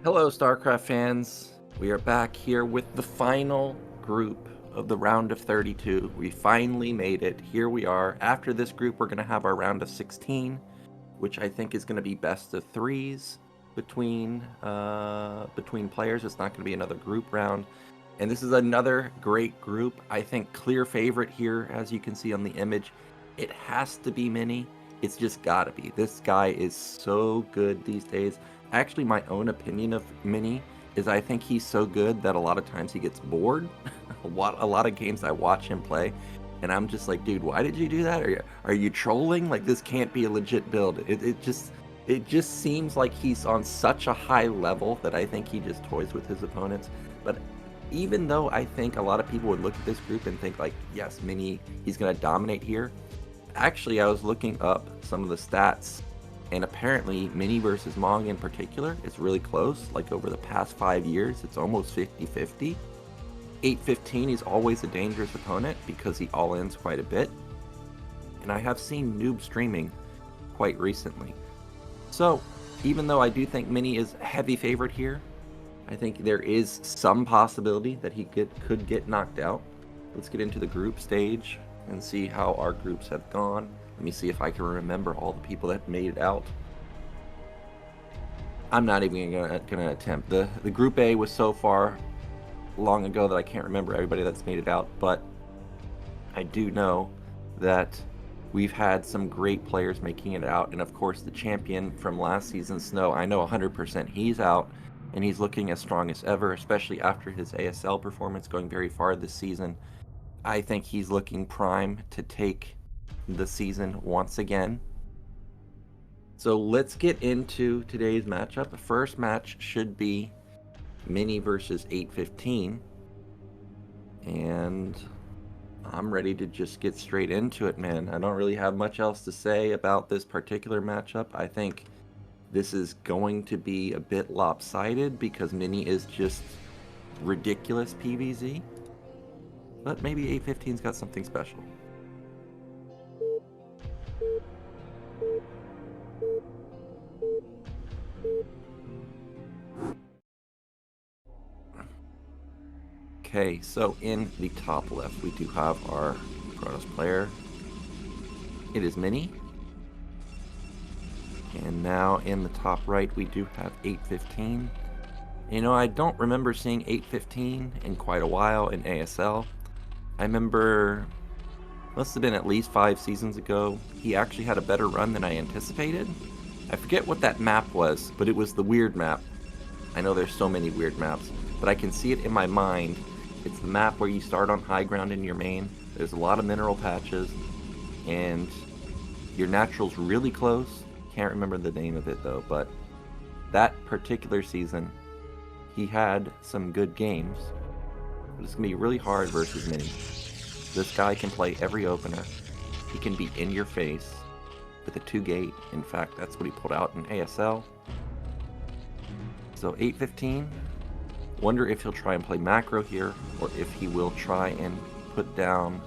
Hello, StarCraft fans. We are back here with the final group of the round of 32. We finally made it. Here we are. After this group, we're going to have our round of 16, which I think is going to be best of threes between players. It's not going to be another group round. And this is another great group. I think clear favorite here, as you can see on the image. It has to be Mini. It's just got to be. This guy is so good these days. Actually, my own opinion of Mini is I think he's so good that a lot of times he gets bored. a lot of games I watch him play, and I'm just like, dude, why did you do that? Are you trolling? Like, this can't be a legit build. It just seems like he's on such a high level that I think he just toys with his opponents. But even though I think a lot of people would look at this group and think like, yes, Mini, he's gonna dominate here. Actually, I was looking up some of the stats. And apparently, Mini versus Mong in particular is really close. Like over the past 5 years, it's almost 50-50. 8-15, he's always a dangerous opponent because he all-ins quite a bit. And I have seen Noob streaming quite recently. So, even though I do think Mini is a heavy favorite here, I think there is some possibility that he could get knocked out. Let's get into the group stage and see how our groups have gone. Let me see if I can remember all the people that made it out. I'm not even gonna attempt. The Group A was so far long ago that I can't remember everybody that's made it out, but I do know that we've had some great players making it out, and of course the champion from last season, Snow, I know 100% he's out, and he's looking as strong as ever, especially after his ASL performance going very far this season. I think he's looking prime to take the season once again. So let's get into today's matchup. The first match should be Mini versus 8-15, and I'm ready to just get straight into it, man. I don't really have much else to say about this particular matchup. I think this is going to be a bit lopsided because Mini is just ridiculous PvZ, but maybe 8-15's got something special. Okay, so in the top left, we do have our Protoss player. It is Mini. And now in the top right, we do have 8-15. You know, I don't remember seeing 8-15 in quite a while in ASL. I remember, must have been at least 5 seasons ago, he actually had a better run than I anticipated. I forget what that map was, but it was the weird map. I know there's so many weird maps, but I can see it in my mind. It's the map where you start on high ground in your main. There's a lot of mineral patches, and your natural's really close. Can't remember the name of it though, but that particular season, he had some good games. But it's gonna be really hard versus Mini. This guy can play every opener. He can be in your face with a 2-gate. In fact, that's what he pulled out in ASL. So 8-15. Wonder if he'll try and play macro here, or if he will try and put down,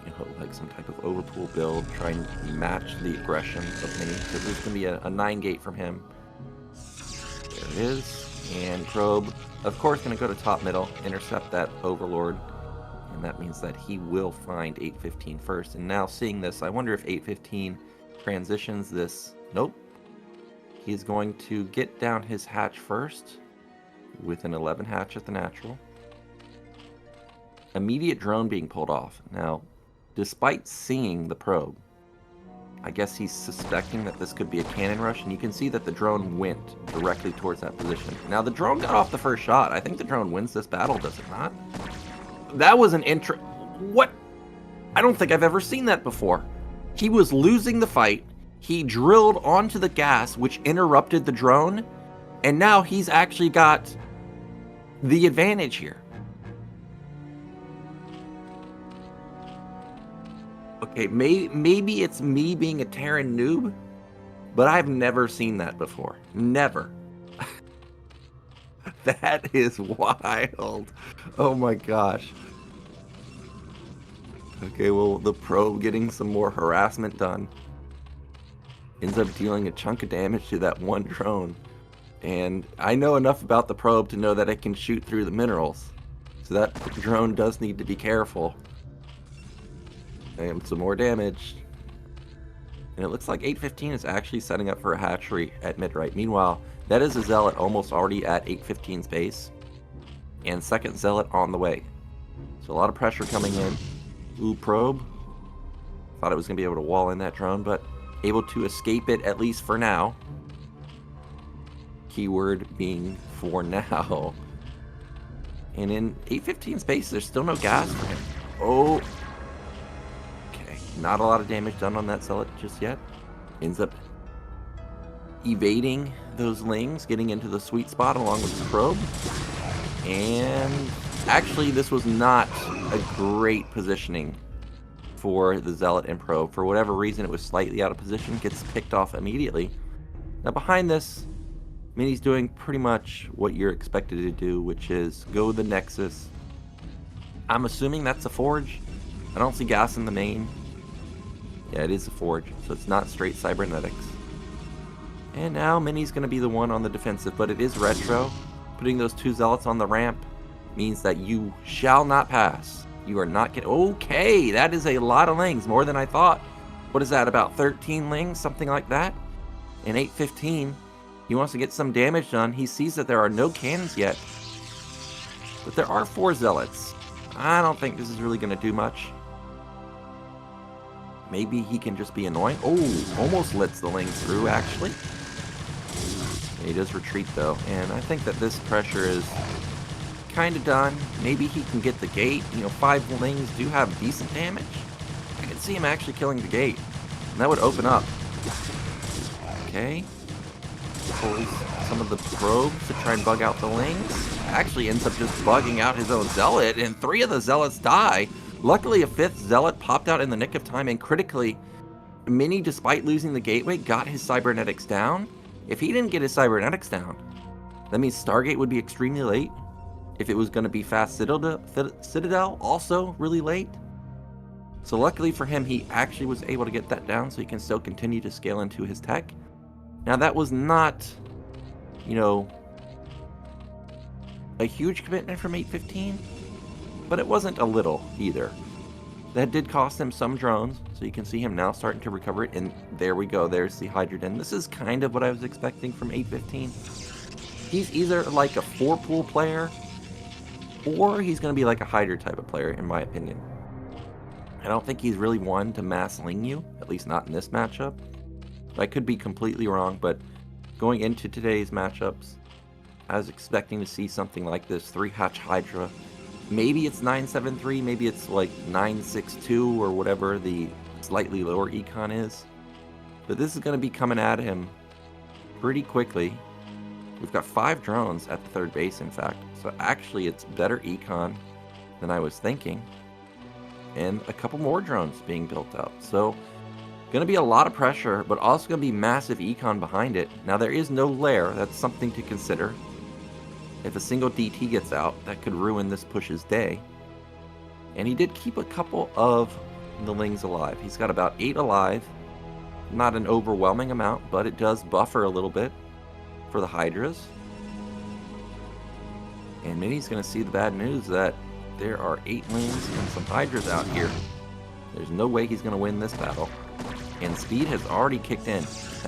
you know, like some type of overpool build, try and match the aggression of Mini, because there's going to be a 9-gate from him. There it is. And Probe, of course, going to go to top middle, intercept that Overlord, and that means that he will find 8-15 first. And now seeing this, I wonder if 8-15 transitions this. Nope. He's going to get down his hatch first, with an 11 hatch at the natural. Immediate drone being pulled off. Now, despite seeing the probe, I guess he's suspecting that this could be a cannon rush, and you can see that the drone went directly towards that position. Now, the drone got off the first shot. I think the drone wins this battle, does it not? That was an what? I don't think I've ever seen that before. He was losing the fight. He drilled onto the gas, which interrupted the drone, and now he's actually got the advantage here. Okay, maybe it's me being a Terran noob, but I've never seen that before. Never. That is wild. Oh my gosh. Okay, well, the probe getting some more harassment done ends up dealing a chunk of damage to that one drone. And I know enough about the probe to know that it can shoot through the minerals. So that drone does need to be careful. And some more damage. And it looks like 815 is actually setting up for a hatchery at mid-right. Meanwhile, that is a Zealot almost already at 815's base. And second Zealot on the way. So a lot of pressure coming in. Ooh, probe. Thought it was going to be able to wall in that drone, but able to escape it at least for now. Keyword being for now. And in 815's base, there's still no gas for him. Oh. Okay, not a lot of damage done on that Zealot just yet. Ends up evading those Lings, getting into the sweet spot along with the probe. And actually, this was not a great positioning for the Zealot and probe. For whatever reason, it was slightly out of position, gets picked off immediately. Now behind this, Mini's doing pretty much what you're expected to do, which is go the Nexus. I'm assuming that's a Forge. I don't see gas in the main. Yeah, it is a Forge, so it's not straight cybernetics. And now Mini's going to be the one on the defensive, but it is retro. Putting those two Zealots on the ramp means that you shall not pass. You are not getting... Okay, that is a lot of Lings, more than I thought. What is that, about 13 Lings, something like that? In 815, he wants to get some damage done. He sees that there are no cannons yet, but there are 4 Zealots. I don't think this is really going to do much. Maybe he can just be annoying. Oh, almost lets the Lings through, actually. He does retreat, though, and I think that this pressure is kind of done. Maybe he can get the gate. You know, 5 Lings do have decent damage. I can see him actually killing the gate, and that would open up. Okay. Pulls some of the probes to try and bug out the Lings. Actually ends up just bugging out his own Zealot, and 3 of the Zealots die. Luckily, a 5th Zealot popped out in the nick of time, and critically, Mini, despite losing the gateway, got his cybernetics down. If he didn't get his cybernetics down, that means Stargate would be extremely late. If it was going to be fast Citadel, also really late. So luckily for him, he actually was able to get that down so he can still continue to scale into his tech. Now that was not, you know, a huge commitment from 815, but it wasn't a little either. That did cost him some drones, so you can see him now starting to recover it, and there we go, there's the Hydrogen. This is kind of what I was expecting from 815. He's either like a 4-pool player, or he's going to be like a Hydra type of player, in my opinion. I don't think he's really one to mass ling you, at least not in this matchup. I could be completely wrong, but going into today's matchups, I was expecting to see something like this, 3-hatch Hydra. Maybe it's 973, maybe it's like 962 or whatever the slightly lower econ is. But this is going to be coming at him pretty quickly. We've got 5 drones at the third base, in fact. So actually it's better econ than I was thinking. And a couple more drones being built up. So going to be a lot of pressure, but also going to be massive econ behind it. Now there is no lair, that's something to consider. If a single DT gets out, that could ruin this push's day. And he did keep a couple of the Lings alive. He's got about 8 alive. Not an overwhelming amount, but it does buffer a little bit for the Hydras. And Mini's going to see the bad news that there are 8 Lings and some Hydras out here. There's no way he's going to win this battle. And speed has already kicked in.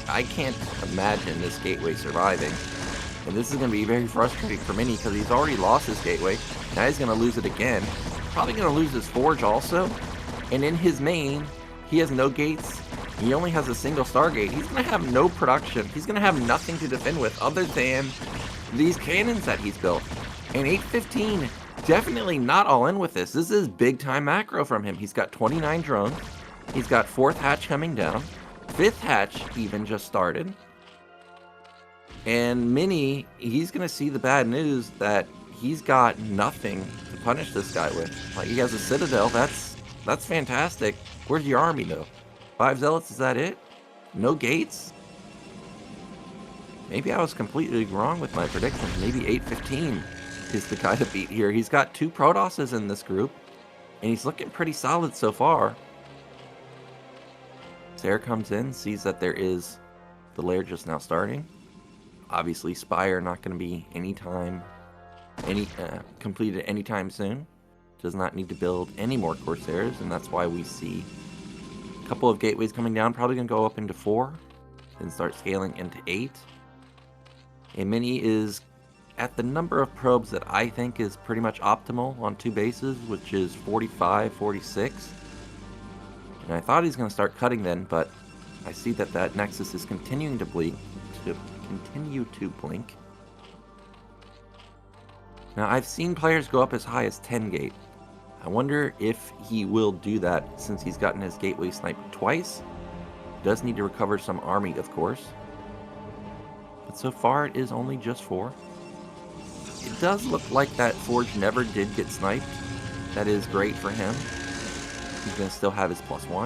I can't imagine this gateway surviving. And this is going to be very frustrating for Mini because he's already lost his gateway. Now he's going to lose it again. Probably going to lose his Forge also. And in his main, he has no gates. He only has a single Stargate. He's going to have no production. He's going to have nothing to defend with other than these cannons that he's built. And 815, definitely not all in with this. This is big time macro from him. He's got 29 drones. He's got 4th hatch coming down. 5th hatch even just started. And Mini, he's going to see the bad news that he's got nothing to punish this guy with. Like, he has a Citadel. That's fantastic. Where's your army, though? 5 Zealots, is that it? No gates? Maybe I was completely wrong with my predictions. Maybe 815 is the guy to beat here. He's got 2 Protosses in this group, and he's looking pretty solid so far. Sarah comes in, sees that there is the lair just now starting. Obviously, Spire not going to be completed anytime soon. Does not need to build any more Corsairs, and that's why we see a couple of gateways coming down. Probably going to go up into 4, then start scaling into 8. A Mini is at the number of probes that I think is pretty much optimal on 2 bases, which is 45, 46. And I thought he's going to start cutting then, but I see that that Nexus is continuing to blink. Now, I've seen players go up as high as 10 gate. I wonder if he will do that since he's gotten his gateway sniped twice. Does need to recover some army, of course. But so far, it is only just 4. It does look like that Forge never did get sniped. That is great for him. He's going to still have his +1.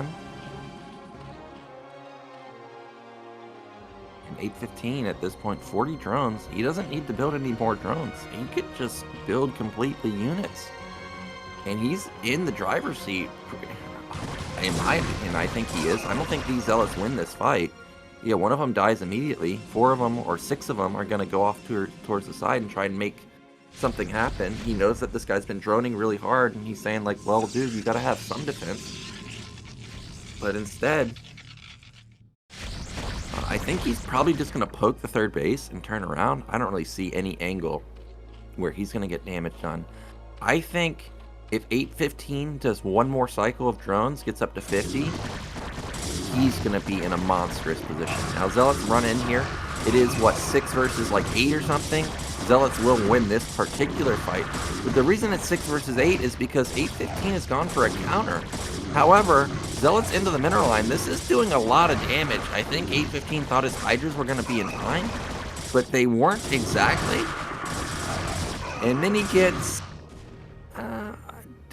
And 815 at this point, 40 drones. He doesn't need to build any more drones. He could just build completely units. And he's in the driver's seat. In my opinion, I think he is. I don't think these Zealots win this fight. Yeah, one of them dies immediately. 4 of them or 6 of them are going to go off towards the side and try and make something happen. He knows that this guy's been droning really hard, and he's saying like, well, dude, you got to have some defense. But instead, I think he's probably just going to poke the 3rd base and turn around. I don't really see any angle where he's going to get damage done. I think if 815 does one more cycle of drones, gets up to 50, he's going to be in a monstrous position. Now, Zealots run in here. It is, what, 6 versus like 8 or something? Zealots will win this particular fight. But the reason it's 6 versus 8 is because 815 has gone for a counter. However, Zealots into the mineral line. This is doing a lot of damage. I think 815 thought his Hydras were going to be in time, but they weren't exactly. And then he gets...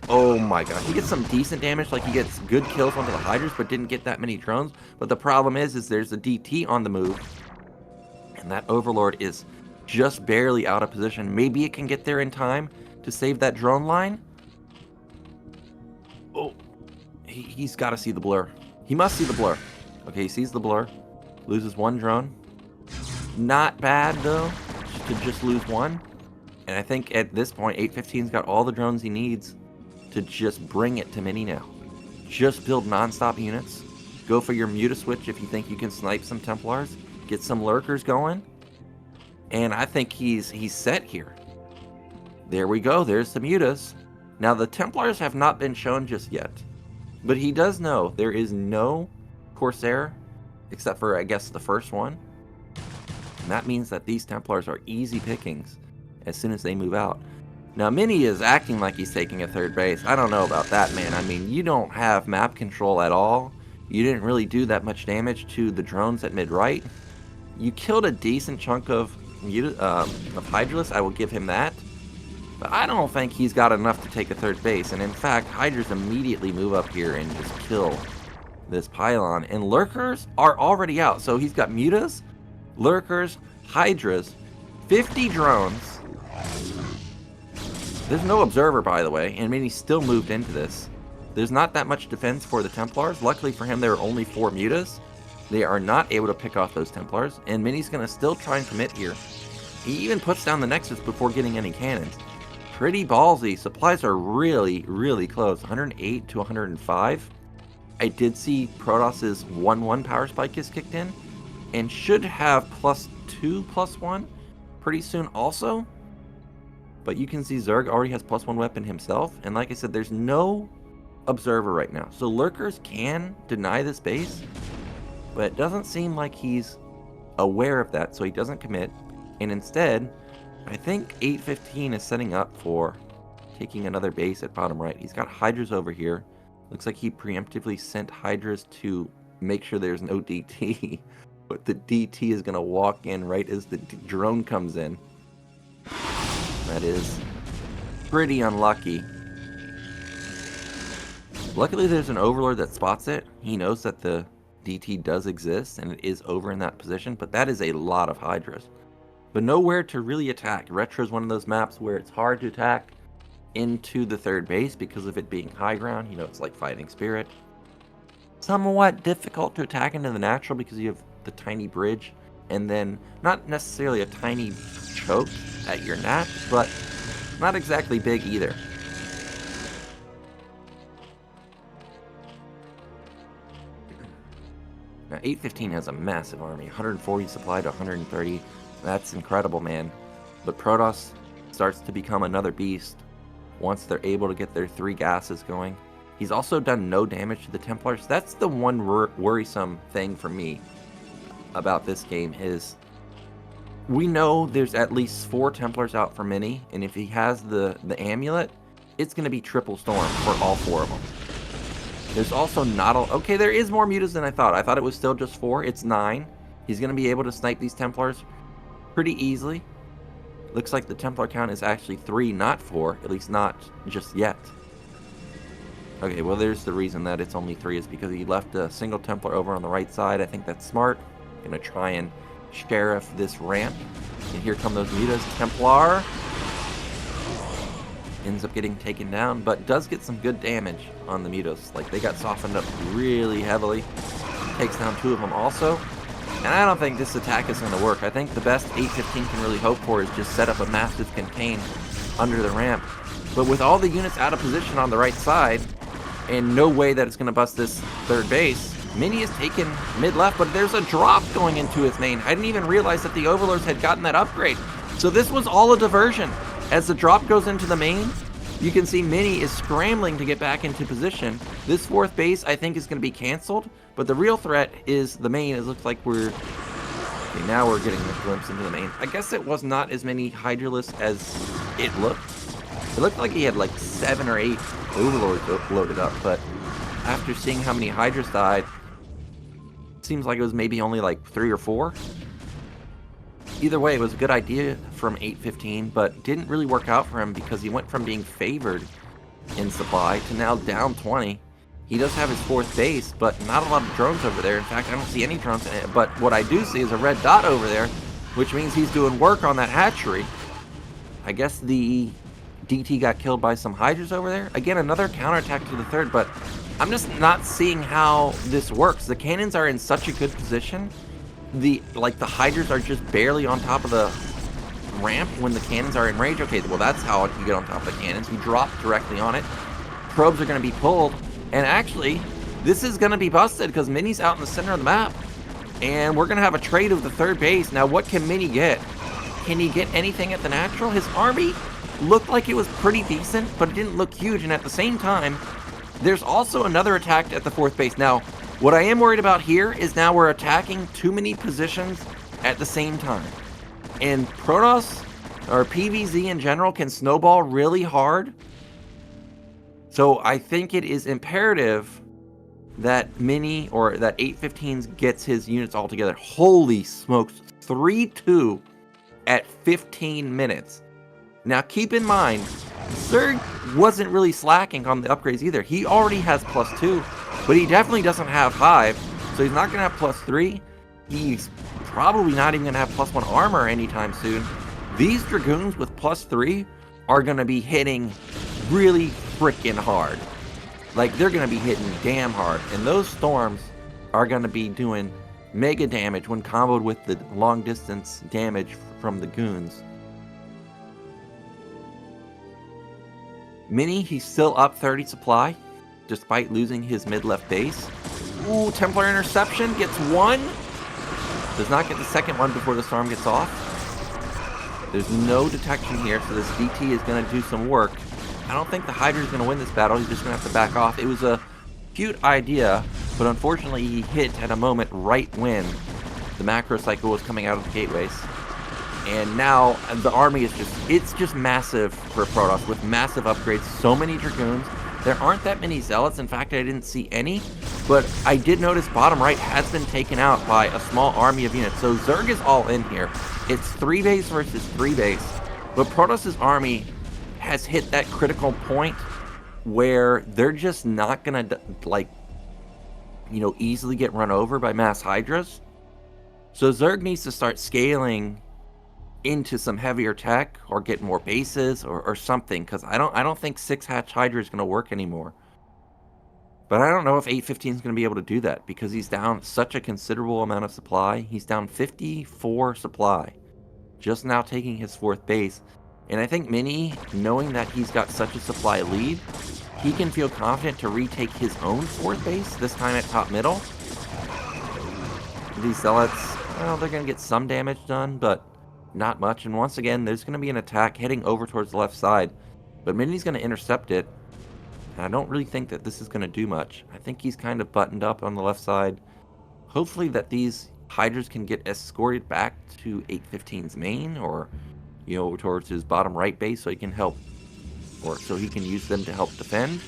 oh my gosh, he gets some decent damage, like he gets good kills onto the Hydras, but didn't get that many drones. But the problem is there's a DT on the move, and that Overlord is just barely out of position. Maybe it can get there in time to save that drone line. Oh, he's got to see the blur. He must see the blur. Okay, he sees the blur. Loses 1 drone. Not bad, though, to just lose 1. And I think at this point, 815's got all the drones he needs to just bring it to Mini now. Just build non-stop units. Go for your Muta switch if you think you can snipe some Templars. Get some Lurkers going. And I think he's set here. There we go. There's the Mutas. Now, the Templars have not been shown just yet. But he does know there is no Corsair, except for, I guess, the first one. And that means that these Templars are easy pickings as soon as they move out. Now, Mini is acting like he's taking a 3rd base. I don't know about that, man. I mean, you don't have map control at all. You didn't really do that much damage to the drones at mid-right. You killed a decent chunk of Hydralis. I will give him that. But I don't think he's got enough to take a 3rd base. And in fact, Hydras immediately move up here and just kill this pylon. And Lurkers are already out. So he's got Mutas, Lurkers, Hydras, 50 drones. There's no observer, by the way, and Mini still moved into this. There's not that much defense for the Templars. Luckily for him, there are only 4 Mutas. They are not able to pick off those Templars, and Mini's going to still try and commit here. He even puts down the Nexus before getting any cannons. Pretty ballsy. Supplies are really, really close. 108 to 105. I did see Protos's 1-1 power spike is kicked in, and should have +2/+1 pretty soon also. But you can see Zerg already has +1 weapon himself. And like I said, there's no observer right now. So Lurkers can deny this base. But it doesn't seem like he's aware of that. So he doesn't commit. And instead, I think 815 is setting up for taking another base at bottom right. He's got Hydras over here. Looks like he preemptively sent Hydras to make sure there's no DT. But the DT is going to walk in right as the drone comes in. That is pretty unlucky. Luckily, there's an Overlord that spots it. He knows that the DT does exist, and it is over in that position, but that is a lot of Hydras. But nowhere to really attack. Retro is one of those maps where it's hard to attack into the 3rd base because of it being high ground. You know, it's like Fighting Spirit. Somewhat difficult to attack into the natural because you have the tiny bridge and then not necessarily a tiny choke at your nap, but not exactly big either. Now 815 has a massive army, 140 supply to 130. That's incredible, man. But Protoss starts to become another beast once they're able to get their 3 gases going. He's also done no damage to the Templars. That's the one worrisome thing for me about this game is we know there's at least 4 Templars out for Mini, and if he has the amulet, it's going to be triple storm for all 4 of them. There's also not a... Okay, there is more mutas than I thought. I thought it was still just 4. It's 9. He's going to be able to snipe these Templars pretty easily. Looks like the Templar count is actually 3, not 4. At least not just yet. Okay, well, there's the reason that it's only 3 is because he left a single Templar over on the right side. I think that's smart. Gonna try and sheriff this ramp. And here come those mutas. Templar ends up getting taken down, but does get some good damage on the mutas. Like, they got softened up really heavily. Takes down 2 of them also. And I don't think this attack is going to work. I think the best 815 can really hope for is just set up a massive contain under the ramp. But with all the units out of position on the right side, and no way that it's going to bust this 3rd base, Mini is taken mid-left, but there's a drop going into his main. I didn't even realize that the Overlords had gotten that upgrade. So this was all a diversion. As the drop goes into the main, you can see Mini is scrambling to get back into position. This 4th base, I think, is going to be canceled, but the real threat is the main. It looks like we're... Okay, now we're getting a glimpse into the main. I guess it was not as many Hydralisks as it looked. It looked like he had like 7 or 8 Overlords loaded up, but after seeing how many Hydras died, it seems like it was maybe only like 3 or 4. Either way, it was a good idea from 815, but didn't really work out for him because he went from being favored in supply to now down 20. He does have his 4th base, but not a lot of drones over there. In fact, I don't see any drones in it, but what I do see is a red dot over there, which means he's doing work on that hatchery. I guess the DT got killed by some Hydras over there. Again, another counterattack to the 3rd, but I'm just not seeing how this works. The cannons are in such a good position. The Hydras are just barely on top of the ramp when the cannons are in range. Okay, well, that's how you get on top of the cannons. You drop directly on it. Probes are going to be pulled. And actually, this is going to be busted because Mini's out in the center of the map. And we're going to have a trade of the 3rd base. Now, what can Mini get? Can he get anything at the natural? His army looked like it was pretty decent, but it didn't look huge. And at the same time, there's also another attack at the 4th base. Now, what I am worried about here is now we're attacking too many positions at the same time. And Protoss, or PvZ in general, can snowball really hard. So I think it is imperative that Mini, or that 815 gets his units all together. Holy smokes, 3-2 at 15 minutes. Now keep in mind, Zerg wasn't really slacking on the upgrades either. He already has +2. But he definitely doesn't have Hive, so he's not going to have +3. He's probably not even going to have +1 armor anytime soon. These Dragoons with +3 are going to be hitting really freaking hard. Like, they're going to be hitting damn hard. And those Storms are going to be doing mega damage when comboed with the long distance damage from the Goons. Mini, he's still up 30 supply, despite losing his mid-left base. Ooh, Templar interception, gets 1. Does not get the 2nd one before the storm gets off. There's no detection here, so this DT is going to do some work. I don't think the Hydra is going to win this battle. He's just going to have to back off. It was a cute idea, but unfortunately he hit at a moment right when the macro cycle was coming out of the gateways. And now the army is just massive for Protoss with massive upgrades. So many Dragoons. There aren't that many Zealots. In fact, I didn't see any. But I did notice bottom right has been taken out by a small army of units. So Zerg is all in here. It's 3 base versus 3 base. But Protoss' army has hit that critical point where they're just not going to, easily get run over by mass Hydras. So Zerg needs to start scaling into some heavier tech or get more bases or something, because I don't think 6 hatch Hydra is going to work anymore. But I don't know if 815 is going to be able to do that because he's down such a considerable amount of supply. He's down 54 supply, just now taking his 4th base. And I think Mini, knowing that he's got such a supply lead, he can feel confident to retake his own 4th base, this time at top middle. These zealots, well, they're going to get some damage done, but not much. And once again, there's going to be an attack heading over towards the left side. But Mini's going to intercept it. And I don't really think that this is going to do much. I think he's kind of buttoned up on the left side. Hopefully that these Hydras can get escorted back to 815's main, or, you know, towards his bottom right base so he can help, or so he can use them to help defend.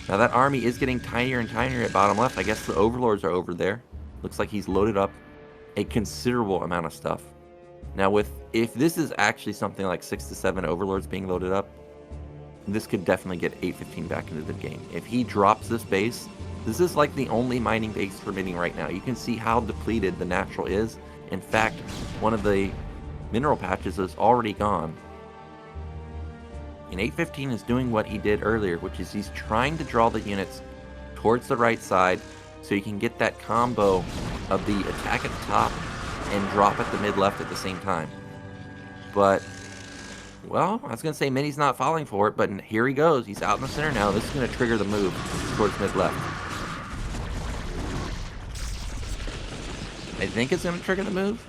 Now that army is getting tinier and tinier at bottom left. I guess the overlords are over there. Looks like he's loaded up a considerable amount of stuff. Now if this is actually something like 6 to 7 overlords being loaded up, this could definitely get 815 back into the game. If he drops this base, this is like the only mining base for Mini right now. You can see how depleted the natural is. In fact, one of the mineral patches is already gone. And 815 is doing what he did earlier, which is he's trying to draw the units towards the right side so you can get that combo of the attack at the top and drop at the mid-left at the same time. But, well, I was going to say Mini's not falling for it, but here he goes. He's out in the center now. This is going to trigger the move towards mid-left. I think it's going to trigger the move.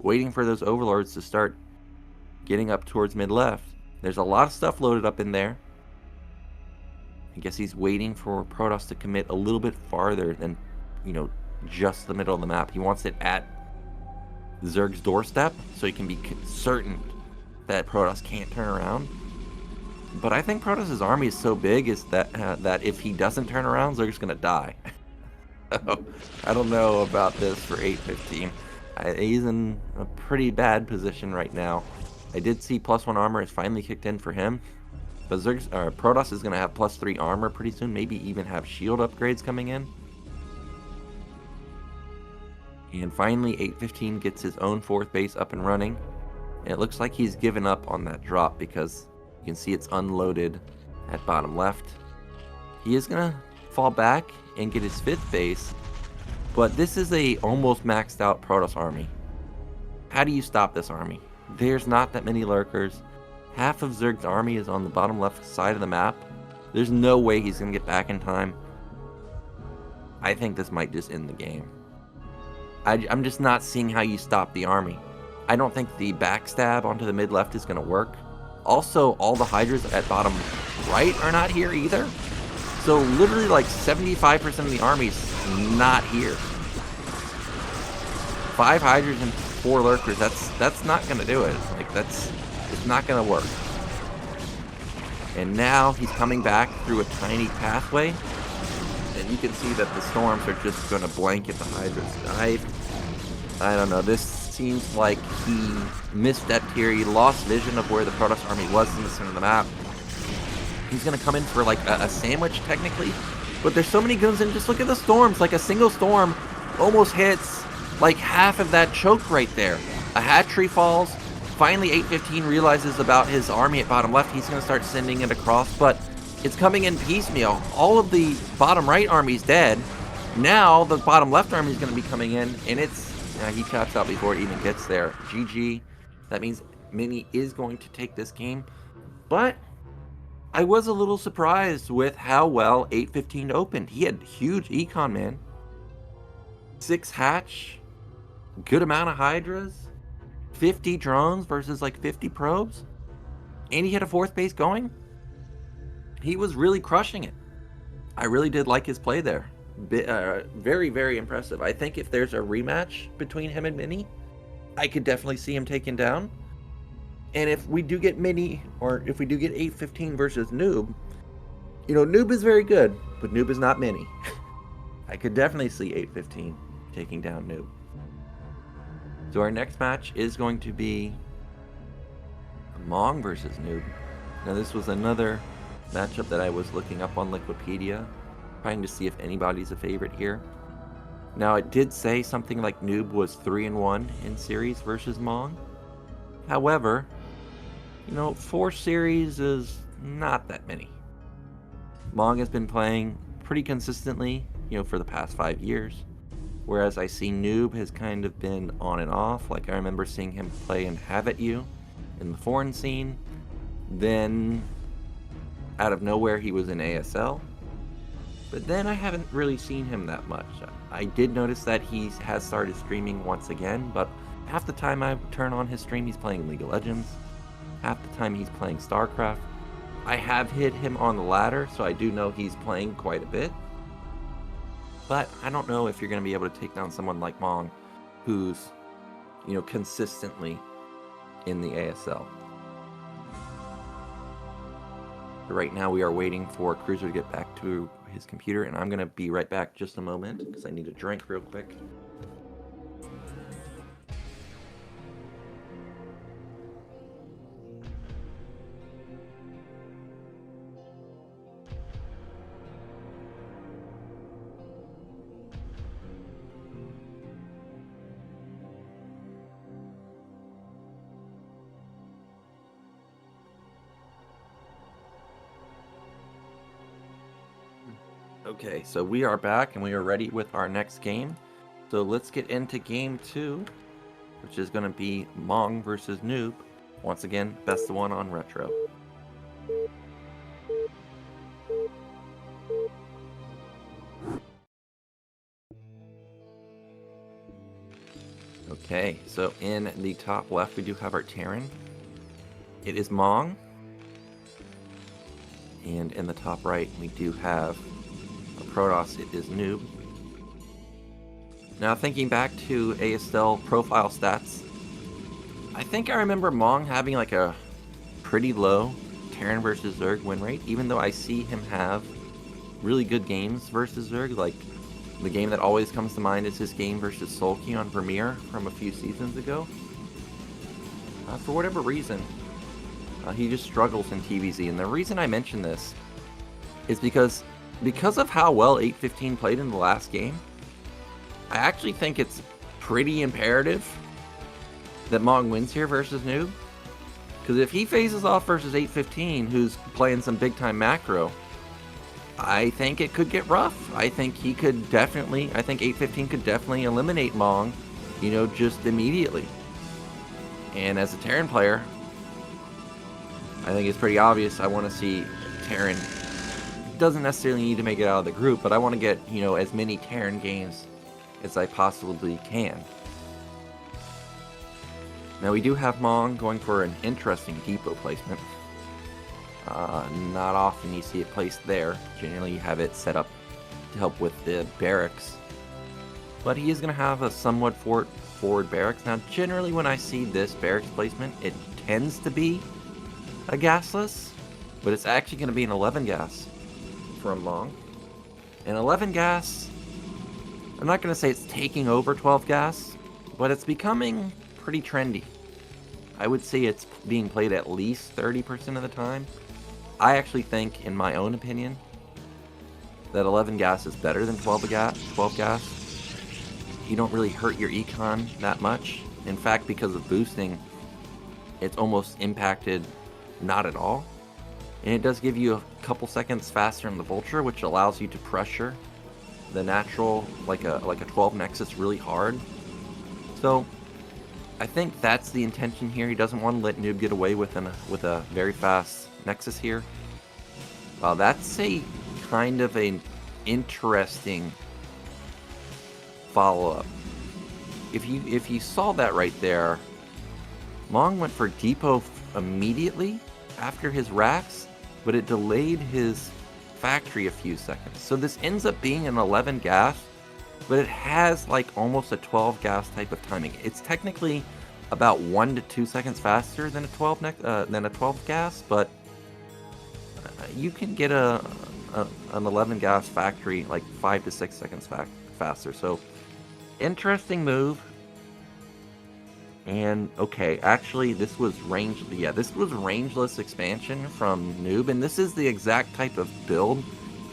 Waiting for those overlords to start getting up towards mid-left. There's a lot of stuff loaded up in there. I guess he's waiting for Protoss to commit a little bit farther than, you know, just the middle of the map. He wants it at Zerg's doorstep so he can be certain that Protoss can't turn around. But I think Protoss's army is so big is that that if he doesn't turn around, Zerg's gonna die. I don't know about this for 815. He's in a pretty bad position right now. I did see +1 armor has finally kicked in for him. But Protoss is going to have +3 armor pretty soon. Maybe even have shield upgrades coming in. And finally, 815 gets his own 4th base up and running. And it looks like he's given up on that drop because you can see it's unloaded at bottom left. He is going to fall back and get his 5th base. But this is a almost maxed out Protoss army. How do you stop this army? There's not that many lurkers. Half of Zerg's army is on the bottom left side of the map. There's no way he's going to get back in time. I think this might just end the game. I'm just not seeing how you stop the army. I don't think the backstab onto the mid-left is going to work. Also, all the Hydras at bottom right are not here either. So literally like 75% of the army's not here. 5 Hydras and 4 lurkers, that's not going to do it. Like, it's not going to work. And now he's coming back through a tiny pathway. And you can see that the storms are just going to blanket the Hydras. I don't know. This seems like he misstepped here. He lost vision of where the Protoss army was in the center of the map. He's going to come in for like a sandwich technically. But there's so many goons, and just look at the storms. Like a single storm almost hits like half of that choke right there. A hatchery falls. Finally, 815 realizes about his army at bottom left. He's going to start sending it across, but it's coming in piecemeal. All of the bottom right army's dead. Now the bottom left army is going to be coming in, and he taps out before it even gets there. GG. That means Mini is going to take this game, but I was a little surprised with how well 815 opened. He had huge econ, man. 6 hatch, good amount of Hydras, 50 drones versus like 50 probes, and he had a 4th base going. He was really crushing it. I really did like his play there. Very, very impressive. I think if there's a rematch between him and Mini, I could definitely see him taken down. And if we do get Mini, or if we do get 815 versus Noob, you know, Noob is very good, but Noob is not Mini. I could definitely see 815 taking down Noob. So our next match is going to be Mong versus Noob. Now this was another matchup that I was looking up on Wikipedia, trying to see if anybody's a favorite here. Now it did say something like Noob was 3-1 in series versus Mong. However, you know, 4 series is not that many. Mong has been playing pretty consistently, for the past 5 years. Whereas I see Noob has kind of been on and off. Like I remember seeing him play and Have At You in the foreign scene. Then, out of nowhere, he was in ASL. But then I haven't really seen him that much. I did notice that he has started streaming once again, but half the time I turn on his stream, he's playing League of Legends. Half the time he's playing StarCraft. I have hit him on the ladder, so I do know he's playing quite a bit. But I don't know if you're going to be able to take down someone like Mong, who's, consistently in the ASL. But right now we are waiting for Cruiser to get back to his computer, and I'm going to be right back just a moment, because I need a drink real quick. Okay, so we are back and we are ready with our next game. So let's get into game 2, which is going to be Mong versus Noob. Once again, best of one on Retro. Okay, so in the top left we do have our Terran. It is Mong. And in the top right we do have Protoss, it is Noob. Now thinking back to ASL profile stats, I think I remember Mong having like a pretty low Terran versus Zerg win rate, even though I see him have really good games versus Zerg. Like the game that always comes to mind is his game versus Sulky on Premiere from a few seasons ago. For whatever reason, he just struggles in TVZ, and the reason I mention this is because of how well 815 played in the last game. I actually think it's pretty imperative that Mong wins here versus Noob. Because if he faces off versus 815, who's playing some big time macro, I think it could get rough. I think 815 could definitely eliminate Mong, just immediately. And as a Terran player, I think it's pretty obvious I want to see Terran. Doesn't necessarily need to make it out of the group, but I want to get, as many Terran games as I possibly can. Now we do have Mong going for an interesting depot placement. Not often you see it placed there. Generally you have it set up to help with the barracks. But he is going to have a somewhat forward barracks. Now generally when I see this barracks placement, it tends to be a gasless, but it's actually going to be an 11 gas from Mong. And 11 gas, I'm not going to say it's taking over 12 gas, but it's becoming pretty trendy. I would say it's being played at least 30% of the time. I actually think, in my own opinion, that 11 gas is better than 12 gas. You don't really hurt your econ that much. In fact, because of boosting, it's almost impacted not at all. And it does give you a couple seconds faster in the Vulture, which allows you to pressure the natural, like a 12 Nexus, really hard. So I think that's the intention here. He doesn't want to let Noob get away with a very fast Nexus here. Well, that's a kind of an interesting follow-up. If you saw that right there, Mong went for depot immediately after his racks, but it delayed his factory a few seconds. So this ends up being an 11 gas, but it has like almost a 12 gas type of timing. It's technically about 1 to 2 seconds faster than a 12 gas, but you can get an 11 gas factory like 5 to 6 seconds faster. So interesting move. And okay, actually this was rangeless expansion from Noob, and this is the exact type of build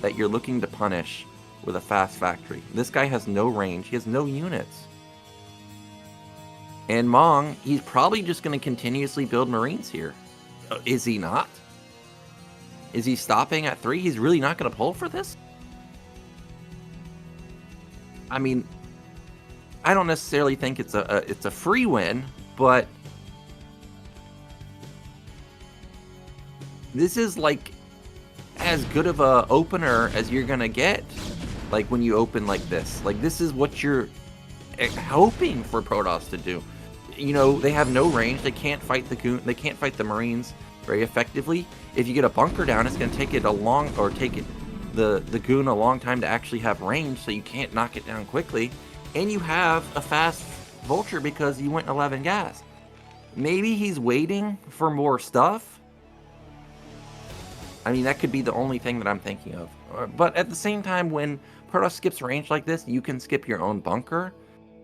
that you're looking to punish with a fast factory. This guy has no range, he has no units. And Mong, he's probably just going to continuously build Marines here. Is he not? Is he stopping at 3? He's really not going to pull for this? I mean, I don't necessarily think it's a free win, but this is like as good of a opener as you're gonna get. Like when you open like this, this is what you're hoping for Protoss to do. You know, they have no range. They can't fight the goon. They can't fight the Marines very effectively. If you get a bunker down, it's gonna take it the goon a long time to actually have range, so you can't knock it down quickly. And you have a fast vulture because you went 11 gas. Maybe he's waiting for more stuff. I mean, that could be the only thing that I'm thinking of. But at the same time, when Protoss skips range like this, you can skip your own bunker.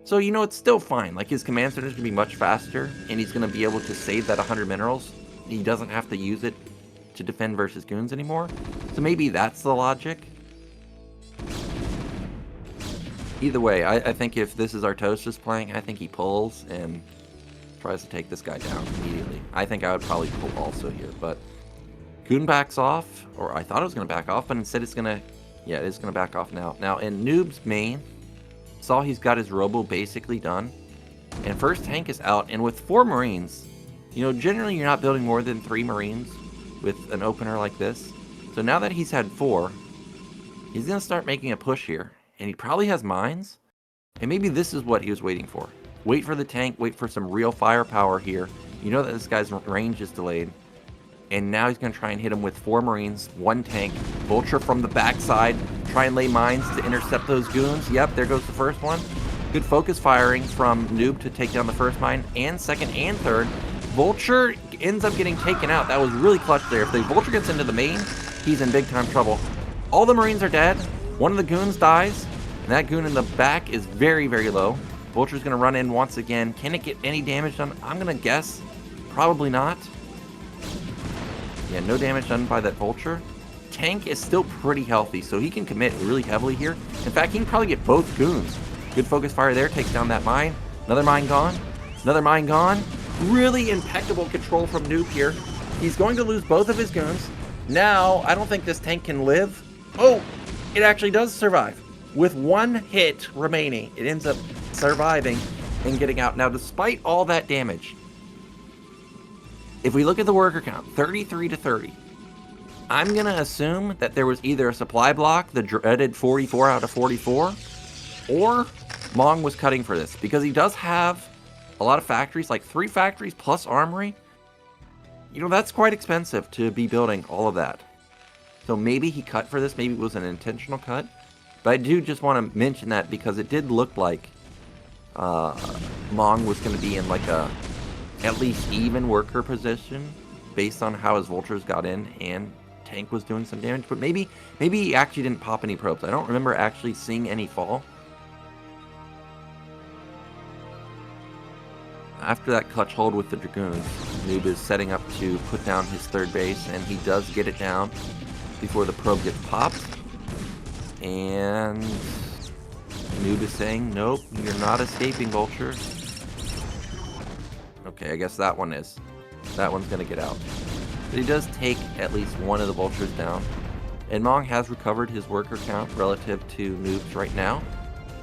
So, you know, it's still fine. Like, his command center is going to be much faster, and he's going to be able to save that 100 minerals. He doesn't have to use it to defend versus goons anymore. So maybe that's the logic. Either way, I think if this is Artosis playing, I think he pulls and tries to take this guy down immediately. I think I would probably pull also here, but goon backs off, or I thought it was going to back off, but instead it's going to, yeah, it is going to back off now. Now, in Noob's main, saw he's got his robo basically done, and first tank is out, and with 4 Marines, you know, generally you're not building more than 3 Marines with an opener like this. So now that he's had 4, he's going to start making a push here. And he probably has mines. And maybe this is what he was waiting for. Wait for the tank, wait for some real firepower here. You know that this guy's range is delayed. And now he's going to try and hit him with 4 Marines, 1 tank, vulture from the backside, try and lay mines to intercept those goons. Yep, there goes the first one. Good focus firing from Noob to take down the first mine, and second and third. Vulture ends up getting taken out. That was really clutch there. If the vulture gets into the main, he's in big time trouble. All the Marines are dead. One of the goons dies, and that goon in the back is very, very low. Vulture's going to run in once again. Can it get any damage done? I'm going to guess probably not. Yeah, no damage done by that vulture. Tank is still pretty healthy, so he can commit really heavily here. In fact, he can probably get both goons. Good focus fire there, takes down that mine. Another mine gone. Another mine gone. Really impeccable control from Noob here. He's going to lose both of his goons. Now, I don't think this tank can live. Oh! It actually does survive. With 1 hit remaining, it ends up surviving and getting out. Now, despite all that damage, if we look at the worker count, 33 to 30, I'm going to assume that there was either a supply block, the dreaded 44 out of 44, or Mong was cutting for this, because he does have a lot of factories, like 3 factories plus armory. You know, that's quite expensive to be building all of that. So maybe he cut for this, maybe it was an intentional cut. But I do just want to mention that because it did look like Mong was going to be in like a at least even worker position based on how his vultures got in and tank was doing some damage. But maybe he actually didn't pop any probes. I don't remember actually seeing any fall. After that clutch hold with the Dragoons, Noob is setting up to put down his 3rd base, and he does get it down before the probe gets popped. And Noob is saying, nope, you're not escaping, Vulture. Okay, I guess that one is. That one's going to get out. But he does take at least one of the Vultures down. And Mong has recovered his worker count relative to Noob's right now.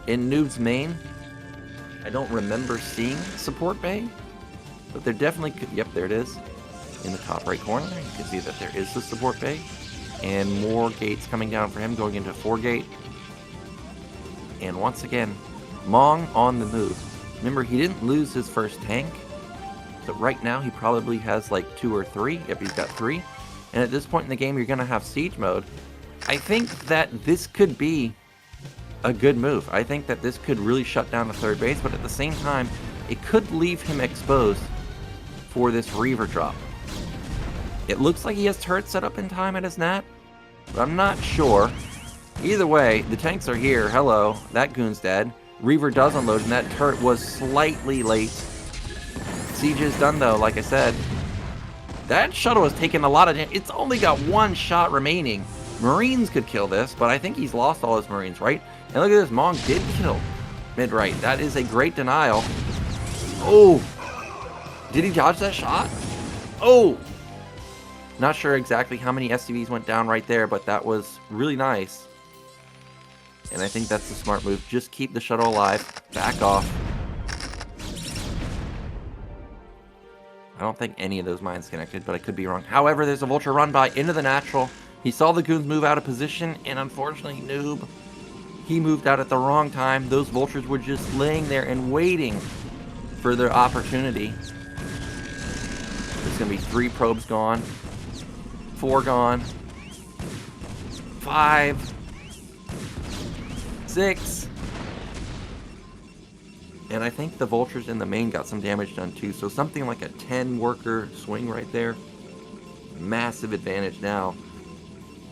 In Noob's main, I don't remember seeing support bay, but there definitely could, yep, there it is. In the top right corner, you can see that there is the support bay. And more gates coming down for him, going into 4 gate. And once again, Mong on the move. Remember, he didn't lose his first tank. So right now, he probably has like 2 or 3. Yep, he's got 3. And at this point in the game, you're going to have siege mode. I think that this could be a good move. I think that this could really shut down the 3rd base, but at the same time, it could leave him exposed for this Reaver drop. It looks like he has turrets set up in time at his nat, but I'm not sure. Either way, the tanks are here. Hello, that goon's dead. Reaver does unload, and that turret was slightly late. Siege is done, though, like I said. That shuttle has taken a lot of damage. It's only got 1 shot remaining. Marines could kill this, but I think he's lost all his Marines, right? And look at this, Mong did kill mid-right. That is a great denial. Oh! Did he dodge that shot? Oh! Not sure exactly how many SCVs went down right there, but that was really nice. And I think that's the smart move. Just keep the shuttle alive. Back off. I don't think any of those mines connected, but I could be wrong. However, there's a vulture run by into the natural. He saw the goons move out of position, and unfortunately, Noob, he moved out at the wrong time. Those vultures were just laying there and waiting for their opportunity. There's going to be 3 probes gone. 4 gone. 5. 6. And I think the vultures in the main got some damage done too. So something like a 10 worker swing right there. Massive advantage now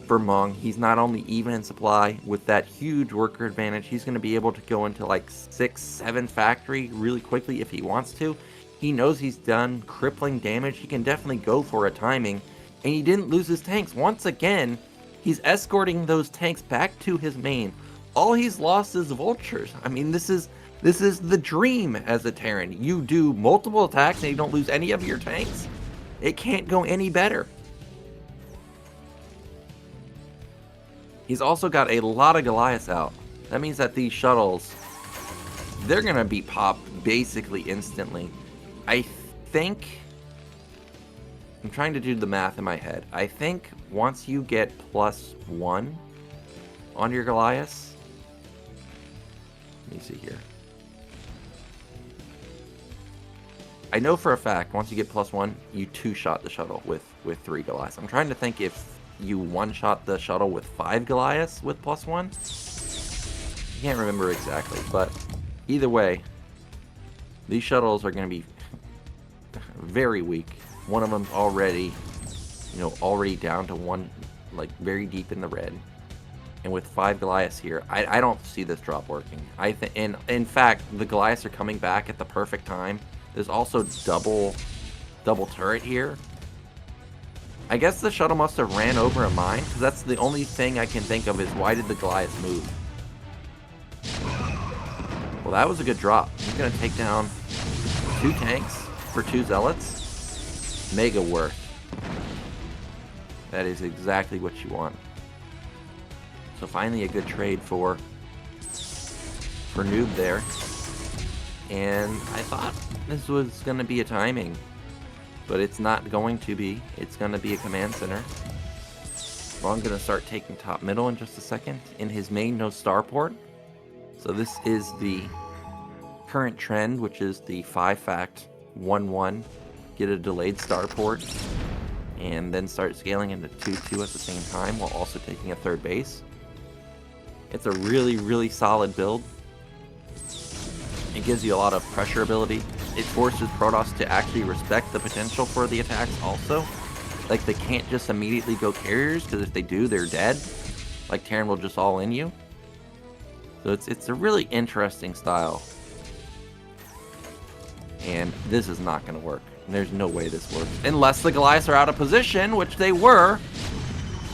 for Mong. He's not only even in supply with that huge worker advantage, he's going to be able to go into like 6, 7 factory really quickly if he wants to. He knows he's done crippling damage. He can definitely go for a timing. And he didn't lose his tanks. Once again, he's escorting those tanks back to his main. All he's lost is vultures. I mean, this is the dream as a Terran. You do multiple attacks and you don't lose any of your tanks. It can't go any better. He's also got a lot of Goliaths out. That means that these shuttles, they're going to be popped basically instantly. I think, I'm trying to do the math in my head. I think once you get +1 on your Goliaths, let me see here. I know for a fact, once you get +1, you 2-shot the shuttle with 3 Goliaths. I'm trying to think if you 1-shot the shuttle with 5 Goliaths with +1. I can't remember exactly, but either way, these shuttles are going to be very weak. One of them's already, already down to 1, like very deep in the red. And with 5 Goliaths here, I don't see this drop working. And in fact, the Goliaths are coming back at the perfect time. There's also double turret here. I guess the shuttle must have ran over a mine, because that's the only thing I can think of is why did the Goliaths move? Well, that was a good drop. He's going to take down 2 tanks for 2 zealots. Mega worth. That is exactly what you want. So finally a good trade for Noob there. And I thought this was going to be a timing, but it's not going to be. It's going to be a command center. Well, I'm going to start taking top middle in just a second. In his main, no starport. So this is the current trend, which is the 5-fact 1-1. Get a delayed starport, and then start scaling into 2-2 at the same time, while also taking a 3rd base. It's a really, really solid build. It gives you a lot of pressure ability. It forces Protoss to actually respect the potential for the attacks also. Like, they can't just immediately go carriers, because if they do, they're dead. Like, Terran will just all in you. So it's a really interesting style. And this is not going to work. There's no way this works. Unless the Goliaths are out of position, which they were.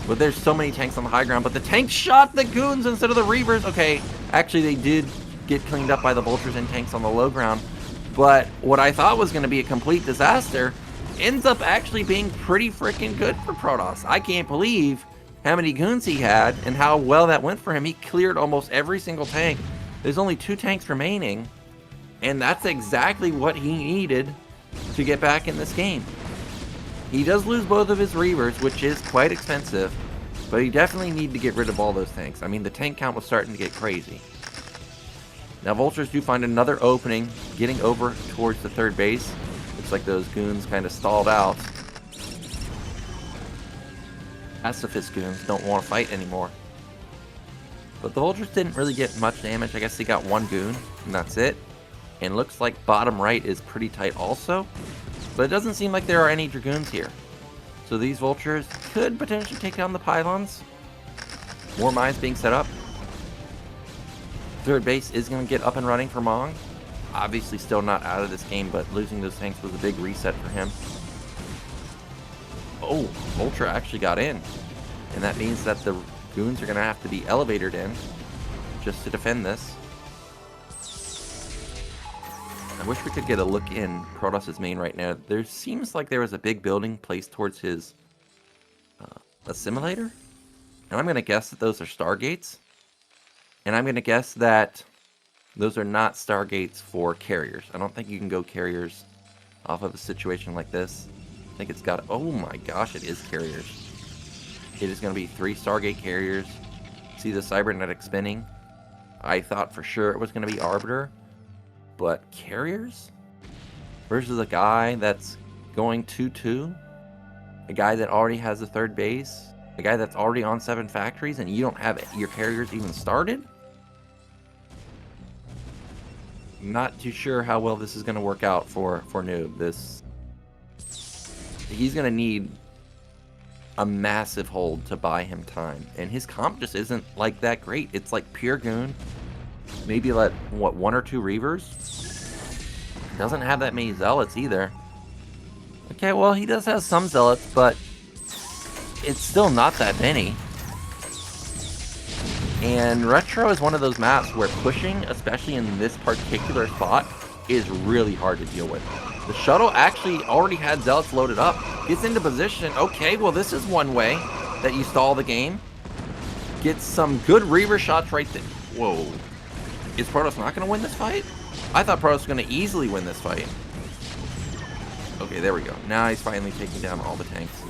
But there's so many tanks on the high ground. But the tanks shot the goons instead of the Reavers. Okay, actually they did get cleaned up by the vultures and tanks on the low ground. But what I thought was going to be a complete disaster ends up actually being pretty freaking good for Protoss. I can't believe how many goons he had and how well that went for him. He cleared almost every single tank. There's only 2 tanks remaining. And that's exactly what he needed to get back in this game. He does lose both of his Reavers, which is quite expensive, but he definitely needed to get rid of all those tanks. I mean, the tank count was starting to get crazy. Now, vultures do find another opening, getting over towards the 3rd base. Looks like those goons kind of stalled out. Pacifist goons don't want to fight anymore. But the vultures didn't really get much damage. I guess they got 1 goon, and that's it. And looks like bottom right is pretty tight also. But it doesn't seem like there are any Dragoons here. So these vultures could potentially take down the pylons. More mines being set up. 3rd base is going to get up and running for Mong. Obviously still not out of this game, but losing those tanks was a big reset for him. Oh, Vulture actually got in. And that means that the goons are going to have to be elevated in just to defend this. I wish we could get a look in Protoss' main right now. There seems like there was a big building placed towards his a simulator. And I'm going to guess that those are Stargates. And I'm going to guess that those are not Stargates for carriers. I don't think you can go carriers off of a situation like this. I think it's got... Oh my gosh, it is carriers. It is going to be 3 Stargate carriers. See the cybernetic spinning? I thought for sure it was going to be Arbiter. But carriers? Versus a guy that's going 2-2? A guy that already has a third base? A guy that's already on 7 factories and you don't have your carriers even started? Not too sure how well this is going to work out for Noob. He's going to need a massive hold to buy him time. And his comp just isn't like that great. It's like pure goon. Maybe let, what, 1 or 2 Reavers? Doesn't have that many Zealots either. Okay, well, he does have some Zealots, but it's still not that many. And Retro is one of those maps where pushing, especially in this particular spot, is really hard to deal with. The shuttle actually already had Zealots loaded up. Gets into position. Okay, well, this is one way that you stall the game. Gets some good Reaver shots right there. Whoa. Is Protoss not going to win this fight? I thought Protoss was going to easily win this fight. Okay, there we go. Now he's finally taking down all the tanks.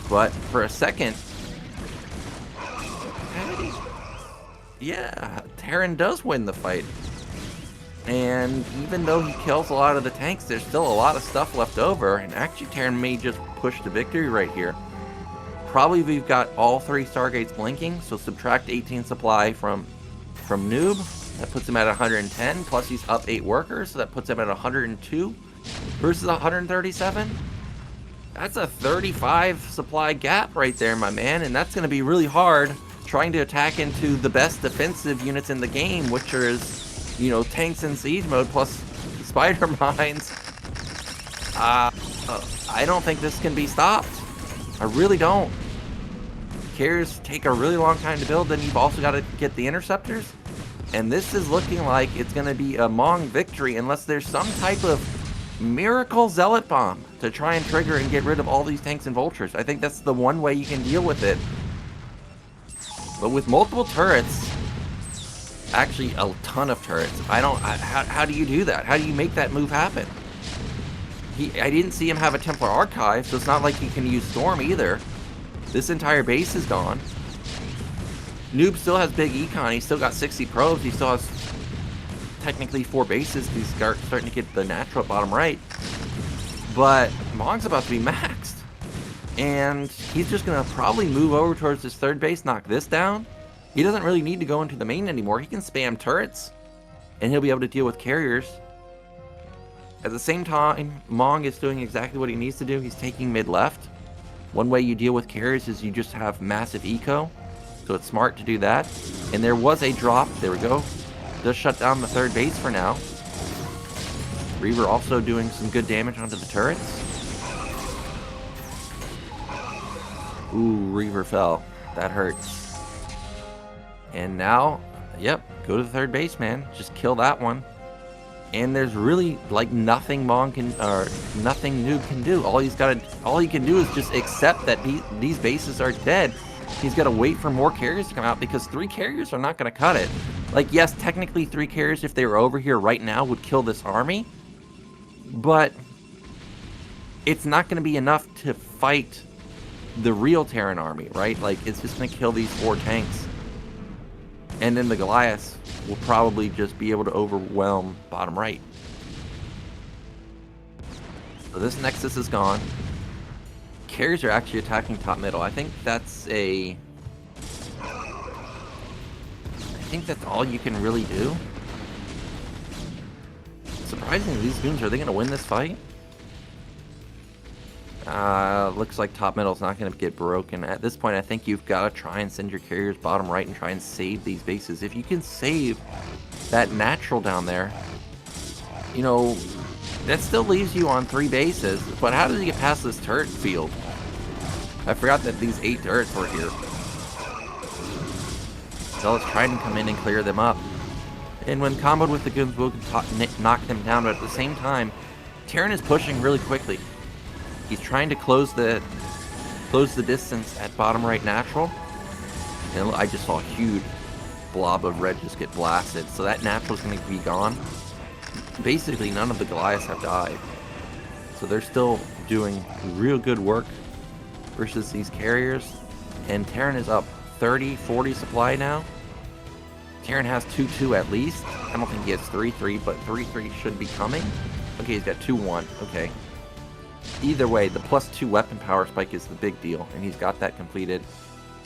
But for a second... Yeah, Terran does win the fight. And even though he kills a lot of the tanks, there's still a lot of stuff left over. And actually, Terran may just push to victory right here. Probably we've got all 3 Stargates blinking. So subtract 18 supply from Noob. That puts him at 110. Plus he's up 8 workers. So that puts him at 102 versus 137. That's a 35 supply gap right there, my man. And that's going to be really hard trying to attack into the best defensive units in the game, which is, you know, tanks in siege mode plus spider mines. I don't think this can be stopped. I really don't. Carriers take a really long time to build. Then you've also got to get the interceptors. And this is looking like it's going to be a Mong victory unless there's some type of miracle Zealot bomb to try and trigger and get rid of all these tanks and vultures. I think that's the one way you can deal with it. But with multiple turrets, actually a ton of turrets, how do you do that? How do you make that move happen? I didn't see him have a Templar Archive, so it's not like he can use Storm either. This entire base is gone. Noob still has big econ, he's still got 60 probes, he still has technically 4 bases, he's starting to get the natural bottom right. But Mong's about to be maxed. And he's just going to probably move over towards his third base, knock this down. He doesn't really need to go into the main anymore. He can spam turrets, and he'll be able to deal with carriers. At the same time, Mong is doing exactly what he needs to do. He's taking mid-left. One way you deal with carriers is you just have massive eco, so it's smart to do that. And there was a drop. There we go. Does shut down the third base for now. Reaver also doing some good damage onto the turrets. Ooh, Reaver fell. That hurts. And now, yep, go to the third base, man. Just kill that one. And there's really like nothing Mong can, or nothing Noob can do. All he can do is just accept that these bases are dead. He's got to wait for more carriers to come out because 3 carriers are not going to cut it. Like, yes, technically 3 carriers, if they were over here right now, would kill this army. But it's not going to be enough to fight the real Terran army, right? Like, it's just going to kill these 4 tanks. And then the Goliaths will probably just be able to overwhelm bottom right. So this Nexus is gone. Carriers are actually attacking top middle. I think that's all you can really do. Surprisingly, these goons, are they going to win this fight? Looks like top middle's not going to get broken. At this point, I think you've got to try and send your carriers bottom right and try and save these bases. If you can save that natural down there, you know, that still leaves you on 3 bases. But how does he get past this turret field? I forgot that these 8 turrets were here. So let's try and come in and clear them up. And when comboed with the goons, we'll knock them down. But at the same time, Terran is pushing really quickly. He's trying to close the Close the distance at bottom right natural. And I just saw a huge blob of red just get blasted. So that natural is going to be gone. Basically, none of the Goliaths have died. So they're still doing real good work versus these carriers. And Terran is up 30, 40 supply now. Terran has 2-2 at least. I don't think he has 3-3, but 3-3 should be coming. Okay, he's got 2-1. Okay. Either way, the +2 weapon power spike is the big deal, and he's got that completed.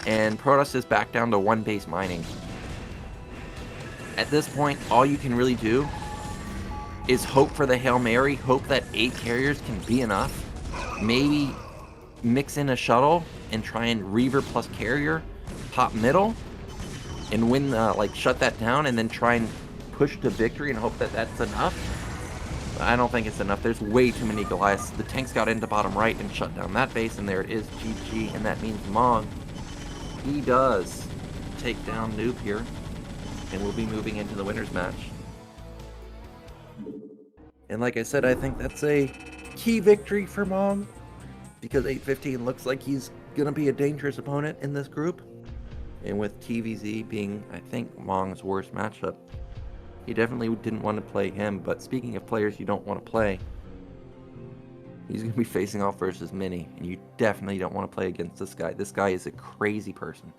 And Protoss is back down to 1 base mining. At this point, all you can really do is hope for the Hail Mary, hope that 8 carriers can be enough. Maybe mix in a shuttle and try and Reaver plus carrier, pop middle, and win, like shut that down, and then try and push to victory and hope that that's enough. I don't think it's enough. There's way too many Goliaths. The tanks got into bottom right and shut down that base, and there it is, GG, and that means Mong, he does take down Noob here, and we'll be moving into the winners match. And like I said, I think that's a key victory for Mong, because 815 looks like he's going to be a dangerous opponent in this group. And with TVZ being, I think, Mong's worst matchup, he definitely didn't want to play him. But speaking of players you don't want to play, he's going to be facing off versus Mini, and you definitely don't want to play against this guy. This guy is a crazy person.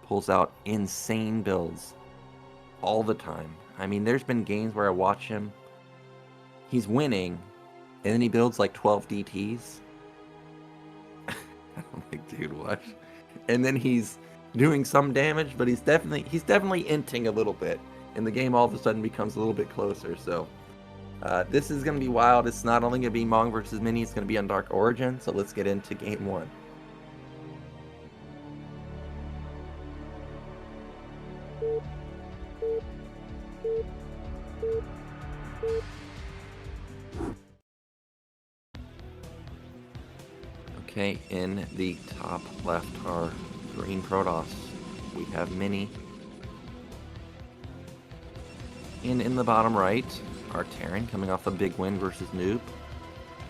Pulls out insane builds all the time. I mean, there's been games where I watch him, he's winning, and then he builds like 12 DTs. I'm like, dude, what? And then he's doing some damage, but he's definitely inting a little bit, and the game all of a sudden becomes a little bit closer. So this is going to be wild. It's not only going to be Mong versus Mini, it's going to be on Dark Origin. So let's get into game 1. Okay, in the top left are green Protoss. We have Mini. And in the bottom right are Terran, coming off a big win versus Noob.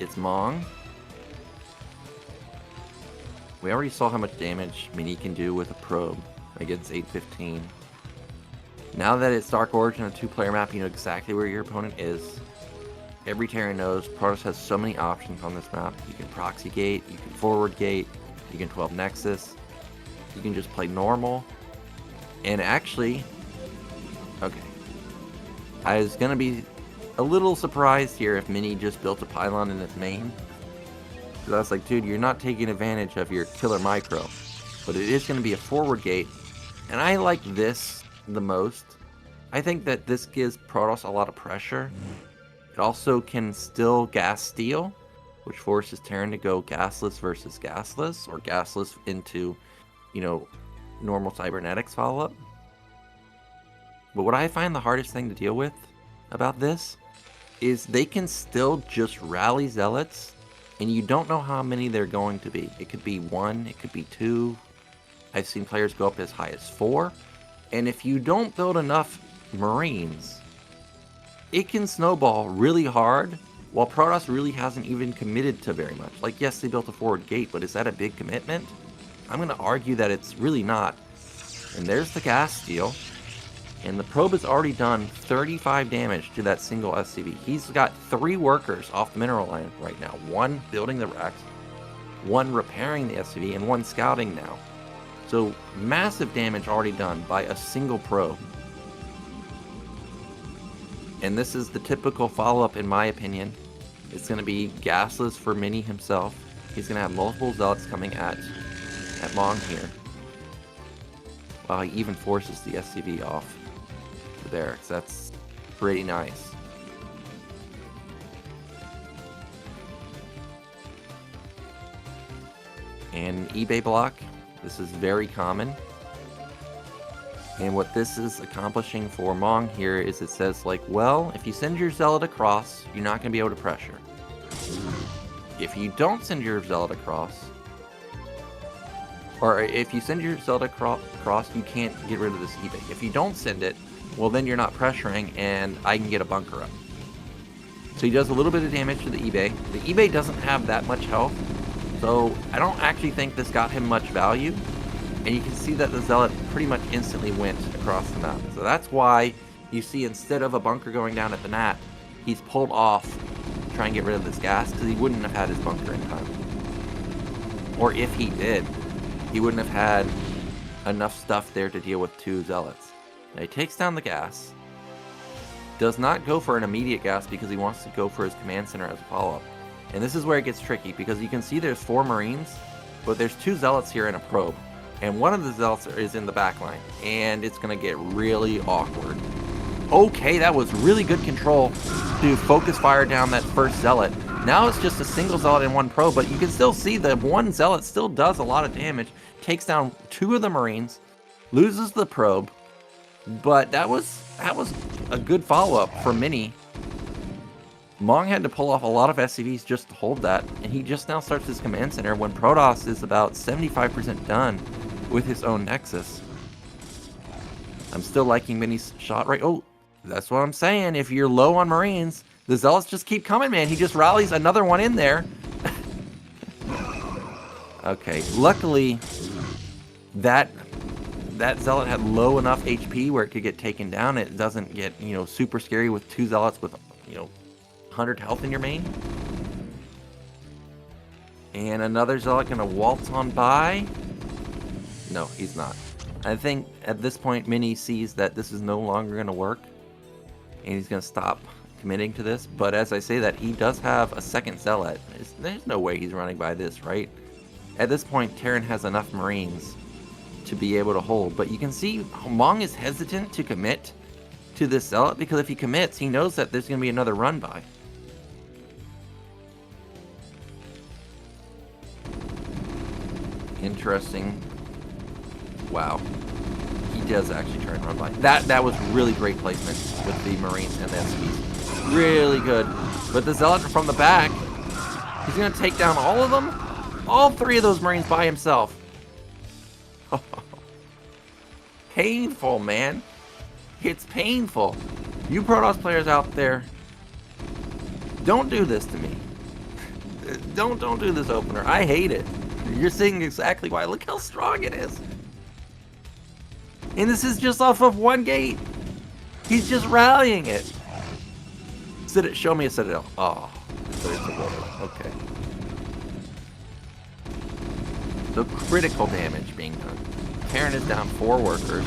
It's Mong. We already saw how much damage Mini can do with a probe against 815. Now that it's Dark Origin, a 2-player map, you know exactly where your opponent is. Every Terran knows Protoss has so many options on this map. You can proxy gate, you can forward gate, you can 12 Nexus, you can just play normal. And actually, okay, I was going to be a little surprised here if Mini just built a pylon in his main. Because I was like, dude, you're not taking advantage of your killer micro. But it is going to be a forward gate. And I like this the most. I think that this gives Protoss a lot of pressure. It also can still gas steal, which forces Terran to go gasless versus gasless, or gasless into, you know, normal cybernetics follow-up. But what I find the hardest thing to deal with about this is they can still just rally zealots, and you don't know how many they're going to be. It could be 1, it could be 2. I've seen players go up as high as 4. And if you don't build enough Marines, it can snowball really hard, while Protoss really hasn't even committed to very much. Like, yes, they built a forward gate, but is that a big commitment? I'm going to argue that it's really not. And there's the gas steal. And the probe has already done 35 damage to that single SCV. He's got 3 workers off the mineral line right now. 1 building the Rex, 1 repairing the SCV, and 1 scouting now. So massive damage already done by a single probe. And this is the typical follow-up, in my opinion. It's going to be gasless for Mini himself. He's going to have multiple zealots coming at Mong here. Wow, he even forces the SCV off the barracks. That's pretty nice. And eBay block. This is very common. And what this is accomplishing for Mong here is it says, like, well, if you send your zealot across, you're not going to be able to pressure. If you don't send your zealot across, or if you send your zealot across, you can't get rid of this eBay. If you don't send it, well, then you're not pressuring, and I can get a bunker up. So he does a little bit of damage to the eBay. The eBay doesn't have that much health, So I don't actually think this got him much value. And you can see that the Zealot pretty much instantly went across the map. So that's why you see instead of a bunker going down at the Nat, he's pulled off to try and get rid of this gas because he wouldn't have had his bunker in time. Or if he did, he wouldn't have had enough stuff there to deal with 2 Zealots. Now he takes down the gas. Does not go for an immediate gas because he wants to go for his command center as a follow-up. And this is where it gets tricky because you can see there's 4 Marines, but there's 2 Zealots here and a probe. And one of the Zealots is in the back line, and it's going to get really awkward. Okay, that was really good control to focus fire down that first Zealot. Now it's just a single Zealot and 1 probe, but you can still see the 1 Zealot still does a lot of damage, takes down 2 of the Marines, loses the probe, but that was a good follow-up for Mini. Mong had to pull off a lot of SCVs just to hold that, and he just now starts his command center when Protoss is about 75% done with his own Nexus. I'm still liking Mini's shot right. Oh, that's what I'm saying. If you're low on Marines, the Zealots just keep coming, man. He just rallies another one in there. Okay, luckily that Zealot had low enough HP where it could get taken down. It doesn't get, you know, super scary with 2 Zealots with, you know, 100 health in your main. And another Zealot gonna waltz on by. No, he's not. I think at this point Mini sees that this is no longer gonna work and he's gonna stop committing to this. But as I say that, he does have a second Zealot. There's no way he's running by this, right? At this point, Terran has enough Marines to be able to hold. But you can see Mong is hesitant to commit to this Zealot because if he commits, he knows that there's gonna be another run by. Interesting. Wow. He does actually try and run by. That was really great placement with the Marines and the SCVs. Really good. But the Zealot from the back, he's going to take down all of them? All 3 of those Marines by himself. Painful, man. It's painful. You Protoss players out there, don't do this to me. Don't do this opener. I hate it. You're seeing exactly why. Look how strong it is. And this is just off of 1 gate. He's just rallying it. Show me a Citadel. Oh, okay. So critical damage being done. Terran is down 4 workers.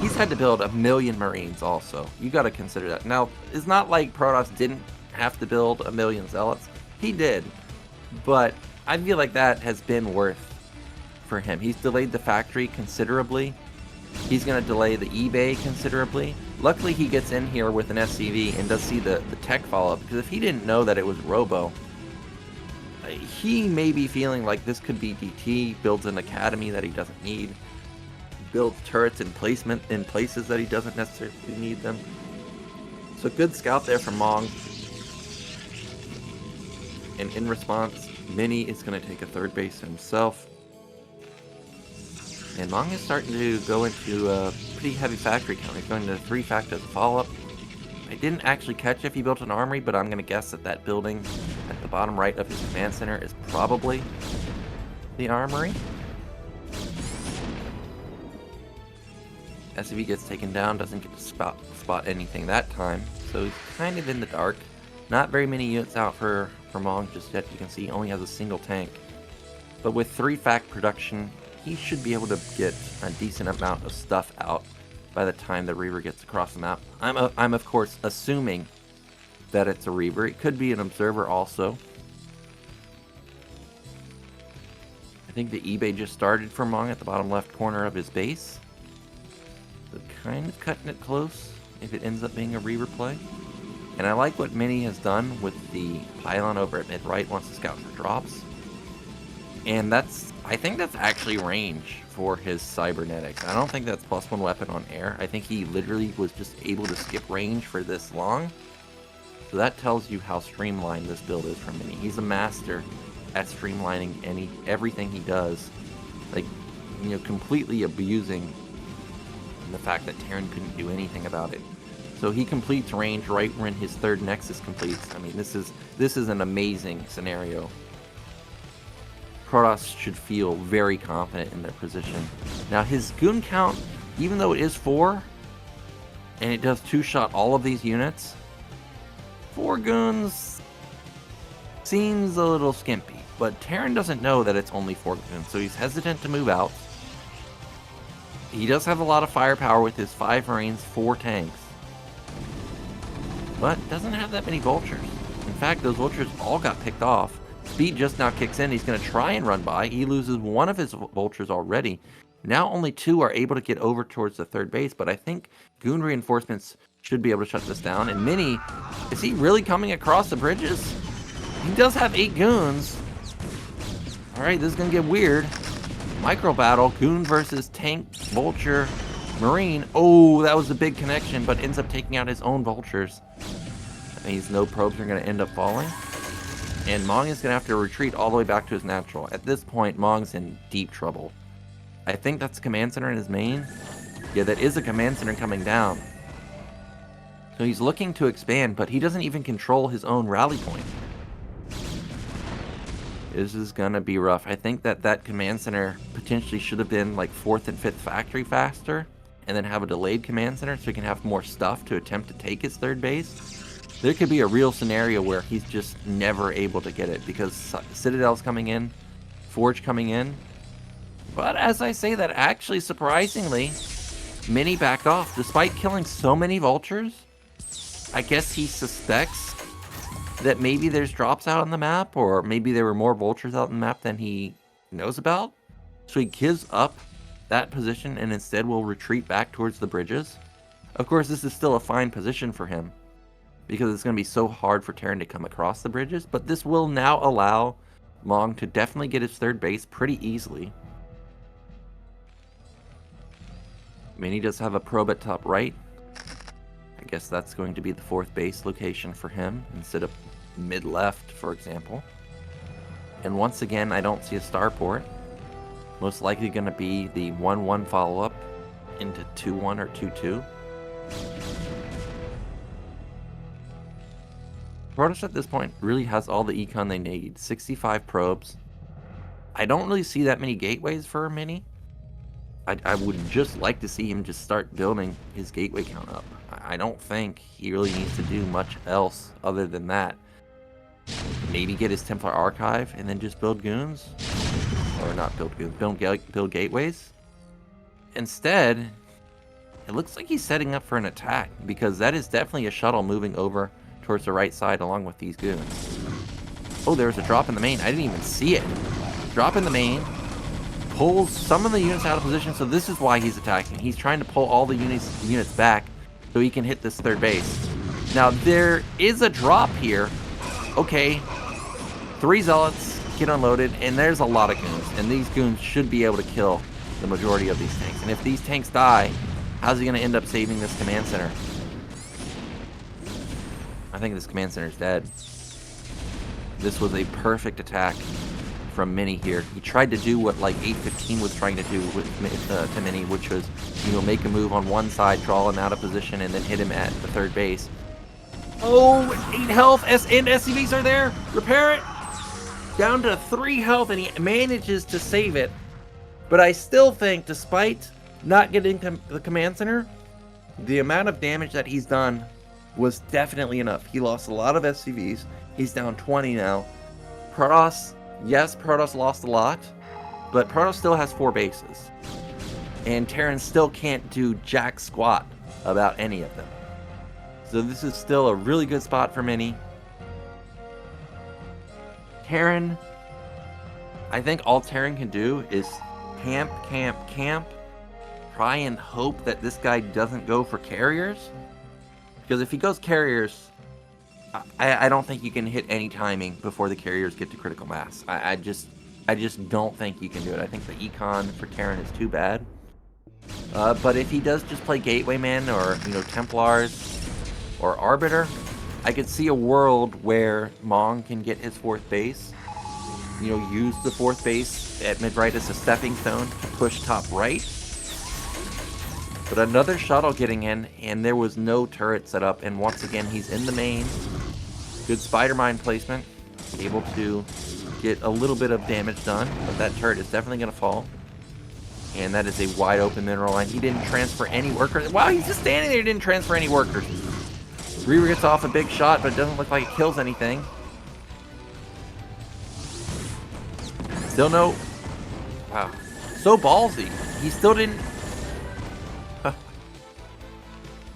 He's had to build 1,000,000 Marines also. You got to consider that. Now, it's not like Protoss didn't have to build 1,000,000 Zealots. He did. But I feel like that has been worth for him. He's delayed the factory considerably. He's going to delay the eBay considerably. Luckily, he gets in here with an SCV and does see the tech follow-up, because if he didn't know that it was Robo, he may be feeling like this could be DT, builds an academy that he doesn't need, builds turrets in places that he doesn't necessarily need them. So good scout there from Mong. And in response, Mini is going to take a 3rd base himself. And Mong is starting to go into a pretty heavy factory count. He's going to 3 fact as a follow-up. I didn't actually catch if he built an armory, but I'm going to guess that that building at the bottom right of his command center is probably the armory. SCV gets taken down, doesn't get to spot anything that time, so he's kind of in the dark. Not very many units out for Mong just yet. You can see he only has a single tank. But with 3 fact production, he should be able to get a decent amount of stuff out by the time the Reaver gets across the map. I'm of course assuming that it's a Reaver. It could be an observer also. I think the eBay just started for Mong at the bottom left corner of his base. So kind of cutting it close if it ends up being a Reaver play. And I like what Mini has done with the pylon over at mid-right once the scout for drops. And I think that's actually range for his cybernetics. I don't think that's +1 weapon on air. I think he literally was just able to skip range for this long. So that tells you how streamlined this build is from Mini. He's a master at streamlining everything he does. Like, you know, completely abusing the fact that Terran couldn't do anything about it. So he completes range right when his 3rd Nexus completes. I mean, this is an amazing scenario. Protoss should feel very confident in their position. Now his goon count, even though it is 4, and it does 2-shot all of these units, 4 goons seems a little skimpy. But Terran doesn't know that it's only 4 goons, so he's hesitant to move out. He does have a lot of firepower with his 5 Marines, 4 tanks, but doesn't have that many vultures. In fact, those vultures all got picked off. Speed just now kicks in. He's going to try and run by. He loses one of his vultures already. Now only 2 are able to get over towards the third base, but I think goon reinforcements should be able to shut this down. And Mini, is he really coming across the bridges? He does have 8 goons. Alright, this is going to get weird. Micro battle, goon versus tank, vulture, marine. Oh, that was a big connection, but ends up taking out his own vultures. That means no probes are going to end up falling. And Mong is going to have to retreat all the way back to his natural. At this point, Mong's in deep trouble. I think that's a command center in his main. Yeah, that is a command center coming down. So he's looking to expand, but he doesn't even control his own rally point. This is gonna be rough. I think that command center potentially should have been like 4th and 5th factory faster, and then have a delayed command center so he can have more stuff to attempt to take his third base. There could be a real scenario where he's just never able to get it because Citadel's coming in, Forge coming in. But as I say that, actually surprisingly, Mini backed off despite killing so many vultures. I guess he suspects that maybe there's drops out on the map, or maybe there were more vultures out on the map than he knows about. So he gives up that position and instead will retreat back towards the bridges. Of course, this is still a fine position for him because it's going to be so hard for Terran to come across the bridges, but this will now allow Mong to definitely get his third base pretty easily. Mini does have a probe at top right. I guess that's going to be the 4th base location for him instead of mid-left, for example. And once again, I don't see a starport. Most likely going to be the 1-1 follow-up into 2-1 or 2-2. Protoss at this point really has all the econ they need. 65 probes. I don't really see that many gateways for a Mini. I would just like to see him just start building his gateway count up. I don't think he really needs to do much else other than that. Maybe get his Templar Archive and then just build goons. Or not build goons, build gateways. Instead, it looks like he's setting up for an attack because that is definitely a shuttle moving over towards the right side along with these goons. Oh, there's a drop in the main. I didn't even see it. Drop in the main. Pulls some of the units out of position, so this is why he's attacking. He's trying to pull all the units back so he can hit this third base. Now, there is a drop here. Okay, 3 zealots get unloaded, and there's a lot of goons, and these goons should be able to kill the majority of these tanks. And if these tanks die, how's he going to end up saving this command center? I think this command center is dead. This was a perfect attack from Mini here. He tried to do what like 815 was trying to do with to Mini, which was, you know, make a move on one side, draw him out of position, and then hit him at the third base. Oh, 8 health, and SCVs are there. Repair it. Down to 3 health, and he manages to save it. But I still think, despite not getting the command center, the amount of damage that he's done was definitely enough. He lost a lot of SCVs. He's down 20 now. Protoss, yes, Protoss lost a lot, but Protoss still has 4 bases. And Terran still can't do jack squat about any of them. So this is still a really good spot for Mini. Terran, I think all Terran can do is camp, camp, camp. Try and hope that this guy doesn't go for carriers. Because if he goes carriers, I don't think you can hit any timing before the carriers get to critical mass. I just don't think you can do it. I think the econ for Terran is too bad. But if he does just play Gateway Man or, you know, Templars or Arbiter, I could see a world where Mong can get his 4th base. You know, use the 4th base at mid-right as a stepping stone to push top right. But another shuttle getting in, and there was no turret set up, and once again, he's in the main. Good spider mine placement. able to get a little bit of damage done, but that turret is definitely going to fall. And that is a wide open mineral line. He didn't transfer any workers. Wow, he's just standing there, didn't transfer any workers. Reaver gets off a big shot, but it doesn't look like it kills anything. Still no... Wow. So ballsy. He still didn't...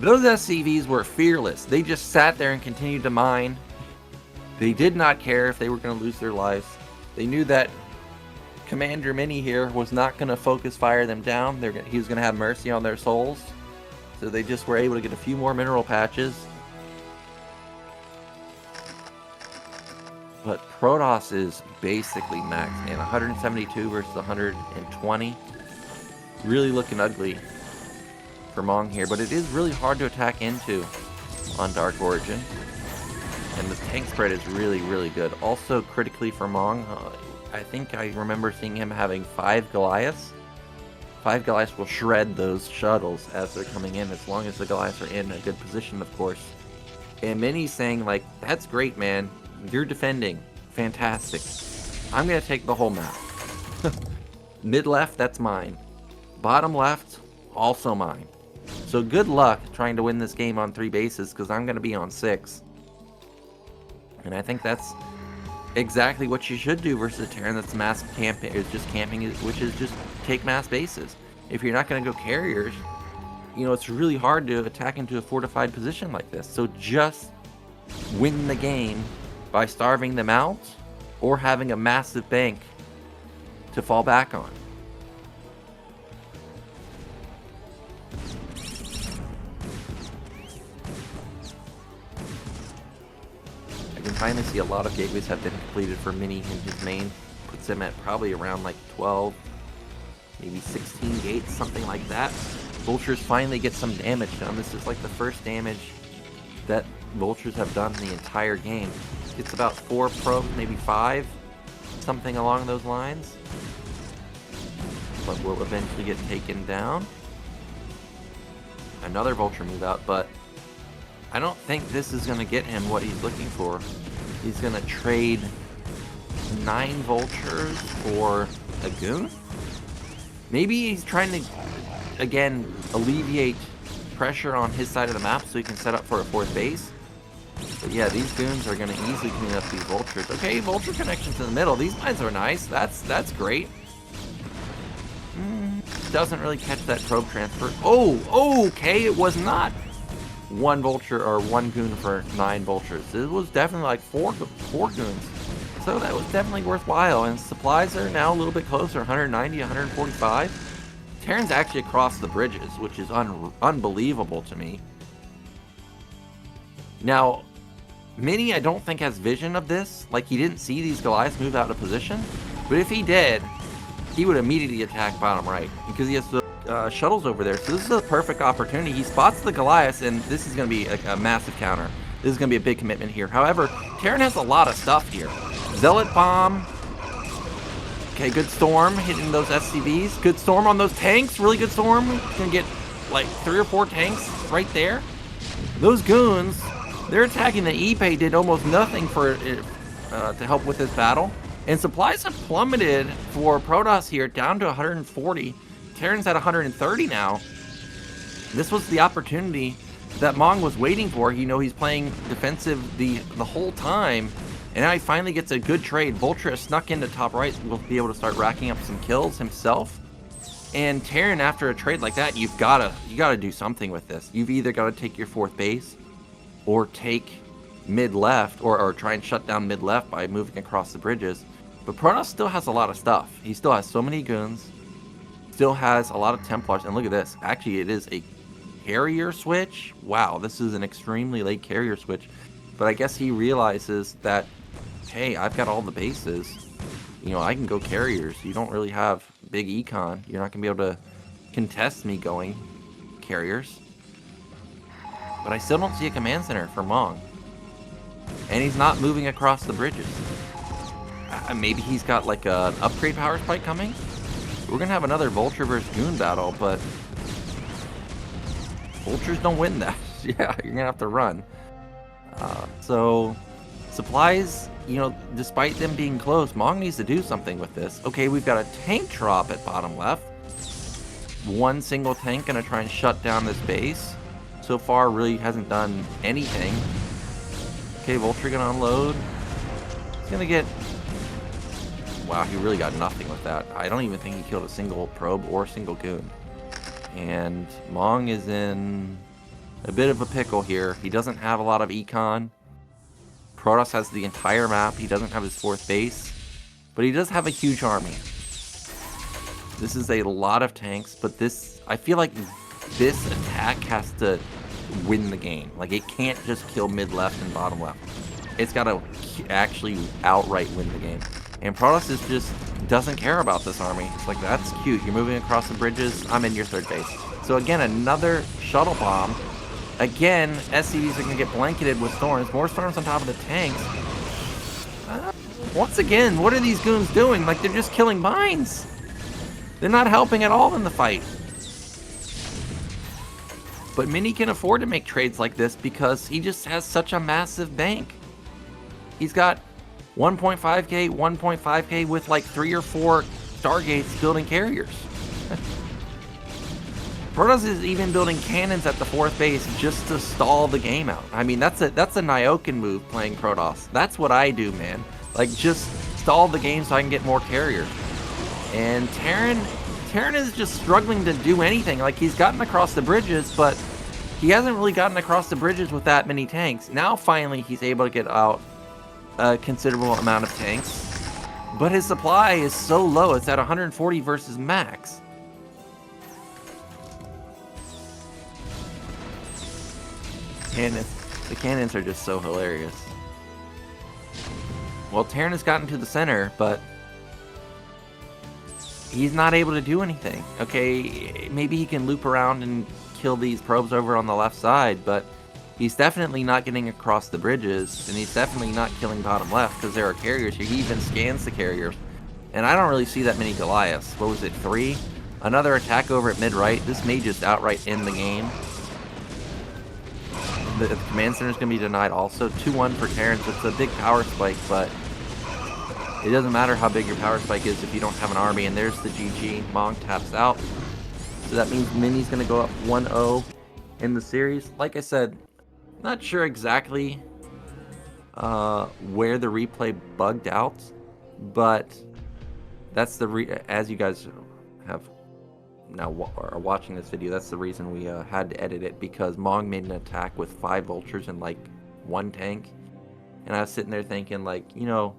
Those SCVs were fearless. They just sat there and continued to mine. They did not care if they were going to lose their lives. They knew that Commander Mini here was not going to focus fire them down. He was going to have mercy on their souls. So they just were able to get a few more mineral patches. But Protoss is basically maxed, man. 172 versus 120. Really looking ugly for Mong here. But it is really hard to attack into on Dark Origin. And the tank spread is really, really good. Also, critically for Mong, I think I remember seeing him having 5 Goliaths. 5 Goliaths will shred those shuttles as they're coming in, as long as the Goliaths are in a good position, of course. And Mini's saying, like, that's great, man. You're defending. Fantastic. I'm going to take the whole map. Mid left, that's mine. Bottom left, also mine. So good luck trying to win this game on 3 bases, because I'm going to be on 6. And I think that's exactly what you should do versus a Terran that's mass camping, is just camping, which is just take mass bases. If you're not going to go carriers, you know, it's really hard to attack into a fortified position like this. So just win the game by starving them out or having a massive bank to fall back on. I can finally see a lot of gateways have been completed for Mini in his main. Puts him at probably around like 12, maybe 16 gates, something like that. Vultures finally get some damage done. This is like the first damage that Vultures have done in the entire game. It's about 4 probes, maybe 5, something along those lines. But will eventually get taken down. Another Vulture move out, but I don't think this is going to get him what he's looking for. He's going to trade 9 Vultures for a Goon? Maybe he's trying to, again, alleviate pressure on his side of the map so he can set up for a 4th base. But yeah, these Goons are going to easily clean up these Vultures. Okay, Vulture connections in the middle. These mines are nice. That's great. Doesn't really catch that probe transfer. Oh, okay, it was not 1 Vulture or 1 Goon for 9 Vultures. It was definitely like 4 Goons. So that was definitely worthwhile. And supplies are now a little bit closer, 190, 145. Terran's actually across the bridges, which is unbelievable to me. Now, Mini, I don't think has vision of this. Like, he didn't see these Goliaths move out of position. But if he did, he would immediately attack bottom right, because he has the shuttles over there. So this is a perfect opportunity. He spots the Goliaths, and this is going to be a massive counter. This is going to be a big commitment here. However, Terran has a lot of stuff here. Zealot Bomb. Okay, good Storm hitting those SCVs. Good Storm on those tanks. Really good Storm. Going to get like 3 or 4 tanks right there. Those Goons, they're attacking the Ipe, did almost nothing for to help with this battle. And supplies have plummeted for Protoss here down to 140. Terran's at 130 now. This was the opportunity that Mong was waiting for. You know, he's playing defensive the whole time. And now he finally gets a good trade. Vulture has snuck into top right. Will be able to start racking up some kills himself. And Terran, after a trade like that, you gotta do something with this. You've either got to take your 4th base or take mid left, or try and shut down mid left by moving across the bridges. But Protoss still has a lot of stuff. He still has so many Goons, still has a lot of Templars, and look at this. Actually, it is a carrier switch. Wow, this is an extremely late carrier switch. But I guess he realizes that, hey, I've got all the bases. You know, I can go carriers. You don't really have big econ. You're not going to be able to contest me going carriers. But I still don't see a command center for Mong. And he's not moving across the bridges. Maybe he's got like an upgrade power spike coming. We're going to have another Vulture versus Goon battle, but Vultures don't win that. Yeah, you're going to have to run. So Supplies, you know, despite them being close, Mong needs to do something with this. Okay, we've got a tank drop at bottom left. One single tank gonna try and shut down this base. So far, really hasn't done anything. Okay, Vulture gonna unload. He's gonna get... Wow, he really got nothing with that. I don't even think he killed a single probe or a single goon. And Mong is in a bit of a pickle here. He doesn't have a lot of econ. Protoss has the entire map. He doesn't have his 4th base. But he does have a huge army. This is a lot of tanks, but this... I feel like this attack has to win the game. Like, it can't just kill mid-left and bottom left. It's got to actually outright win the game. And Protoss is just doesn't care about this army. It's like, that's cute. You're moving across the bridges. I'm in your 3rd base. So again, another shuttle bomb. Again, SCVs are going to get blanketed with storms. More storms on top of the tanks. Once again, what are these goons doing? Like, they're just killing mines. They're not helping at all in the fight. But Mini can afford to make trades like this because he just has such a massive bank. He's got 1.5k, 1.5k with like 3 or 4 Stargates building carriers. Protoss is even building cannons at the 4th base just to stall the game out. I mean, that's a Nyoken move playing Protoss. That's what I do, man. Like, just stall the game so I can get more carriers. And Terran is just struggling to do anything. Like, he's gotten across the bridges, but he hasn't really gotten across the bridges with that many tanks. Now, finally, he's able to get out a considerable amount of tanks. But his supply is so low. It's at 140 versus max. The cannons are just so hilarious. Well, Terran has gotten to the center, but he's not able to do anything. Okay, maybe he can loop around and kill these probes over on the left side, but he's definitely not getting across the bridges, and he's definitely not killing bottom left because there are carriers here. He even scans the carriers, and I don't really see that many Goliaths. What was it, 3? Another attack over at mid-right. This may just outright end the game. The command center is going to be denied also. 2-1 for Terran, so it's a big power spike, but it doesn't matter how big your power spike is if you don't have an army. And there's the GG. Mong taps out. So that means Mini's going to go up 1-0 in the series. Like I said, not sure exactly where the replay bugged out, but that's as you guys have now are watching this video, that's the reason we had to edit it, because Mong made an attack with 5 vultures and like 1 tank, and I was sitting there thinking, like, you know,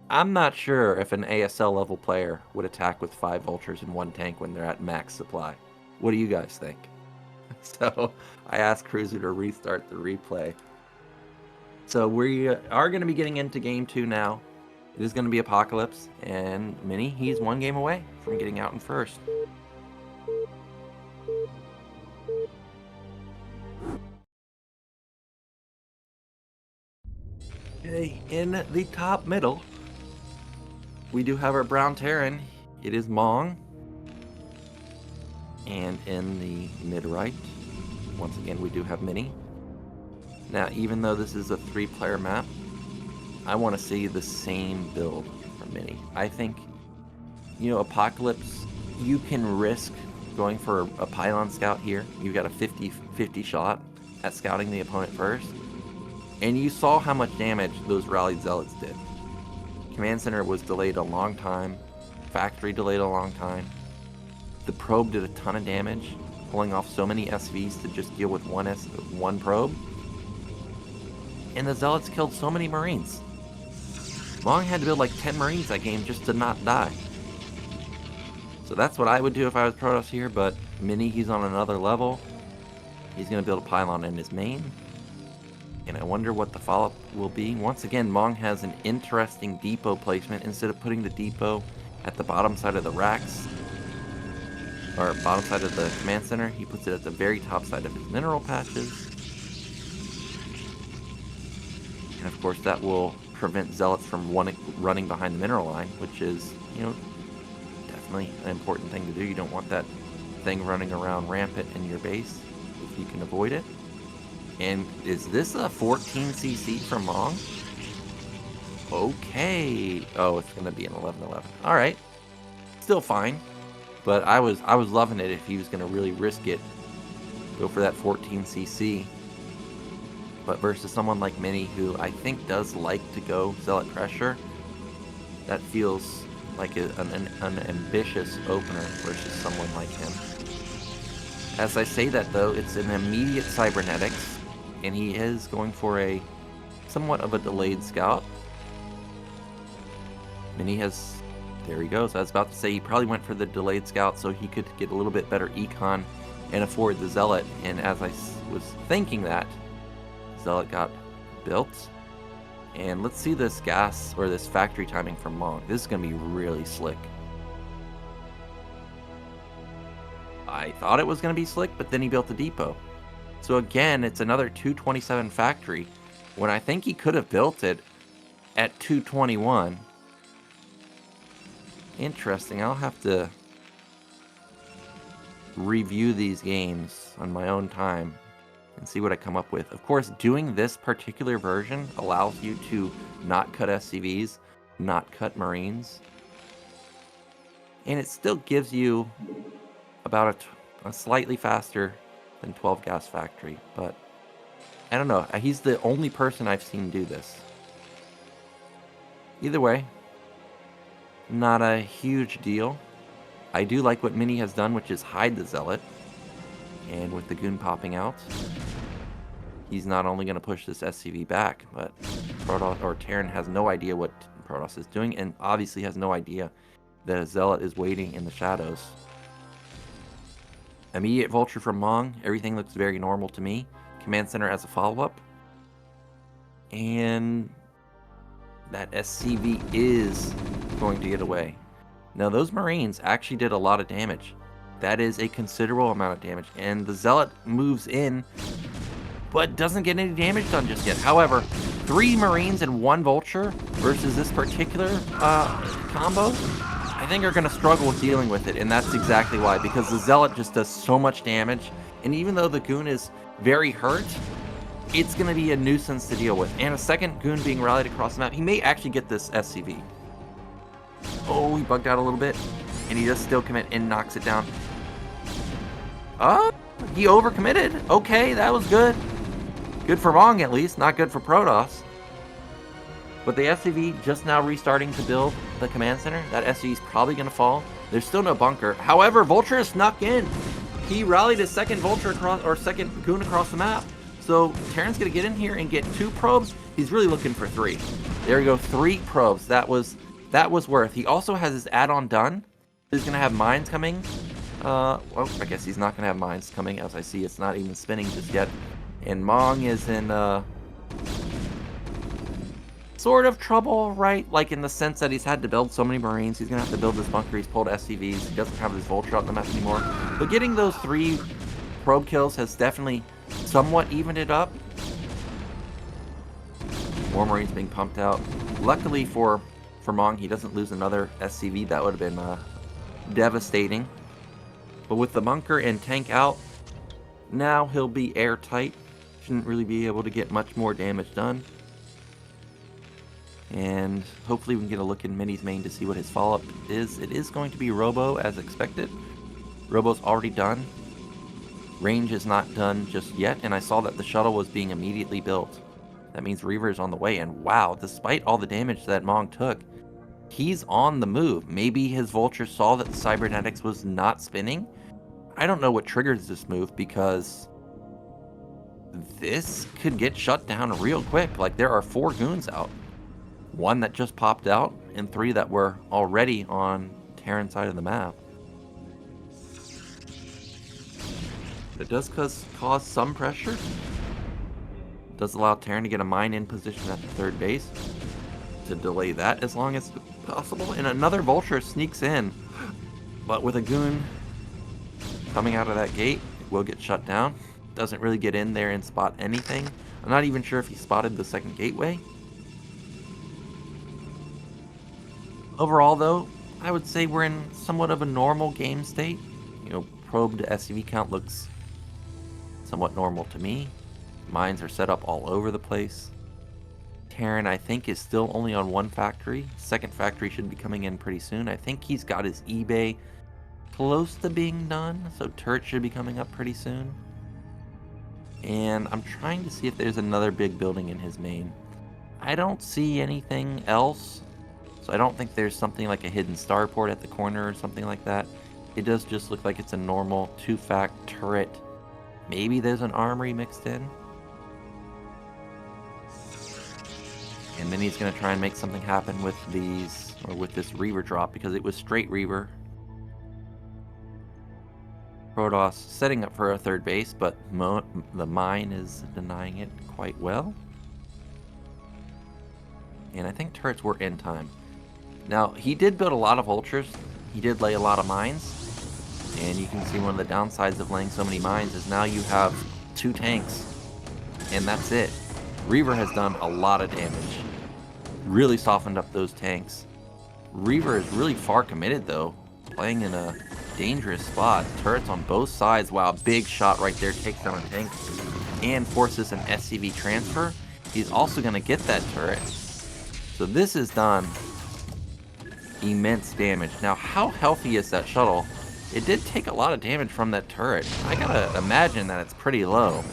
I'm not sure if an ASL level player would attack with 5 vultures and 1 tank when they're at max supply. What do you guys think? So I asked Cruiser to restart the replay. So we are going to be getting into game 2 now. It is going to be Apocalypse, and Mini, he's 1 game away from getting out in first. Okay, in the top middle, we do have our brown Terran. It is Mong. And in the mid-right, once again, we do have Mini. Now, even though this is a 3-player map, I want to see the same build from Mini. I think, you know, Apocalypse, you can risk going for a pylon scout here. You've got a 50-50 shot at scouting the opponent first. And you saw how much damage those rallied zealots did. Command center was delayed a long time. Factory delayed a long time. The probe did a ton of damage, pulling off so many SVs to just deal with one probe. And the zealots killed so many Marines. Mong had to build like 10 Marines that game just to not die. So that's what I would do if I was Protoss here, but Mini, he's on another level. He's going to build a pylon in his main. And I wonder what the follow-up will be. Once again, Mong has an interesting depot placement. Instead of putting the depot at the bottom side of the racks, or bottom side of the command center, he puts it at the very top side of his mineral patches. And of course that will prevent zealots from running behind the mineral line, which is, you know, definitely an important thing to do. You don't want that thing running around rampant in your base if you can avoid it. And is this a 14cc from Mong? Okay. Oh, it's gonna be an 11-11. All right. Still fine. But I was loving it if he was gonna really risk it. Go for that 14cc. But versus someone like Mini, who I think does like to go Zealot Pressure, that feels like an ambitious opener versus someone like him. As I say that, though, it's an immediate Cybernetics, and he is going for a somewhat of a delayed scout. Mini has... There he goes. I was about to say he probably went for the delayed scout so he could get a little bit better econ and afford the Zealot. And as I was thinking that, Zealot got built. And let's see this gas or this factory timing from Mong. This is going to be really slick. I thought it was going to be slick, but then he built the depot. So again, it's another 227 factory when I think he could have built it at 221. Interesting. I'll have to review these games on my own time and see what I come up with. Of course, doing this particular version allows you to not cut SCVs, not cut Marines, and it still gives you about a slightly faster than 12 gas factory, but I don't know. He's the only person I've seen do this. Either way, not a huge deal. I do like what Mini has done, which is hide the Zealot. And with the Goon popping out, he's not only going to push this SCV back, but Protoss or Terran has no idea what Protoss is doing, and obviously has no idea that a Zealot is waiting in the shadows. Immediate Vulture from Mong. Everything looks very normal to me. Command Center as a follow-up. And that SCV is going to get away. Now, those Marines actually did a lot of damage. That is a considerable amount of damage. And the Zealot moves in, but doesn't get any damage done just yet. However, 3 Marines and 1 Vulture versus this particular combo, I think are going to struggle with dealing with it. And that's exactly why, because the Zealot just does so much damage. And even though the Goon is very hurt, it's going to be a nuisance to deal with. And a second Goon being rallied across the map, he may actually get this SCV. Oh, he bugged out a little bit, and he does still commit and knocks it down. He overcommitted. Okay, that was good. Good for Mong, at least. Not good for Protoss. But the SCV just now restarting to build the command center. That SCV is probably going to fall. There's still no bunker. However, Vulture has snuck in. He rallied his second Vulture across, or second Goon across the map. So Terran's going to get in here and get 2 probes. He's really looking for 3. There we go, 3 probes. That was worth. He also has his add-on done. He's going to have mines coming. Well, I guess he's not going to have mines coming, as I see it's not even spinning just yet. And Mong is in sort of trouble, right? Like in the sense that he's had to build so many Marines. He's going to have to build this bunker. He's pulled SCVs. He doesn't have his Vulture on the map anymore. But getting those 3 probe kills has definitely somewhat evened it up. More Marines being pumped out. Luckily for Mong, he doesn't lose another SCV. That would have been devastating. But with the bunker and tank out, now he'll be airtight. Shouldn't really be able to get much more damage done. And hopefully we can get a look in Mini's main to see what his follow-up is. It is going to be Robo as expected. Robo's already done. Range is not done just yet, and I saw that the shuttle was being immediately built. That means Reaver is on the way, and wow, despite all the damage that Mong took, he's on the move. Maybe his Vulture saw that the Cybernetics was not spinning. I don't know what triggers this move, because this could get shut down real quick. Like, there are 4 Goons out. 1 that just popped out, and 3 that were already on Terran side of the map. It does cause some pressure. It does allow Terran to get a mine in position at the 3rd base to delay that as long as possible. And another Vulture sneaks in, but with a Goon coming out of that gate, it will get shut down. Doesn't really get in there and spot anything. I'm not even sure if he spotted the second gateway. Overall, though, I would say we're in somewhat of a normal game state. You know, probe to SCV count looks somewhat normal to me. Mines are set up all over the place. Terran, I think, is still only on one factory. Second factory should be coming in pretty soon. I think he's got his eBay close to being done, so turret should be coming up pretty soon. And I'm trying to see if there's another big building in his main. I don't see anything else, so I don't think there's something like a hidden starport at the corner or something like that. It does just look like it's a normal 2-fac turret. Maybe there's an armory mixed in. And then he's going to try and make something happen with these, or with this Reaver drop, because it was straight Reaver. Protoss setting up for a third base, but the mine is denying it quite well. And I think turrets were in time. Now, he did build a lot of ultras. He did lay a lot of mines. And you can see one of the downsides of laying so many mines is now you have 2 tanks. And that's it. Reaver has done a lot of damage. Really softened up those tanks. Reaver is really far committed though. Playing in a dangerous spot. Turrets on both sides. Wow, big shot right there. Takes down a tank. And forces an SCV transfer. He's also going to get that turret. So this has done immense damage. Now, how healthy is that shuttle? It did take a lot of damage from that turret. I gotta imagine that it's pretty low.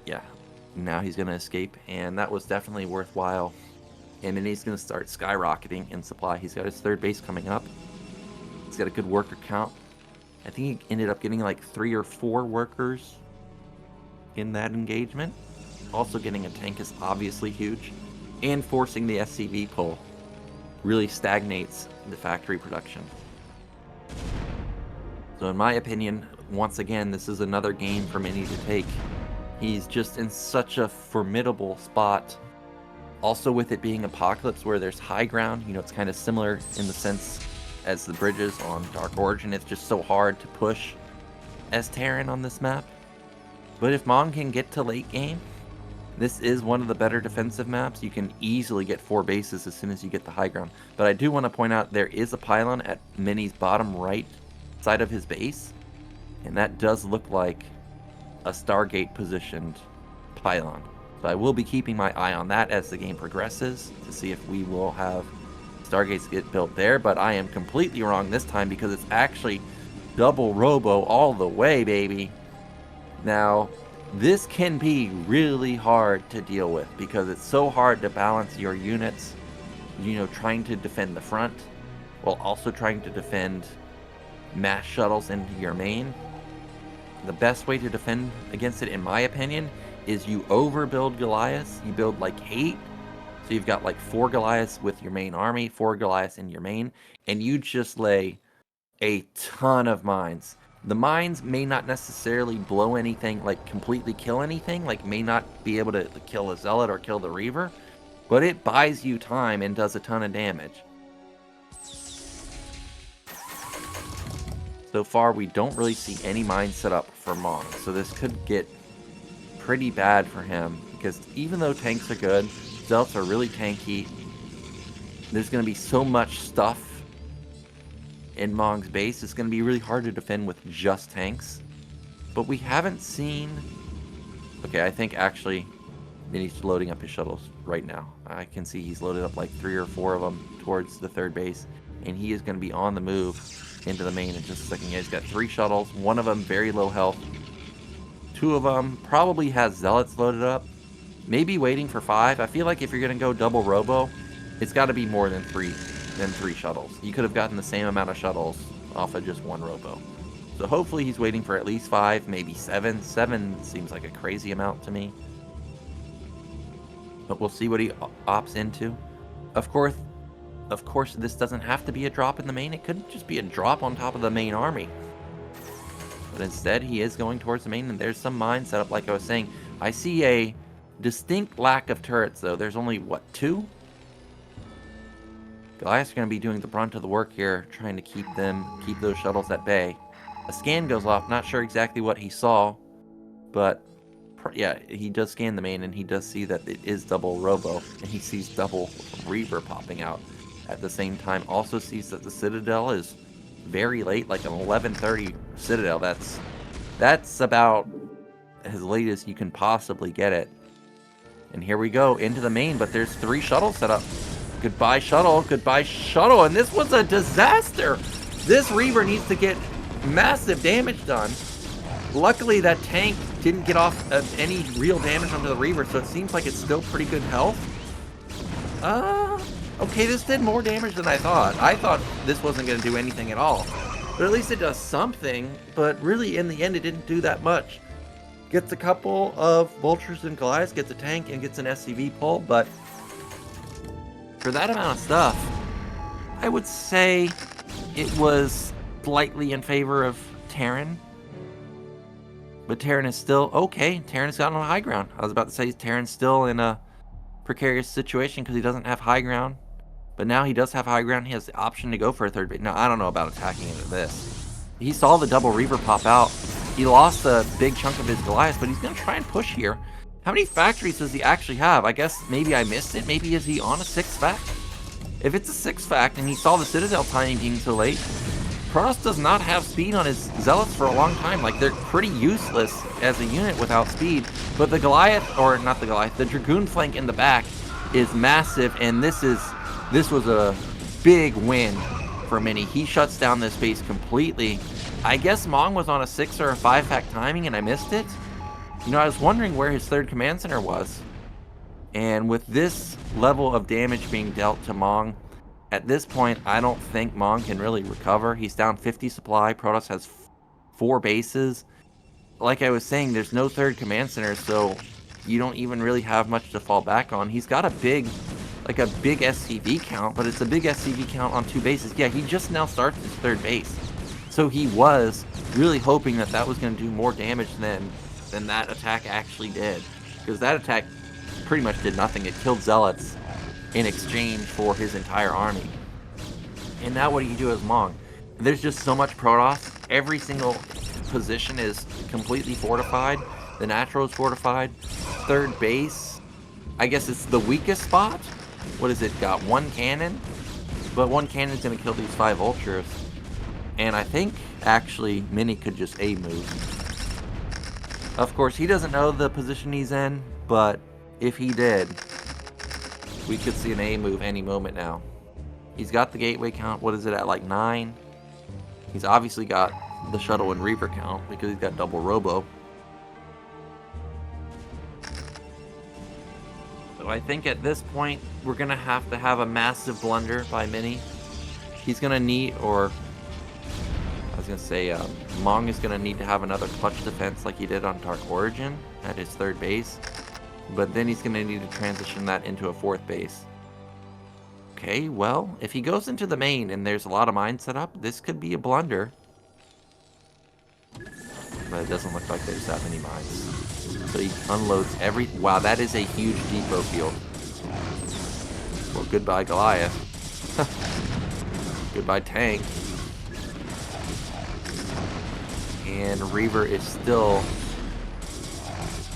Yeah, now he's gonna escape, and that was definitely worthwhile. And then he's gonna start skyrocketing in supply. He's got his third base coming up. He's got a good worker count. I think he ended up getting like 3 or 4 workers in that engagement. Also getting a tank is obviously huge. And forcing the SCV pull really stagnates the factory production. So in my opinion, once again, this is another game for Mini to take. He's just in such a formidable spot. Also with it being Apocalypse where there's high ground, you know, it's kind of similar in the sense as the bridges on Dark Origin. It's just so hard to push as Terran on this map. But if Mong can get to late game, this is one of the better defensive maps. You can easily get 4 bases as soon as you get the high ground. But I do want to point out there is a pylon at Mini's bottom right side of his base. And that does look like a Stargate positioned pylon. So I will be keeping my eye on that as the game progresses to see if we will have Stargates get built there. But I am completely wrong this time because it's actually double robo all the way, baby. Now, this can be really hard to deal with because it's so hard to balance your units, you know, trying to defend the front while also trying to defend mass shuttles into your main. The best way to defend against it, in my opinion, is you overbuild Goliaths. You build like 8, so you've got like 4 Goliaths with your main army, 4 Goliaths in your main, and you just lay a ton of mines. The mines may not necessarily blow anything, like completely kill anything, like may not be able to kill a Zealot or kill the Reaver, but it buys you time and does a ton of damage. So far, we don't really see any mines set up for Mong, so this could get pretty bad for him, because even though tanks are good, Zealots are really tanky. There's going to be so much stuff in Mong's base, it's going to be really hard to defend with just tanks. But we haven't seen... Okay, I think actually he's loading up his shuttles right now. I can see he's loaded up like 3 or 4 of them towards the third base, and he is going to be on the move into the main in just a second. Yeah, he's got 3 shuttles, one of them very low health. 2 of them probably has Zealots loaded up, maybe waiting for 5. I feel like if you're going to go double robo, it's got to be more than 3 shuttles. You could have gotten the same amount of shuttles off of just 1 robo. So hopefully he's waiting for at least 5, maybe 7. 7 seems like a crazy amount to me. But we'll see what he opts into. Of course, this doesn't have to be a drop in the main. It could just be a drop on top of the main army. But instead, he is going towards the main, and there's some mines set up like I was saying. I see a distinct lack of turrets, though. There's only, what, 2? Goliaths are going to be doing the brunt of the work here, trying to keep those shuttles at bay. A scan goes off, not sure exactly what he saw, but yeah, he does scan the main, and he does see that it is double robo, and he sees double Reaver popping out at the same time. Also sees that the Citadel is very late, like an 11:30 Citadel. That's about as late as you can possibly get it. And here we go into the main, but there's 3 shuttles set up. Goodbye shuttle, and this was a disaster. This Reaver needs to get massive damage done. Luckily, that tank didn't get off any real damage onto the Reaver, so it seems like it's still pretty good health. Okay, this did more damage than I thought. I thought this wasn't going to do anything at all. But at least it does something, but really, in the end, it didn't do that much. Gets a couple of Vultures and Goliaths, gets a tank, and gets an SCV pull, but for that amount of stuff, I would say it was slightly in favor of Terran. But Terran is still okay. Terran has gotten on high ground. I was about to say Terran's still in a precarious situation because he doesn't have high ground. But now he does have high ground. He has the option to go for a third base. Now, I don't know about attacking into this. He saw the double Reaver pop out. He lost a big chunk of his Goliath, but he's going to try and push here. How many factories does he actually have? I guess maybe I missed it. Maybe is he on a 6 fact? If it's a 6 fact and he saw the Citadel timing being so late, Preuss does not have speed on his Zealots for a long time. Like, they're pretty useless as a unit without speed. But the Goliath, or not the Goliath, the Dragoon flank in the back is massive, and this was a big win for Mini. He shuts down this base completely. I guess Mong was on a 6 or a 5 fact timing and I missed it. You know, I was wondering where his 3rd command center was. And with this level of damage being dealt to Mong, at this point, I don't think Mong can really recover. He's down 50 supply. Protoss has 4 bases. Like I was saying, there's no 3rd command center, so you don't even really have much to fall back on. He's got a big SCV count, but it's a big SCV count on 2 bases. Yeah, he just now starts his 3rd base. So he was really hoping that that was going to do more damage than that attack actually did. Because that attack pretty much did nothing. It killed Zealots in exchange for his entire army. And now what do you do as Mong? There's just so much Protoss. Every single position is completely fortified. The natural is fortified. 3rd base, I guess it's the weakest spot. What is it? Got 1 cannon, but 1 cannon is going to kill these 5 Vultures. And I think actually Mini could just A move. Of course, he doesn't know the position he's in, but if he did, we could see an A move any moment now. He's got the gateway count. What is it at, like 9? He's obviously got the shuttle and Reaver count because he's got double Robo. So I think at this point, we're going to have a massive blunder by Mini. He's going to need, or I was going to say, Mong is going to need to have another clutch defense like he did on Dark Origin at his 3rd base. But then he's going to need to transition that into a 4th base. Okay, well, if he goes into the main and there's a lot of mines set up, this could be a blunder. But it doesn't look like there's that many mines. So he unloads every... Wow, that is a huge depot field. Well, goodbye Goliath. Goodbye tank. And Reaver is still...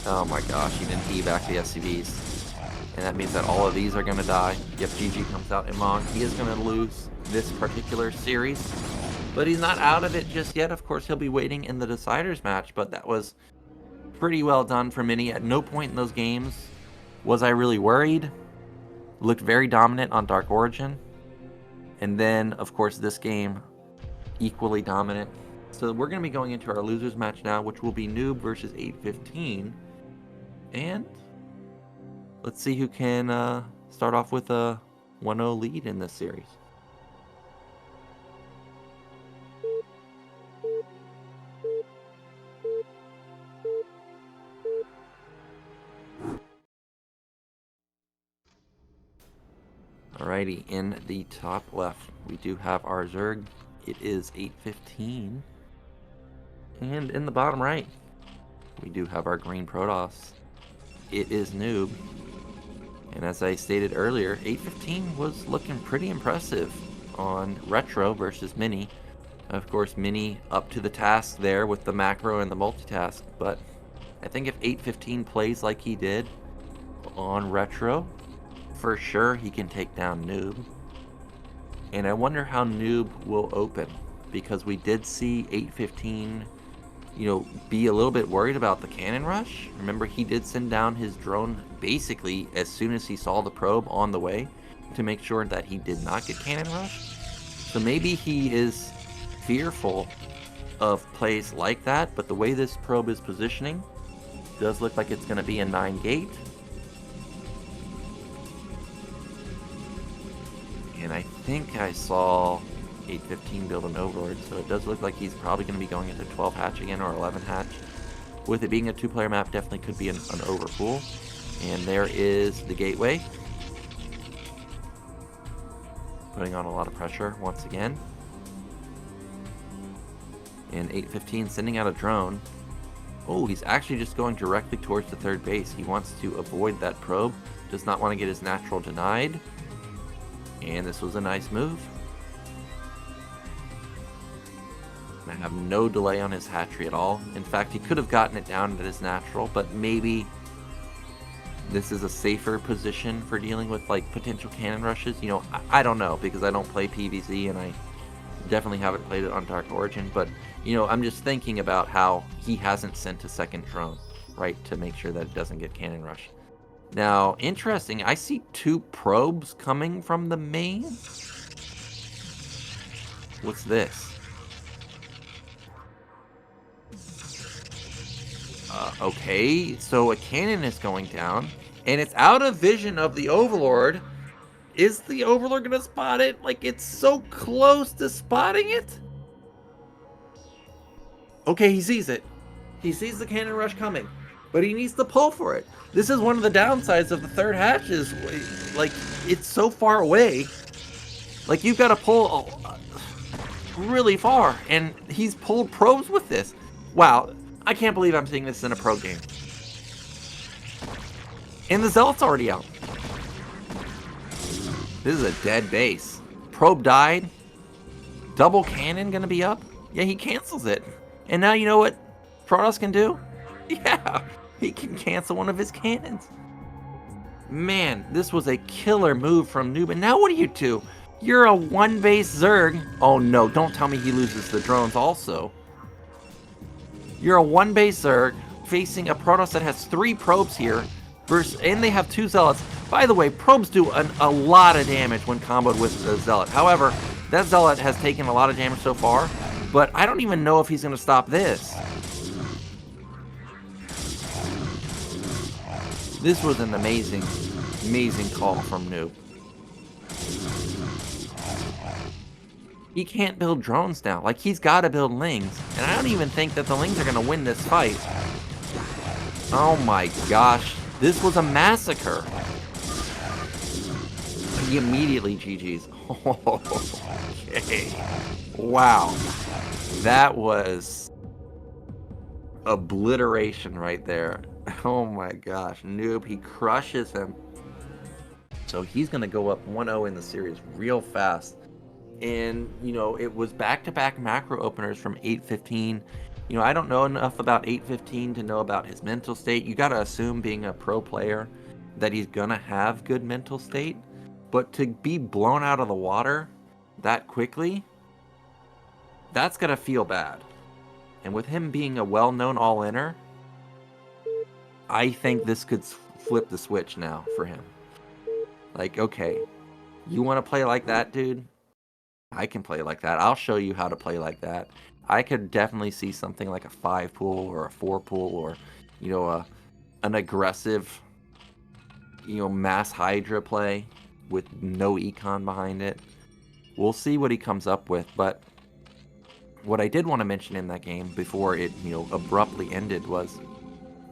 Oh my gosh, he didn't evac the SCVs. And that means that all of these are going to die. Yep, GG comes out in Mong. He is going to lose this particular series. But he's not out of it just yet. Of course, he'll be waiting in the Deciders match. But that was pretty well done for Mini. At no point in those games was I really worried. Looked very dominant on Dark Origin. And then, of course, this game, equally dominant. So we're going to be going into our losers match now, which will be Noob versus 815. And let's see who can start off with a 1-0 lead in this series. Alrighty, in the top left, we do have our Zerg. It is 815. And in the bottom right, we do have our green Protoss. It is Noob. And as I stated earlier, 815 was looking pretty impressive on Retro versus Mini. Of course, Mini up to the task there with the macro and the multitask, but I think if 815 plays like he did on Retro, for sure he can take down Noob. And I wonder how Noob will open, because we did see 815 be a little bit worried about the cannon rush. Remember, he did send down his drone basically as soon as he saw the probe on the way to make sure that he did not get cannon rushed. So maybe he is fearful of plays like that, but the way this probe is positioning does look like it's going to be a 9 gate. And I think I saw 815 build an overlord, so it does look like he's probably going to be going into 12 hatch again, or 11 hatch. With it being a 2-player map, definitely could be an overpool. And there is the gateway, putting on a lot of pressure once again. And 815 sending out a drone. Oh, he's actually just going directly towards the 3rd base. He wants to avoid that probe, does not want to get his natural denied. And this was a nice move. And I have no delay on his hatchery at all. In fact, he could have gotten it down at his natural, but maybe this is a safer position for dealing with like potential cannon rushes. I don't know, because I don't play PvZ and I definitely haven't played it on Dark Origin, but I'm just thinking about how he hasn't sent a 2nd drone, right, to make sure that it doesn't get cannon rush. Now, interesting, I see 2 probes coming from the main. What's this? Okay, so a cannon is going down, and it's out of vision of the Overlord. Is the Overlord gonna spot it? Like, it's so close to spotting it? Okay, he sees it. He sees the cannon rush coming, but he needs to pull for it. This is one of the downsides of the 3rd hatch is, like, it's so far away. Like, you've got to pull really far, and he's pulled probes with this. Wow, I can't believe I'm seeing this in a pro game. And the Zealot's already out. This is a dead base. Probe died. Double cannon gonna be up? Yeah, he cancels it. And now you know what Protoss can do? Yeah, he can cancel one of his cannons. Man, this was a killer move from Noob. And now what do you do? You're a 1-base Zerg. Oh no, don't tell me he loses the drones also. You're a 1-base Zerg facing a Protoss that has 3 probes here. And they have 2 Zealots. By the way, probes do a lot of damage when comboed with the Zealot. However, that Zealot has taken a lot of damage so far, but I don't even know if he's going to stop this. This was an amazing, amazing call from Noob. He can't build drones now. Like, he's got to build Lings. And I don't even think that the Lings are going to win this fight. Oh my gosh. This was a massacre. He immediately GG's. Okay. Wow. That was obliteration right there. Oh my gosh. Noob, he crushes him. So he's going to go up 1-0 in the series real fast. And, it was back-to-back macro openers from 815. I don't know enough about 815 to know about his mental state. You got to assume, being a pro player, that he's going to have good mental state. But to be blown out of the water that quickly, that's going to feel bad. And with him being a well-known all-inner, I think this could flip the switch now for him. Like, okay, you want to play like that, dude? I can play like that. I'll show you how to play like that. I could definitely see something like a 5 pool or a 4 pool, or, an aggressive, mass Hydra play with no econ behind it. We'll see what he comes up with, but what I did want to mention in that game before it, abruptly ended was,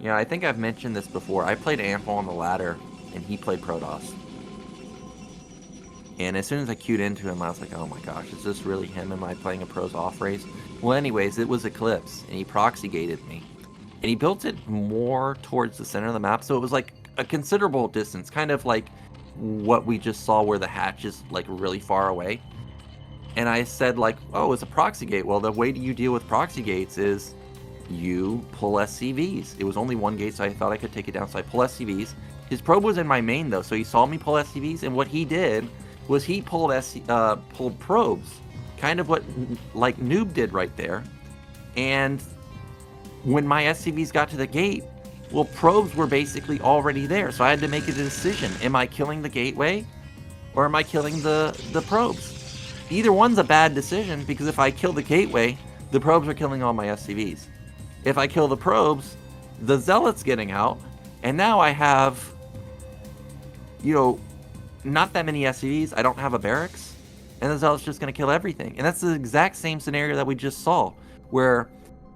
I think I've mentioned this before. I played Ample on the ladder, and he played Protoss. And as soon as I queued into him, I was like, oh my gosh, is this really him? Am I playing a pros off race? Well, anyways, it was Eclipse, and he proxy gated me. And he built it more towards the center of the map, so it was like a considerable distance, kind of like what we just saw where the hatch is like really far away. And I said, like, oh, it's a proxy gate. Well, the way you deal with proxy gates is you pull SCVs. It was only 1 gate, so I thought I could take it down, so I pull SCVs. His probe was in my main, though, so he saw me pull SCVs, and what he did was he pulled probes, kind of what like Noob did right there. And when my SCVs got to the gate, well, probes were basically already there. So I had to make a decision. Am I killing the gateway or am I killing the probes? Either one's a bad decision, because if I kill the gateway, the probes are killing all my SCVs. If I kill the probes, the zealot's getting out, and now I have, you know, not that many SCVs. I don't have a barracks, and the zealot's just going to kill everything. And that's the exact same scenario that we just saw, where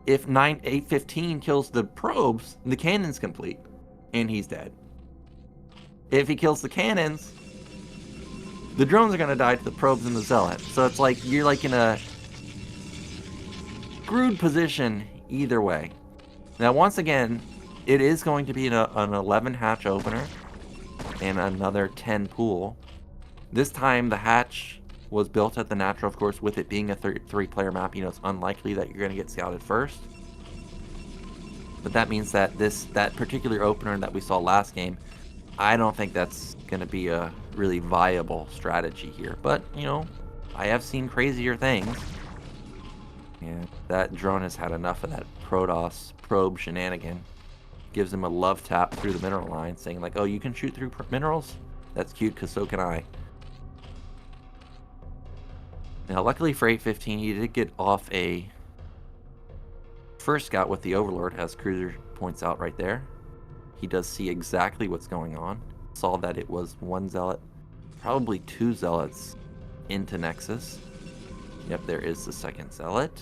if 815 kills the probes, the cannon's complete, and he's dead. If he kills the cannons, the drones are going to die to the probes and the zealot. So it's like you're like in a screwed position either way. Now, once again, it is going to be an 11 hatch opener and another 10 pool. This time the hatch was built at the natural, of course. With it being a 3-player map, you know, it's unlikely that you're going to get scouted first. But that means that that particular opener that we saw last game, I don't think that's going to be a really viable strategy here. But, you know, I have seen crazier things. And that drone has had enough of that Protoss probe shenanigan. Gives him a love tap through the mineral line, saying like, oh, you can shoot through minerals? That's cute, because so can I. Now, luckily for 815, he did get off a first scout with the Overlord, as Cruiser points out right there. He does see exactly what's going on. Saw that it was one zealot, probably two zealots into Nexus. Yep, there is the second zealot.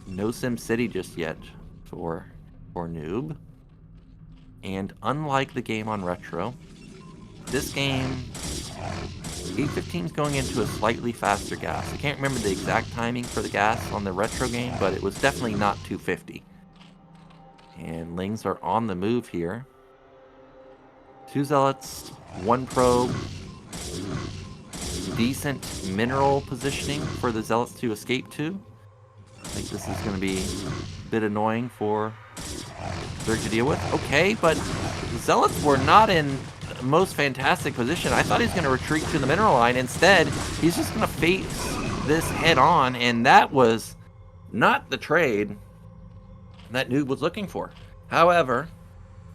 No Sim City just yet for Noob. And unlike the game on Retro, this game, 815 is going into a slightly faster gas. I can't remember the exact timing for the gas on the Retro game, but it was definitely not 250. And Lings are on the move here. Two zealots, one probe. Decent mineral positioning for the zealots to escape to. I think this is going to be a bit annoying for Zerg to deal with. Okay, but the zealots were not in the most fantastic position. I thought he was going to retreat to the mineral line. Instead, he's just going to face this head on, and that was not the trade that Noob was looking for. However,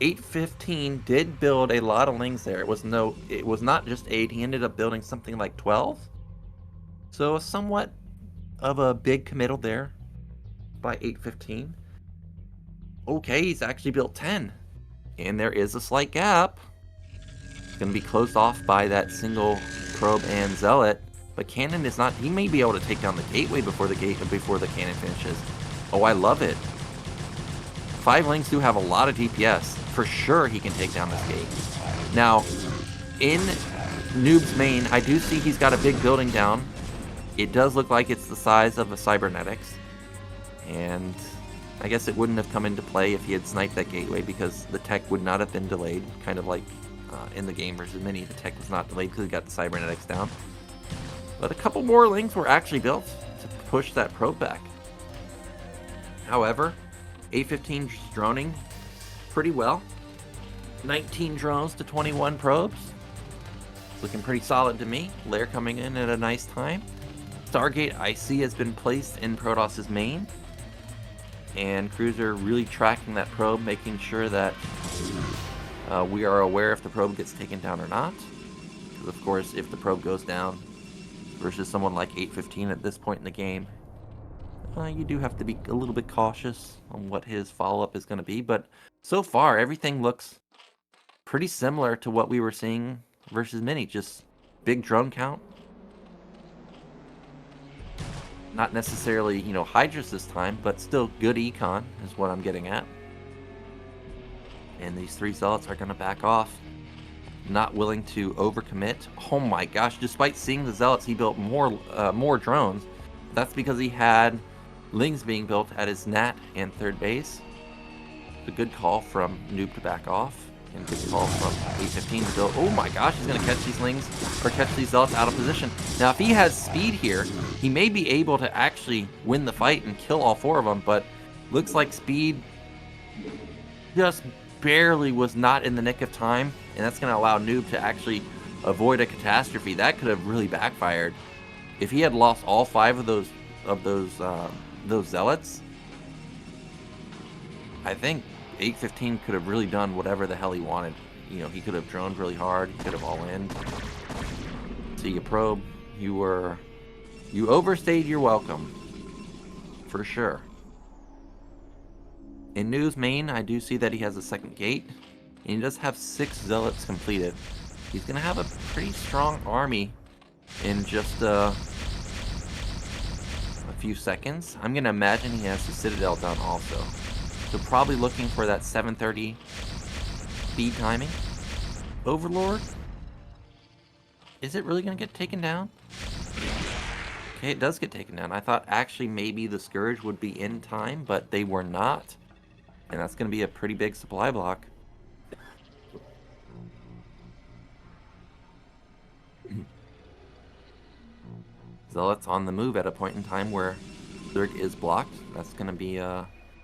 815 did build a lot of Lings there. It was not just 8. He ended up building something like 12. So somewhat of a big committal there by 815. Okay, he's actually built 10. And there is a slight gap. It's going to be closed off by that single probe and zealot. But cannon is not. He may be able to take down the gateway before the cannon finishes. Oh, I love it. 5 Lings do have a lot of DPS. For sure he can take down this gate. Now, in Noob's main, I do see he's got a big building down. It does look like it's the size of a cybernetics. And I guess it wouldn't have come into play if he had sniped that gateway, because the tech would not have been delayed. Kind of like in the game versus Mini, the tech was not delayed because he got the cybernetics down. But a couple more Lings were actually built to push that probe back. However, 815 droning pretty well. 19 drones to 21 probes. It's looking pretty solid to me. Lair coming in at a nice time. Stargate I see has been placed in Protoss's main. And Cruiser really tracking that probe, making sure that we are aware if the probe gets taken down or not. Because of course, if the probe goes down versus someone like 815 at this point in the game, you do have to be a little bit cautious on what his follow-up is going to be. But so far, everything looks pretty similar to what we were seeing versus Mini. Just big drone count. Not necessarily, you know, Hydras this time, but still good econ is what I'm getting at. And these 3 zealots are going to back off. Not willing to overcommit. Oh my gosh, despite seeing the zealots, he built more drones. That's because he had Lings being built at his Nat and third base. A good call from Noob to back off. And good call from 815 to build. Oh my gosh, he's going to catch these Lings, or catch these zealots out of position. Now, if he has speed here, he may be able to actually win the fight and kill all 4 of them, but looks like speed just barely was not in the nick of time, and that's going to allow Noob to actually avoid a catastrophe. That could have really backfired. If he had lost all 5 of those zealots, I think 815 could have really done whatever the hell he wanted. You know, he could have droned really hard. He could have all in. See you, probe. You overstayed your welcome. For sure. In Noob's main, I do see that he has a second gate. And he does have 6 zealots completed. He's going to have a pretty strong army in just a few seconds. I'm going to imagine he has the Citadel done also. So probably looking for that 7:30 speed timing. Overlord? Is it really going to get taken down? Okay, it does get taken down. I thought actually maybe the Scourge would be in time, but they were not. And that's going to be a pretty big supply block. Zealots on the move at a point in time where Zerg is blocked. That's going to be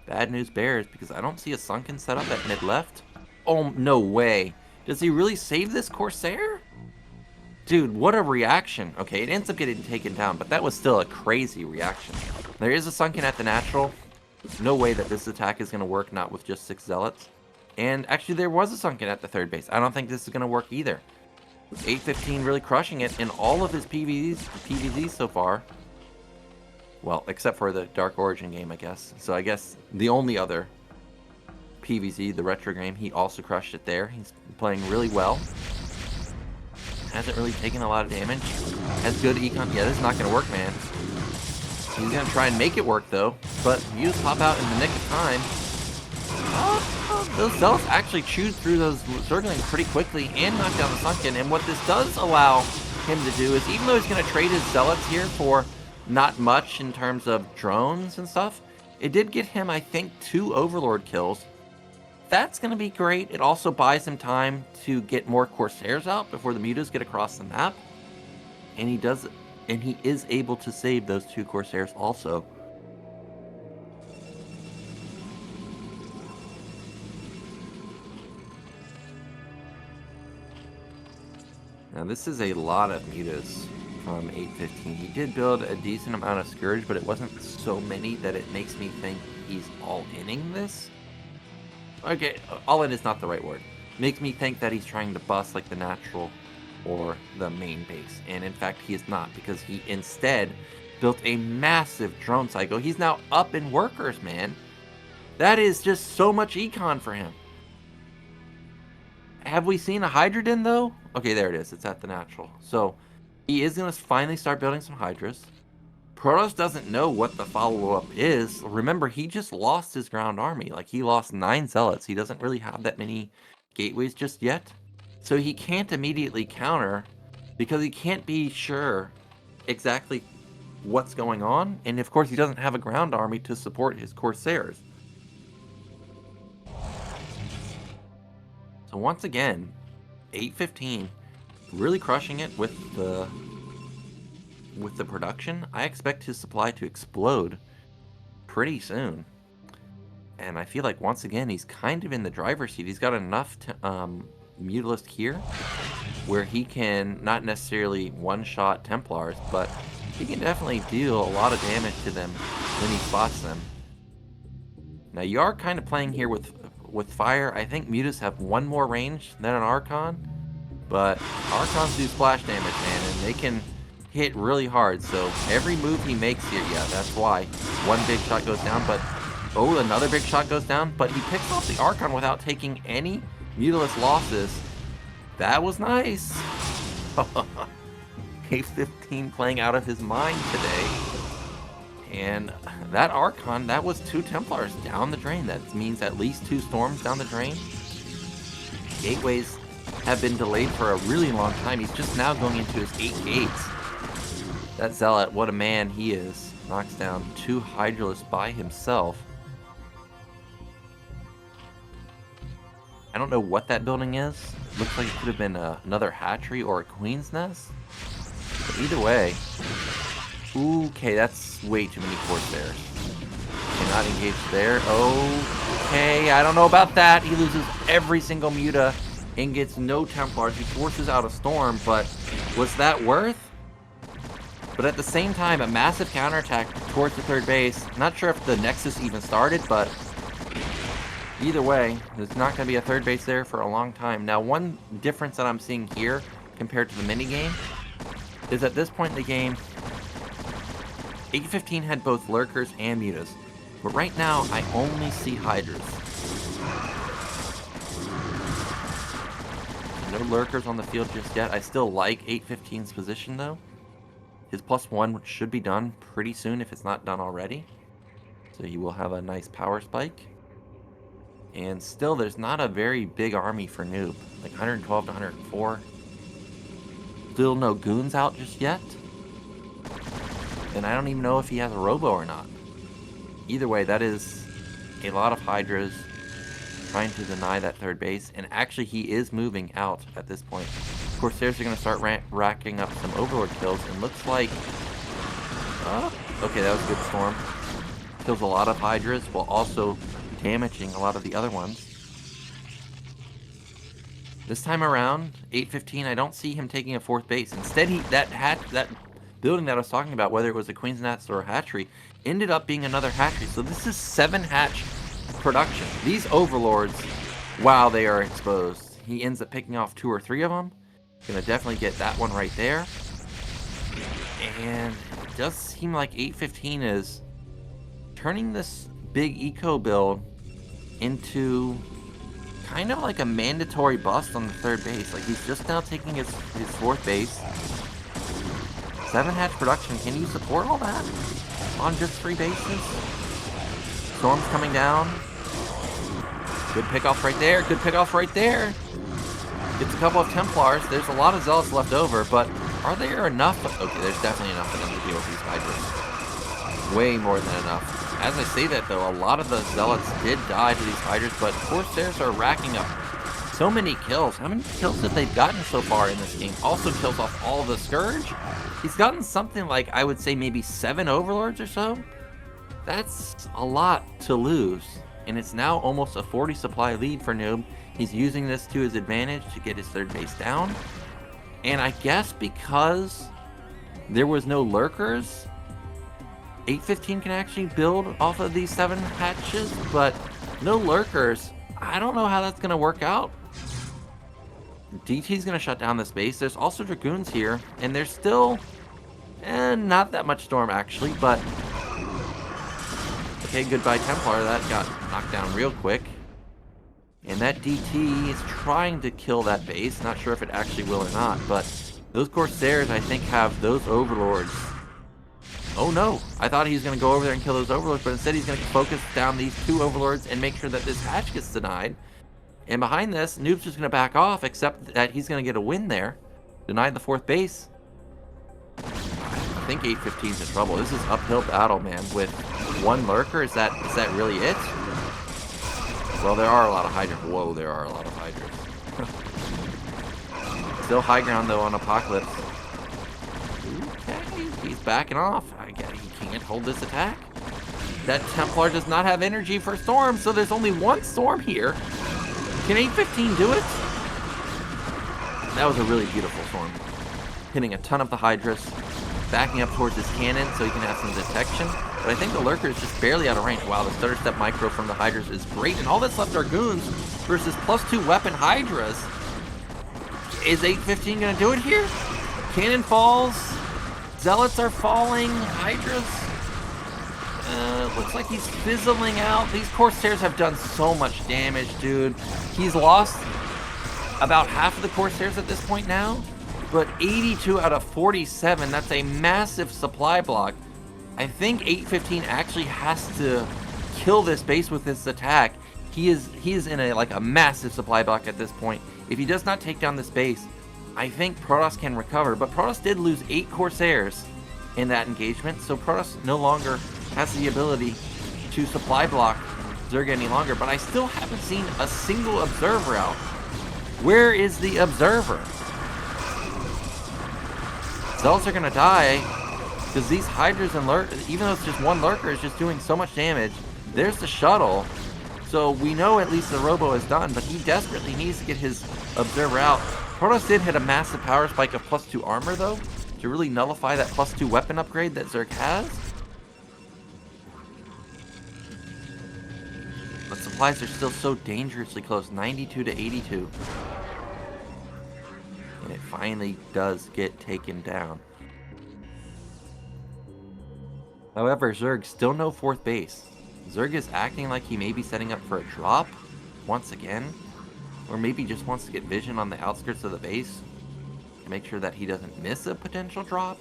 bad news bears, because I don't see a sunken setup at mid left. Oh, no way. Does he really save this Corsair? Dude, what a reaction. Okay, it ends up getting taken down, but that was still a crazy reaction. There is a sunken at the natural. No way that this attack is going to work, not with just 6 zealots. And actually, there was a sunken at the third base. I don't think this is going to work either. 815 really crushing it in all of his PvZs so far. Well, except for the Dark Origin game, I guess. So I guess the only other PvZ, the retro game, he also crushed it there. He's playing really well. Hasn't really taken a lot of damage. Has good econ. Yeah, this is not going to work, man. He's going to try and make it work, though. But Muse pop out in the nick of time. Those zealots actually chewed through those Zerglings pretty quickly and knocked down the sunken. And what this does allow him to do is, even though he's going to trade his zealots here for not much in terms of drones and stuff, it did get him, I think, 2 Overlord kills. That's going to be great. It also buys him time to get more Corsairs out before the mutas get across the map. And he is able to save those 2 Corsairs also. Now this is a lot of mutas from 815. He did build a decent amount of Scourge, but it wasn't so many that it makes me think he's all-inning this. Okay, all-in is not the right word. Makes me think that he's trying to bust like the natural or the main base. And in fact, he is not, because he instead built a massive drone cycle. He's now up in workers, man. That is just so much econ for him. Have we seen a Hydrodin, though? Okay, there it is. It's at the natural. So he is going to finally start building some Hydras. Protoss doesn't know what the follow-up is. Remember, he just lost his ground army. Like, he lost 9 zealots. He doesn't really have that many gateways just yet. So he can't immediately counter, because he can't be sure exactly what's going on. And of course, he doesn't have a ground army to support his Corsairs. So once again, 815 really crushing it with the production. I expect his supply to explode pretty soon. And I feel like once again he's kind of in the driver's seat. He's got enough Mutalist here where he can not necessarily one-shot Templars, but he can definitely deal a lot of damage to them when he spots them. Now you are kind of playing here with fire. I think Mutas have 1 more range than an Archon, but Archons do splash damage, man, and they can hit really hard. So every move he makes here, yeah, that's why 1 big shot goes down, but oh, another big shot goes down, but he picks off the Archon without taking any Mutalist losses. That was nice. K15 playing out of his mind today. And that Archon, that was 2 Templars down the drain. That means at least 2 Storms down the drain. Gateways have been delayed for a really long time. He's just now going into his 8 gates. That Zealot, what a man he is. Knocks down 2 Hydralisks by himself. I don't know what that building is. Looks like it could have been another hatchery or a queen's nest. But either way, okay, that's way too many Corsairs. Cannot engage there. Okay, I don't know about that. He loses every single Muta and gets no Templars. He forces out a Storm, but was that worth? But at the same time, a massive counterattack towards the third base. Not sure if the Nexus even started, but Either way, there's not going to be a third base there for a long time. Now, one difference that I'm seeing here compared to the minigame is at this point in the game, 815 had both lurkers and mutas. But right now, I only see hydras. No lurkers on the field just yet. I still like 815's position, though. His +1 should be done pretty soon if it's not done already. So he will have a nice power spike. And still, there's not a very big army for Noob. Like 112 to 104. Still no goons out just yet. And I don't even know if he has a robo or not. Either way, that is a lot of hydras trying to deny that third base. And actually, he is moving out at this point. Corsairs are going to start racking up some overlord kills. And looks like... okay, that was a good storm. Kills a lot of hydras while also damaging a lot of the other ones. This time around, 815, I don't see him taking a fourth base. Instead, that building that I was talking about, whether it was a Queen's Nest or a hatchery, ended up being another hatchery. So this is 7 hatch production. These overlords, wow, they are exposed. He ends up picking off 2 or 3 of them. Gonna definitely get that one right there. And it does seem like 815 is turning this big eco build into kind of like a mandatory bust on the third base. Like, he's just now taking his fourth base. 7 hatch production. Can you support all that on just 3 bases? Storm's coming down. Good pickoff right there. Good pickoff right there. Gets a couple of Templars. There's a lot of Zealots left over, but are there enough? Okay, there's definitely enough for them to deal with these Hydras. Way more than enough. As I say that, though, a lot of the Zealots did die to these Hydras, but Corsairs are racking up so many kills. How many kills have they gotten so far in this game? Also kills off all of the Scourge. He's gotten something like, I would say, maybe 7 Overlords or so. That's a lot to lose. And it's now almost a 40 supply lead for Noob. He's using this to his advantage to get his third base down. And I guess because there was no lurkers, 815 can actually build off of these 7 hatches, but no lurkers. I don't know how that's going to work out. DT's going to shut down this base. There's also Dragoons here, and there's still not that much Storm, actually, but... Okay, goodbye Templar. That got knocked down real quick. And that DT is trying to kill that base. Not sure if it actually will or not, but those Corsairs, I think, have those Overlords. Oh no, I thought he was going to go over there and kill those Overlords, but instead he's going to focus down these 2 Overlords and make sure that this hatch gets denied. And behind this, Noob's just going to back off, except that he's going to get a win there. Denied the 4th base. I think 815's in trouble. This is uphill battle, man, with 1 lurker. Is that really it? Well, there are a lot of Hydras. Whoa, there are a lot of Hydras. Still high ground, though, on Apocalypse. Okay, he's backing off. I guess he can't hold this attack. That Templar does not have energy for Storm, so there's only 1 Storm here. Can 815 do it? That was a really beautiful Storm. Hitting a ton of the Hydras. Backing up towards his cannon so he can have some detection. But I think the Lurker is just barely out of range. Wow, the Stutter Step Micro from the Hydras is great. And all that's left are Goons versus +2 weapon Hydras. Is 815 going to do it here? Cannon falls. Zealots are falling. Hydras. Looks like he's fizzling out. These Corsairs have done so much damage, dude. He's lost about half of the Corsairs at this point now. But 82 out of 47, that's a massive supply block. I think 815 actually has to kill this base with this attack. He is in a massive supply block at this point. If he does not take down this base, I think Protoss can recover. But Protoss did lose 8 Corsairs in that engagement, so Protoss no longer has the ability to supply block Zerg any longer. But I still haven't seen a single Observer out. Where is the Observer? Zealots are going to die because these Hydras and Lurkers, even though it's just 1 Lurker, is just doing so much damage. There's the shuttle. So we know at least the Robo is done, but he desperately needs to get his Observer out. Protoss did hit a massive power spike of +2 armor, though, to really nullify that +2 weapon upgrade that Zerg has. supplies are still so dangerously close, 92 to 82. And it finally does get taken down. However, Zerg still no 4th base. Zerg is acting like he may be setting up for a drop once again. Or maybe just wants to get vision on the outskirts of the base to make sure that he doesn't miss a potential drop.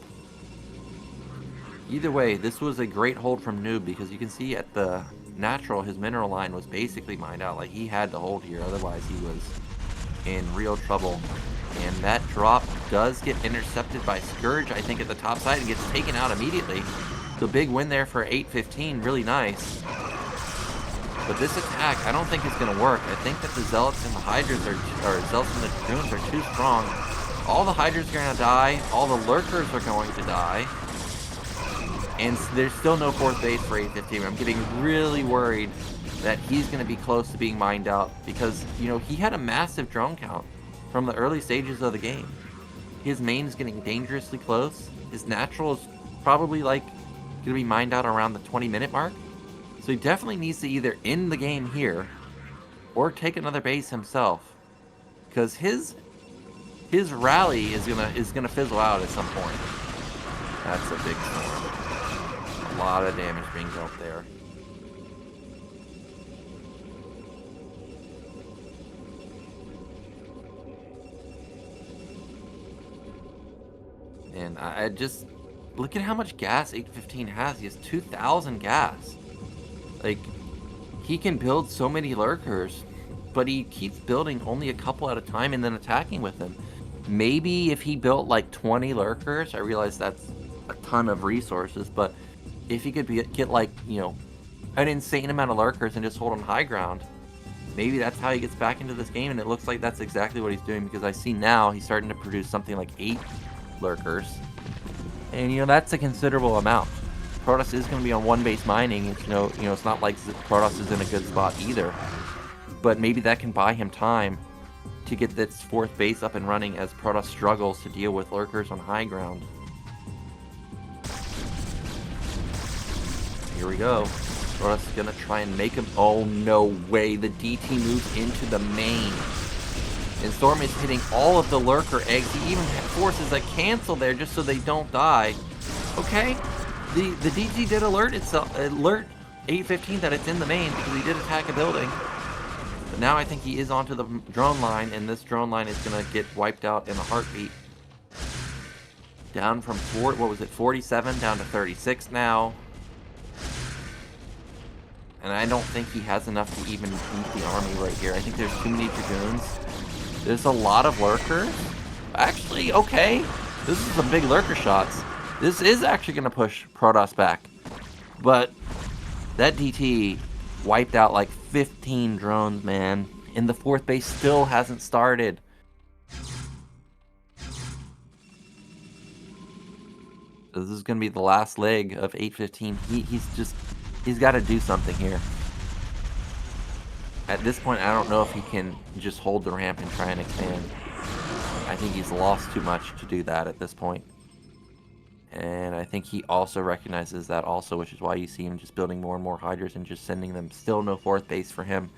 Either way, this was a great hold from Noob because you can see at the natural, his mineral line was basically mined out. Like, he had to hold here, otherwise he was in real trouble. And that drop does get intercepted by Scourge, I think, at the top side and gets taken out immediately. So big win there for 8-15, really nice. But this attack, I don't think it's going to work. I think that the Zealots and the Hydras or Zealots and the Dragoons are too strong. All the Hydras are going to die. All the Lurkers are going to die. And there's still no 4th base for 8-15. I'm getting really worried that he's going to be close to being mined out. Because, you know, he had a massive drone count from the early stages of the game. His main is getting dangerously close. His natural is probably, like, going to be mined out around the 20-minute mark. So he definitely needs to either end the game here or take another base himself, because his rally is gonna fizzle out at some point. That's a big storm. A lot of damage being dealt there. And I just look at how much gas 8-15 has. He has 2,000 gas. Like, he can build so many Lurkers, but he keeps building only a couple at a time and then attacking with them. Maybe if he built like 20 Lurkers, I realize that's a ton of resources, but if he could get like, you know, an insane amount of Lurkers and just hold on high ground, maybe that's how he gets back into this game. And it looks like that's exactly what he's doing, because I see now he's starting to produce something like 8 Lurkers. And, you know, that's a considerable amount. Protoss is going to be on 1 base mining. It's, you know, it's not like Protoss is in a good spot either. But maybe that can buy him time to get this 4th base up and running as Protoss struggles to deal with Lurkers on high ground. Here we go. Protoss is going to try and make him... Oh, no way. The DT moves into the main. And Storm is hitting all of the Lurker eggs. He even forces a cancel there just so they don't die. Okay. The DT did alert 8-15 that it's in the main because he did attack a building. But now I think he is onto the drone line, and this drone line is going to get wiped out in a heartbeat. Down from 47 down to 36 now. And I don't think he has enough to even beat the army right here. I think there's too many Dragoons. There's a lot of Lurkers. Actually, okay. This is some big Lurker shots. This is actually going to push Protoss back. But that DT wiped out like 15 drones, man. And the 4th base still hasn't started. So this is going to be the last leg of 8-15. He's got to do something here. At this point, I don't know if he can just hold the ramp and try and expand. I think he's lost too much to do that at this point. And I think he also recognizes that also, which is why you see him just building more and more Hydras and just sending them. Still no 4th base for him.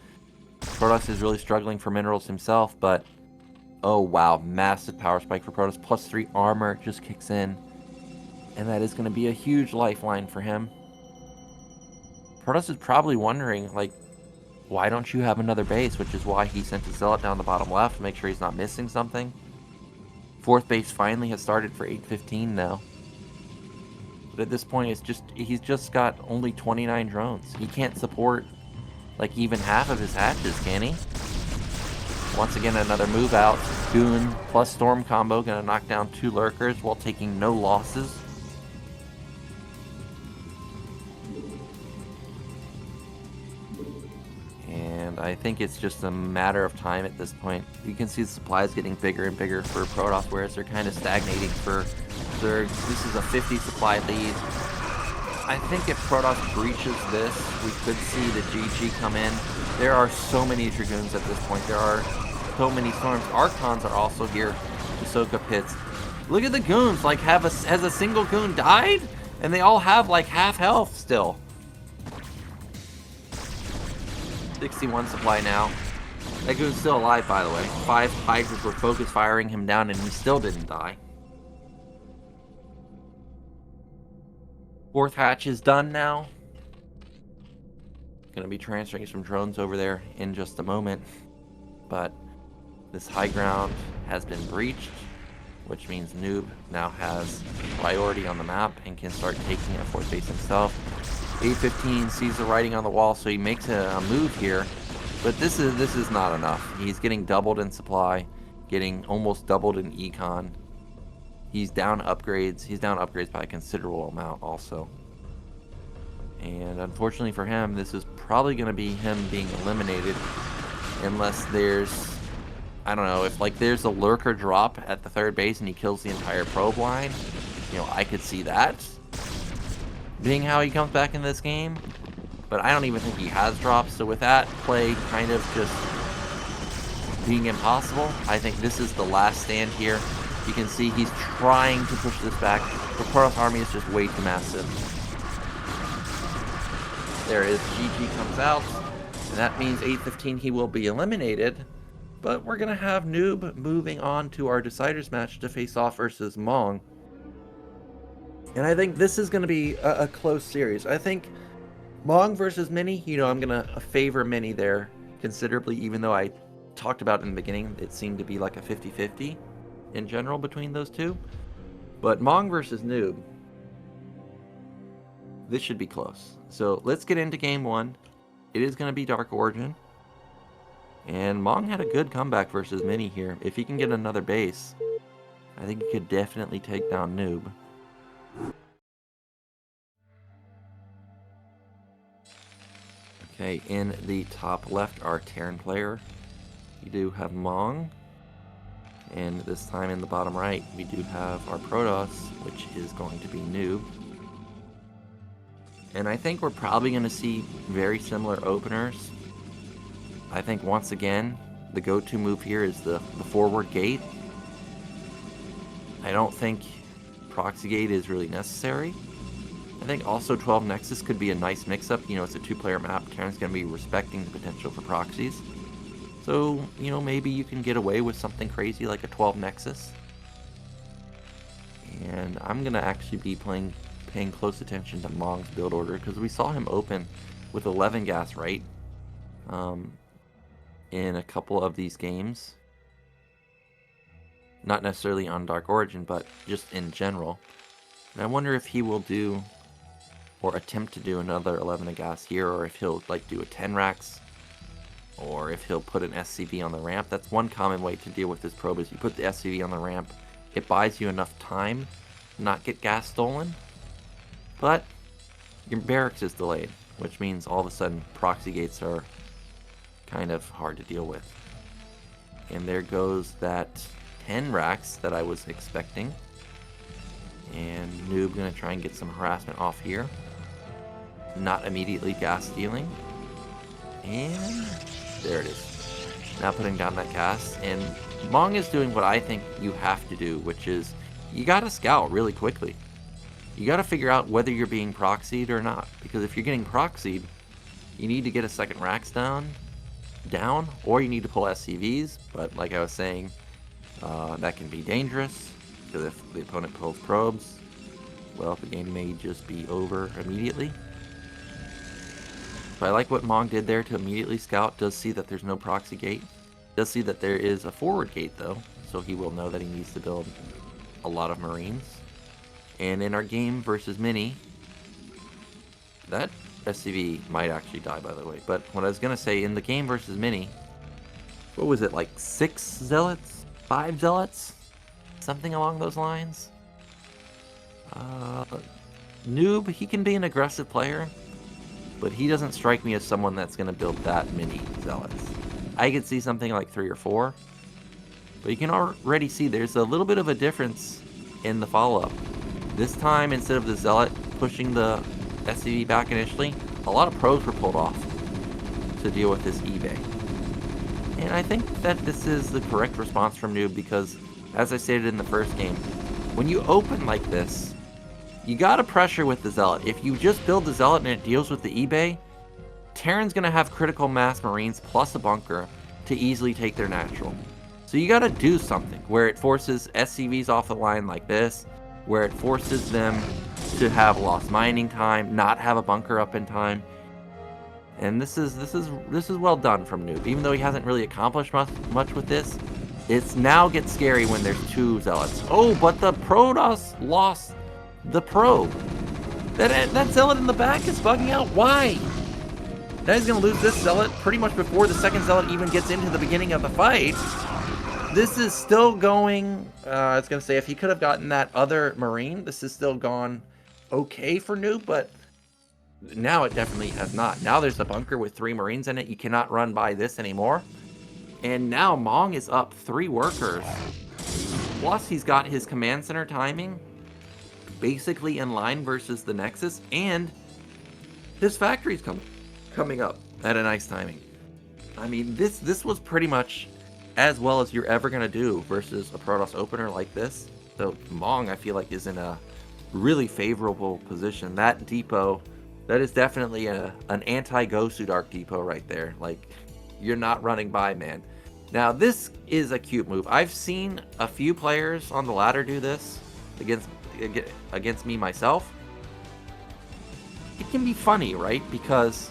Protoss is really struggling for minerals himself, but... Oh, wow. Massive power spike for Protoss. +3 armor just kicks in. And that is going to be a huge lifeline for him. Protoss is probably wondering, like, why don't you have another base? Which is why he sent a Zealot down the bottom left to make sure he's not missing something. 4th base finally has started for 8-15 now. But at this point, he's just got only 29 drones. He can't support, like, even half of his hatches, can he? Once again, another move out. Goon plus Storm combo gonna knock down 2 Lurkers while taking no losses. And I think it's just a matter of time at this point. You can see the supplies getting bigger and bigger for Protoss, whereas they're kind of stagnating for Zerg. This is a 50 supply lead. I think if Protoss breaches this, we could see the GG come in. There are so many Dragoons at this point. There are so many Storms. Archons are also here to soak up hits. Look at the Goons. Like, has a single Goon died? And they all have like half health still. 61 supply now. That goon's still alive, by the way. 5 Hydras were focus firing him down, and he still didn't die. 4th hatch is done now. Gonna be transferring some drones over there in just a moment. But this high ground has been breached, which means Noob now has priority on the map and can start taking a 4th base himself. 815 sees the writing on the wall, so he makes a move here. But this is not enough. He's getting doubled in supply, getting almost doubled in econ. He's down upgrades. He's down upgrades by a considerable amount also. And unfortunately for him, this is probably going to be him being eliminated unless there's, I don't know, if like there's a lurker drop at the 3rd base and he kills the entire probe line. You know, I could see that being how he comes back in this game. But I don't even think he has drops, so with that play kind of just being impossible, I think this is the last stand here. You can see he's trying to push this back. The Preuss army is just way too massive. There is GG comes out, and that means 815 he will be eliminated. But we're going to have Noob moving on to our deciders match to face off versus Mong. And I think this is going to be a close series. I think Mong versus Mini, you know, I'm going to favor Mini there considerably, even though I talked about in the beginning, it seemed to be like a 50-50 in general between those two. But Mong versus Noob, this should be close. So let's get into game 1. It is going to be Dark Origin. And Mong had a good comeback versus Mini here. If he can get another base, I think he could definitely take down Noob. Okay, in the top left, our Terran player. We do have Mong. And this time in the bottom right, we do have our Protoss, which is going to be Noob. And I think we're probably going to see very similar openers. I think once again, the go-to move here is the forward gate. I don't think Proxy gate is really necessary. I think also 12 Nexus could be a nice mix-up. You know, it's a 2-player map. Terran's going to be respecting the potential for proxies. So, you know, maybe you can get away with something crazy like a 12 Nexus. And I'm going to actually be paying close attention to Mong's build order, because we saw him open with 11 gas, right? In a couple of these games. Not necessarily on Dark Origin, but just in general. And I wonder if he will do, or attempt to do, another 11 gas here, or if he'll like do a 10 racks, or if he'll put an SCV on the ramp. That's one common way to deal with this probe, is you put the SCV on the ramp. It buys you enough time to not get gas stolen, but your barracks is delayed, which means all of a sudden proxy gates are kind of hard to deal with. And there goes that 10 racks that I was expecting. And Noob gonna try and get some harassment off here. Not immediately gas stealing. And there it is. Now putting down that gas. And Mong is doing what I think you have to do, which is you gotta scout really quickly. You gotta figure out whether you're being proxied or not. Because if you're getting proxied, you need to get a second racks down, or you need to pull SCVs. But like I was saying, that can be dangerous, because if the opponent pulls probes, well, the game may just be over immediately. So I like what Mong did there to immediately scout. Does see that there's no proxy gate. Does see that there is a forward gate though, so he will know that he needs to build a lot of Marines. And in our game versus Mini, that SCV might actually die, by the way. But what I was gonna say, in the game versus Mini, what was it, like 6 zealots? 5 zealots? Something along those lines. Noob, he can be an aggressive player, but he doesn't strike me as someone that's going to build that many zealots. I could see something like 3 or 4, but you can already see there's a little bit of a difference in the follow-up. This time, instead of the zealot pushing the SCV back initially, a lot of probes were pulled off to deal with this eBay. And I think that this is the correct response from Noob, because as I stated in the first game, when you open like this, you gotta pressure with the zealot. If you just build the zealot and it deals with the eBay, Terran's going to have critical mass Marines plus a bunker to easily take their natural. So you got to do something where it forces SCVs off the line like this, where it forces them to have lost mining time, not have a bunker up in time. And this is well done from Noob. Even though he hasn't really accomplished much with this, it's now gets scary when there's 2 zealots. Oh, but the Protoss lost the probe. That zealot in the back is bugging out. Why? Now he's going to lose this zealot pretty much before the second zealot even gets into the beginning of the fight. This is still going, I was going to say, if he could have gotten that other Marine, this is still gone okay for Noob, but now it definitely has not. Now there's a bunker with 3 Marines in it. You cannot run by this anymore. And now Mong is up 3 workers. Plus he's got his command center timing basically in line versus the Nexus, and his factory's coming up at a nice timing. I mean, this was pretty much as well as you're ever going to do versus a Protoss opener like this. So Mong, I feel like, is in a really favorable position. That depot, that is definitely an anti-Gosu Dark depot right there. Like, you're not running by, man. Now, this is a cute move. I've seen a few players on the ladder do this against me myself. It can be funny, right? Because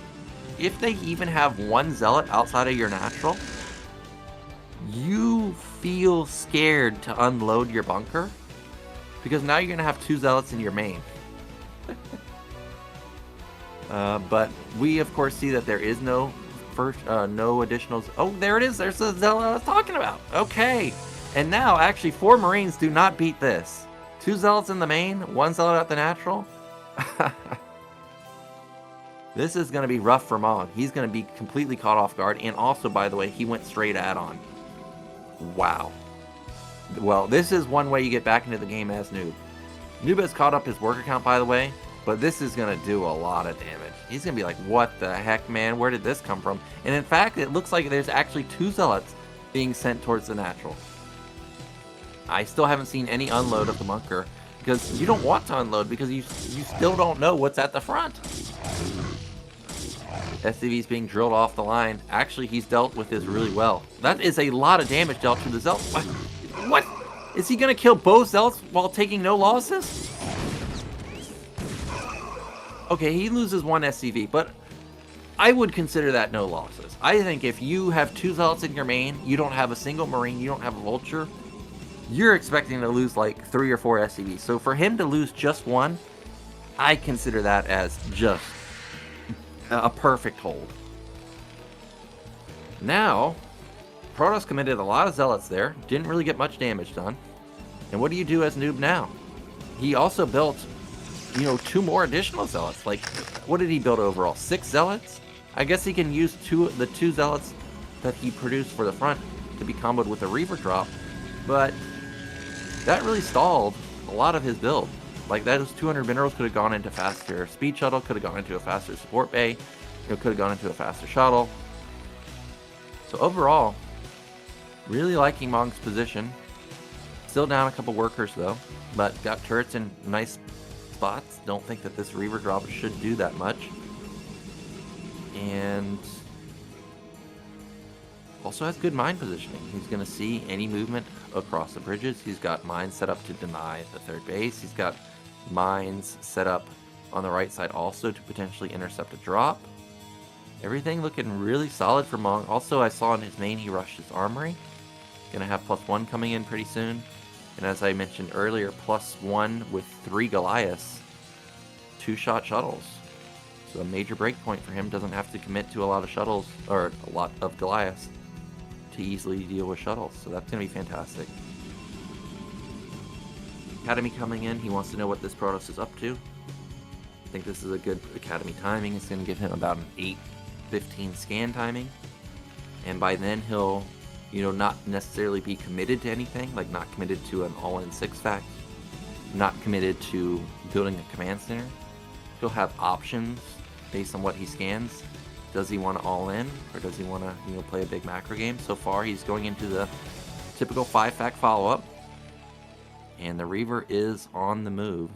if they even have 1 zealot outside of your natural, you feel scared to unload your bunker because now you're going to have 2 zealots in your main. But we, of course, see that there is no additionals. Oh, there it is. There's the zealot I was talking about. Okay. And now, actually, 4 Marines do not beat this. 2 zealots in the main, 1 zealot at the natural. This is going to be rough for Mong. He's going to be completely caught off guard. And also, by the way, he went straight add-on. Wow. Well, this is one way you get back into the game as Noob. Noob has caught up his worker count, by the way. But this is going to do a lot of damage. He's going to be like, what the heck, man? Where did this come from? And in fact, it looks like there's actually 2 zealots being sent towards the natural. I still haven't seen any unload of the bunker because you don't want to unload because you still don't know what's at the front. SCV's being drilled off the line. Actually, he's dealt with this really well. That is a lot of damage dealt to the zealot. What? Is he going to kill both zealots while taking no losses? Okay, he loses 1 SCV, but I would consider that no losses. I think if you have 2 zealots in your main, you don't have a single Marine, you don't have a Vulture, you're expecting to lose like 3 or 4 SCVs. So for him to lose just 1, I consider that as just a perfect hold. Now, Protoss committed a lot of zealots there, didn't really get much damage done. And what do you do as Noob now? He also built, 2 more additional zealots. Like, what did he build overall? 6 zealots? I guess he can use the 2 zealots that he produced for the front to be comboed with a Reaver drop. But that really stalled a lot of his build. Like, those 200 minerals could have gone into faster speed shuttle, could have gone into a faster support bay, could have gone into a faster shuttle. So overall, really liking Mong's position. Still down a couple workers though, but got turrets in nice spots. Don't think that this Reaver drop should do that much. And also has good mine positioning. He's going to see any movement across the bridges. He's got mines set up to deny the 3rd base. He's got mines set up on the right side also to potentially intercept a drop. Everything looking really solid for Mong. Also, I saw in his main he rushed his armory. Going to have +1 coming in pretty soon. And as I mentioned earlier, +1 with 3 Goliaths. 2-shot shuttles. So a major breakpoint for him. Doesn't have to commit to a lot of shuttles, or a lot of Goliaths, to easily deal with shuttles. So that's going to be fantastic. Academy coming in. He wants to know what this Protoss is up to. I think this is a good Academy timing. It's going to give him about an 8:15 scan timing. And by then he'll, not necessarily be committed to anything. Like, not committed to an all-in 6-fact. Not committed to building a command center. He'll have options based on what he scans. Does he want to all-in, or does he want to, play a big macro game? So far, he's going into the typical 5-fact follow-up. And the Reaver is on the move.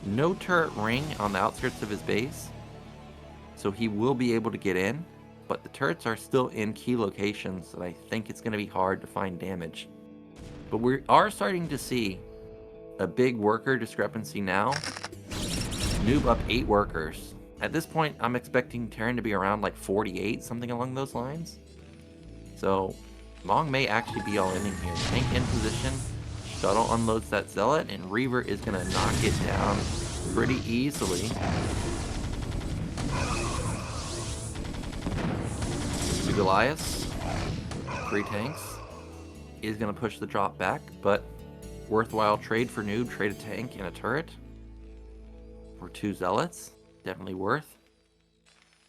No turret ring on the outskirts of his base. so he will be able to get in, but the turrets are still in key locations, and I think it's going to be hard to find damage. But we are starting to see a big worker discrepancy now. Noob up 8 workers. At this point, I'm expecting Terran to be around like 48, something along those lines. So, Mong may actually be all in here. Tank in position, Shuttle unloads that Zealot, and Reaver is going to knock it down pretty easily. The Goliath, 3 tanks, is going to push the drop back, but worthwhile trade for Noob. Trade a tank and a turret for 2 Zealots. Definitely worth.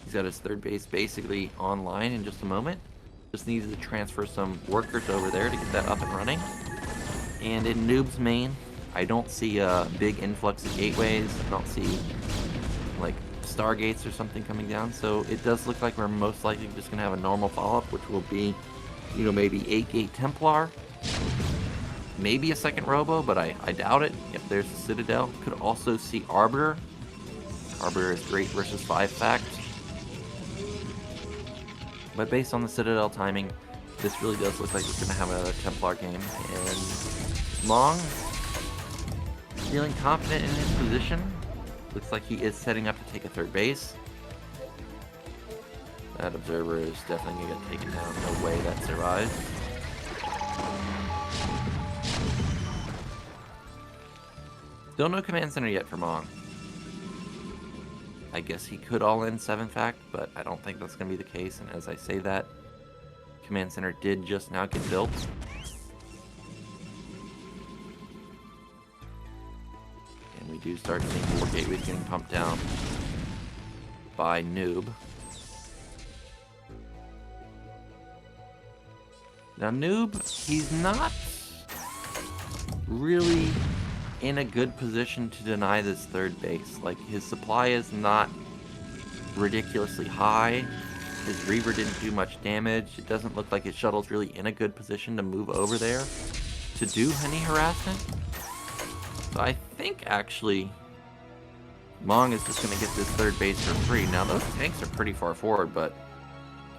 He's got his third base basically online in just a moment. Just needs to transfer some workers over there to get that up and running. And in Noob's main, I don't see a big influx of gateways. I don't see like Stargates or something coming down. So it does look like we're most likely just going to have a normal follow-up, which will be, you know, maybe 8-gate Templar. Maybe a second Robo, but I doubt it. Yep, there's the Citadel. Could also see Arbiter. Arbiter is great versus 5 fact. But based on the Citadel timing, this really does look like we're going to have another Templar game. And Mong, feeling confident in his position. Looks like he is setting up to take a third base. That Observer is definitely going to get taken down. No way that survives. Still no command center yet for Mong. I guess he could all in 7 fact, but I don't think that's going to be the case. And as I say that, command center did just now get built. And we do start seeing more gateways getting pumped down by Noob. Now Noob, he's not really in a good position to deny this third base. Like, his supply is not ridiculously high. His Reaver didn't do much damage. It doesn't look like his shuttle's really in a good position to move over there to do any harassment. So I think actually Mong is just going to get this third base for free. Now those tanks are pretty far forward, but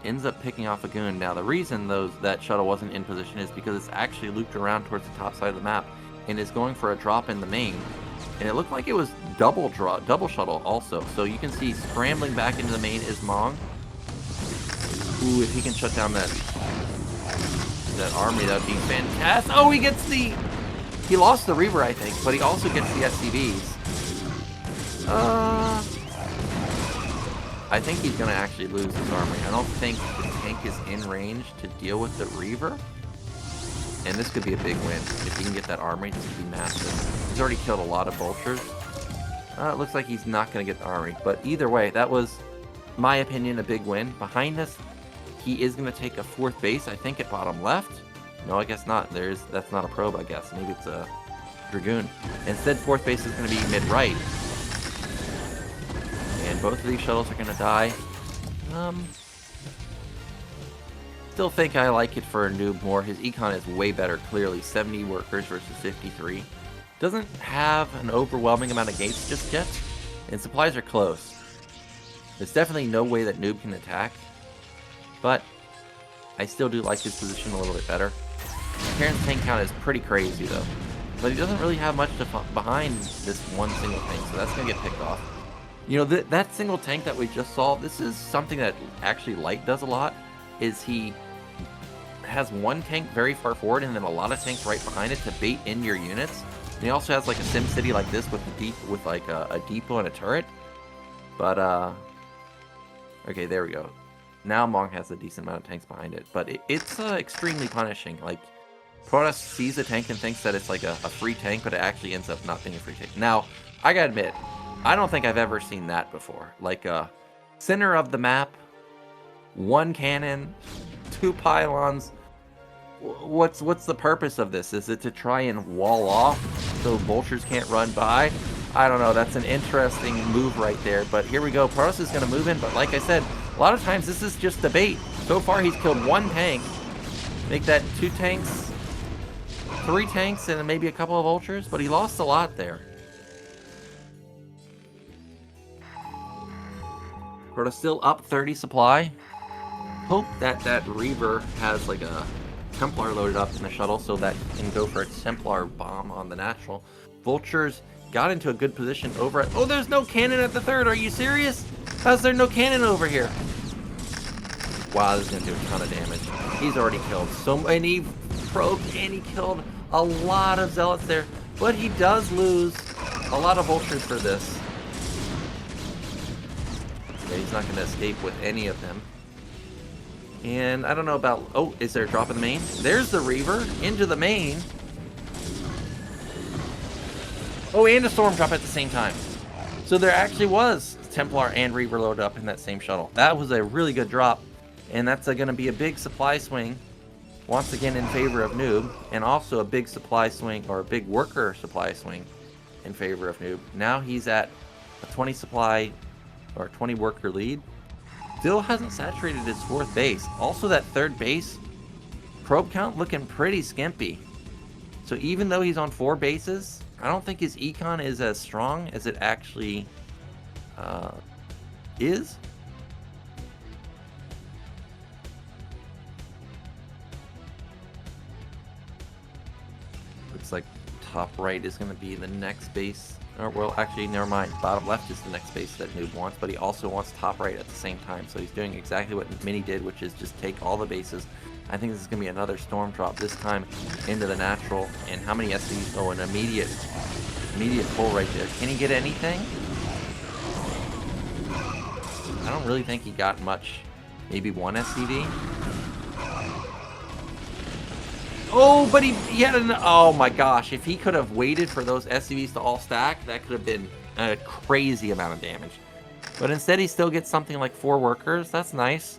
ends up picking off a goon. Now the reason that shuttle wasn't in position is because it's actually looped around towards the top side of the map and is going for a drop in the main. And it looked like it was double shuttle also. So you can see scrambling back into the main is Mong. Ooh, if he can shut down that army, that would be fantastic. Oh, he lost the Reaver, I think, but he also gets the SCVs. I think he's gonna actually lose his army. I don't think the tank is in range to deal with the Reaver. And this could be a big win. If he can get that armory, this could be massive. He's already killed a lot of vultures. It looks like he's not going to get the armory. But either way, that was, my opinion, a big win. Behind this, he is going to take a 4th base, I think, at bottom left. No, I guess not. That's not a probe, I guess. Maybe it's a Dragoon. Instead, 4th base is going to be mid-right. And both of these shuttles are going to die. Still think I like it for a Noob more. His econ is way better, clearly. 70 workers versus 53. Doesn't have an overwhelming amount of gates just yet, and supplies are close. There's definitely no way that Noob can attack, but I still do like his position a little bit better. Terran's tank count is pretty crazy though, but he doesn't really have much behind this one single tank, so that's going to get picked off. You know, that single tank that we just saw, this is something that actually Light does a lot, is he has one tank very far forward and then a lot of tanks right behind it to bait in your units. And he also has like a sim city like this with like a depot and a turret. But okay, there we go. Now Mong has a decent amount of tanks behind it, but it's extremely punishing. Like, Protoss sees a tank and thinks that it's like a free tank, but it actually ends up not being a free tank. Now, I gotta admit, I don't think I've ever seen that before. Like, center of the map, 1 cannon, 2 pylons. What's the purpose of this? Is it to try and wall off so vultures can't run by? I don't know. That's an interesting move right there. But here we go. Protoss is going to move in. But like I said, a lot of times this is just a bait. So far, he's killed 1 tank. Make that 2 tanks, 3 tanks, and maybe a couple of vultures. But he lost a lot there. Protoss still up 30 supply. Hope that that Reaver has like a Templar loaded up in the shuttle so that he can go for a Templar bomb on the natural. Vultures got into a good position over at... Oh, there's no cannon at the third. Are you serious? How's there no cannon over here? Wow, this is going to do a ton of damage. He's already killed so many probes, and he killed a lot of Zealots there. But he does lose a lot of Vultures for this. Yeah, he's not going to escape with any of them. And I don't know about... Oh, is there a drop in the main? There's the Reaver into the main. Oh, and a Storm drop at the same time. So there actually was Templar and Reaver loaded up in that same shuttle. That was a really good drop. And that's going to be a big supply swing. Once again in favor of Noob. And also a big supply swing, or a big worker supply swing in favor of Noob. Now he's at a 20 supply, or 20 worker lead. Still hasn't saturated his fourth base. Also that third base, probe count looking pretty skimpy. So even though he's on 4 bases, I don't think his econ is as strong as it actually is. Looks like top right is going to be the next base. Or, well, actually, never mind. Bottom left is the next base that Noob wants, but he also wants top right at the same time. So he's doing exactly what Mini did, which is just take all the bases. I think this is going to be another storm drop, this time into the natural. And how many SCVs? Oh, an immediate pull right there. Can he get anything? I don't really think he got much. Maybe 1 SCV? Oh, but he had an... Oh my gosh, if he could have waited for those SCVs to all stack, that could have been a crazy amount of damage. But instead he still gets something like 4 workers. That's nice.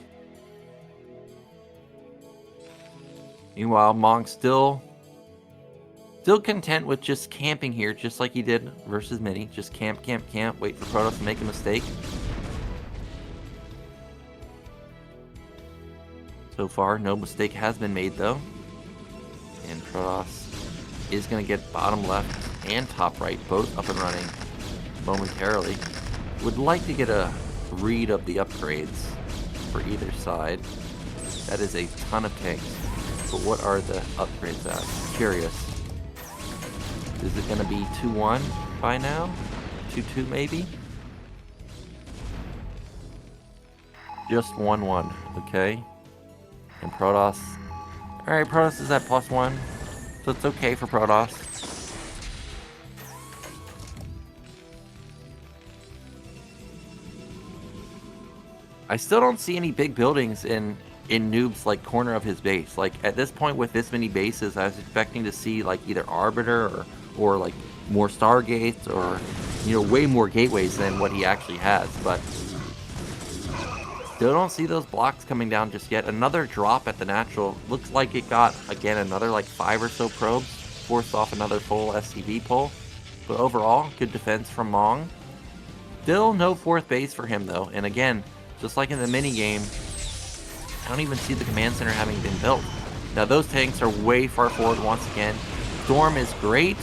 Meanwhile, Mong still content with just camping here, just like he did versus Mini. Just camp, wait for Protoss to make a mistake. So far, no mistake has been made though. And Protoss is going to get bottom left and top right both up and running momentarily. Would like to get a read of the upgrades for either side. That is a ton of tanks. But what are the upgrades at? Curious. Is it going to be 2-1 by now? 2-2 maybe? Just 1-1, okay. And Protoss... Alright, Protoss is at +1, so it's okay for Protoss. I still don't see any big buildings in Noob's like corner of his base. Like at this point with this many bases, I was expecting to see like either Arbiter or like more Stargates or, you know, way more gateways than what he actually has, but still don't see those blocks coming down just yet. Another drop at the natural. Looks like it got, again, another like 5 or so probes. Forced off another full SCV pull. But overall, good defense from Mong. Still no 4th base for him though. And again, just like in the mini game, I don't even see the command center having been built. Now those tanks are way far forward once again. Storm is great,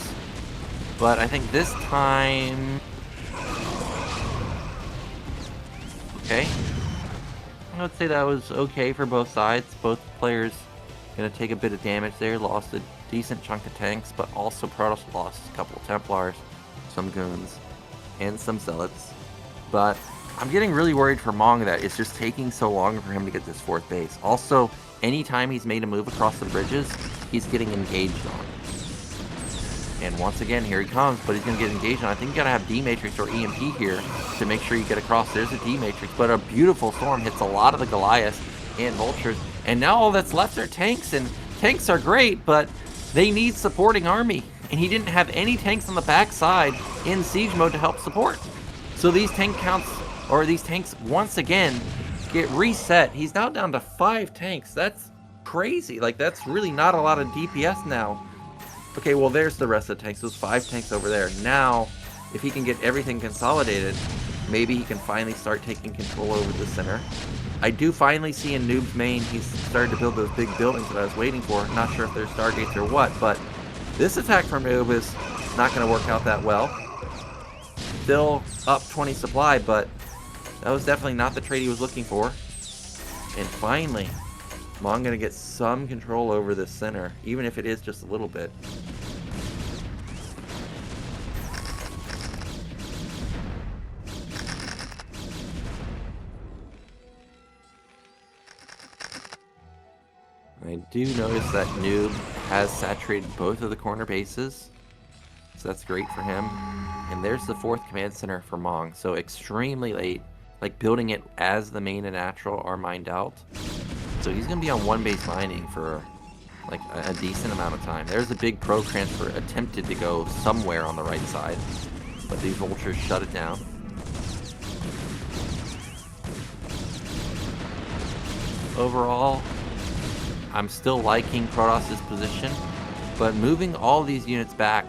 but I think this time... Okay. I would say that was okay for both sides. Both players going to take a bit of damage there. Lost a decent chunk of tanks, but also Protoss lost a couple of Templars, some Goons, and some Zealots. But I'm getting really worried for Mong that it's just taking so long for him to get this 4th base. Also, anytime he's made a move across the bridges, he's getting engaged on. And once again, here he comes, but he's going to get engaged on. I think you got to have D-Matrix or EMP here to make sure you get across. There's a D-Matrix, but a beautiful storm hits a lot of the Goliaths and Vultures. And now all that's left are tanks, and tanks are great, but they need supporting army. And he didn't have any tanks on the backside in siege mode to help support. So these tank counts, or these tanks once again get reset. He's now down to 5 tanks. That's crazy. Like, that's really not a lot of DPS now. Okay, well, there's the rest of the tanks. Those 5 tanks over there. Now, if he can get everything consolidated, maybe he can finally start taking control over the center. I do finally see in Noob's main, he's started to build those big buildings that I was waiting for. Not sure if they're Stargates or what, but this attack from Noob is not going to work out that well. Still up 20 supply, but That was definitely not the trade he was looking for. And finally, Mong gonna get some control over this center, even if it is just a little bit. I do notice that Noob has saturated both of the corner bases, so that's great for him. And there's the 4th command center for Mong, so extremely late, like building it as the main and natural are mined out. So he's going to be on 1 base mining for like a decent amount of time. There's a big pro transfer attempted to go somewhere on the right side, but these vultures shut it down. Overall, I'm still liking Protoss's position, but moving all these units back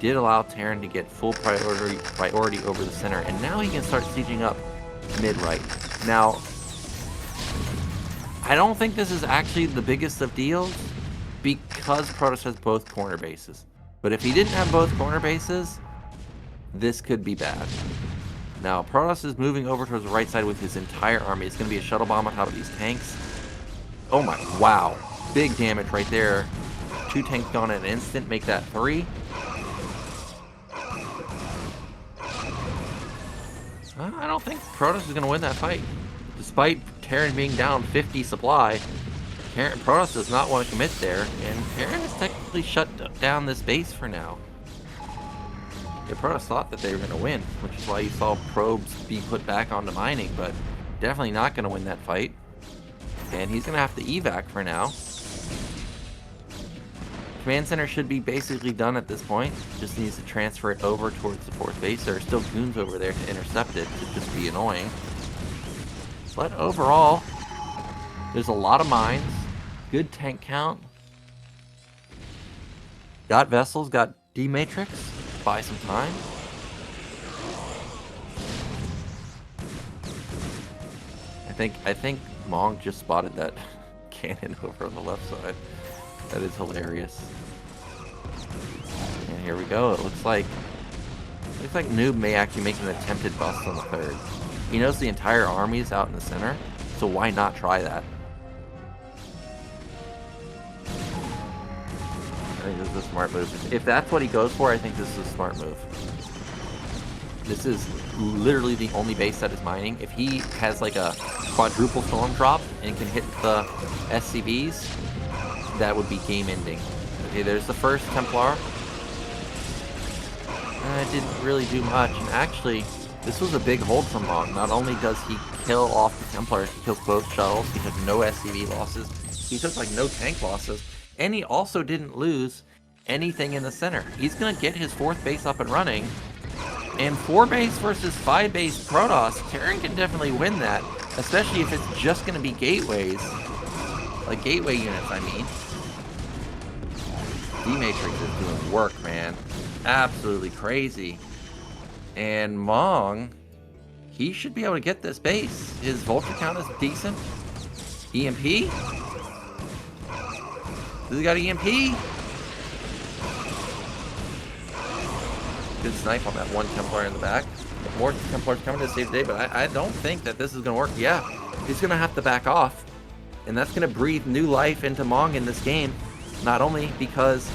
did allow Terran to get full priority over the center, and now he can start sieging up mid-right. Now, I don't think this is actually the biggest of deals because Protoss has both corner bases. But if he didn't have both corner bases, this could be bad. Now, Protoss is moving over towards the right side with his entire army. It's going to be a shuttle bomb on top of these tanks. Oh my, wow. Big damage right there. 2 tanks gone in an instant, make that 3. I don't think Protoss is going to win that fight. Despite Terran being down 50 supply, Protoss does not want to commit there, and Terran has technically shut down this base for now. Yeah, Protoss thought that they were going to win, which is why you saw probes be put back onto mining, but definitely not going to win that fight. And he's going to have to evac for now. Command center should be basically done at this point. Just needs to transfer it over towards the 4th base. There are still goons over there to intercept it, to just be annoying. But overall, there's a lot of mines. Good tank count. Got vessels, got D-Matrix. Buy some time. I think Mong just spotted that cannon over on the left side. That is hilarious. And here we go. It looks like Noob may actually make an attempted bust on the 3rd. He knows the entire army is out in the center, so why not try that? I think this is a smart move. If that's what he goes for, I think this is a smart move. This is literally the only base that is mining. If he has like a quadruple storm drop and can hit the SCVs, that would be game ending. Okay, there's the first Templar. It didn't really do much, and actually, this was a big hold from Mong. Not only does he kill off the Templars, he kills both shuttles, he took no SCV losses, he took like no tank losses, and he also didn't lose anything in the center. He's gonna get his 4th base up and running, and 4 base versus 5 base Protoss, Terran can definitely win that, especially if it's just gonna be gateways. Like gateway units, I mean. D-Matrix is doing work, man. Absolutely crazy. And Mong, he should be able to get this base. His vulture count is decent. EMP? Does he got EMP? Good snipe on that one Templar in the back. More Templars coming to save the day, but I don't think that this is going to work. Yeah, he's going to have to back off. And that's going to breathe new life into Mong in this game. Not only because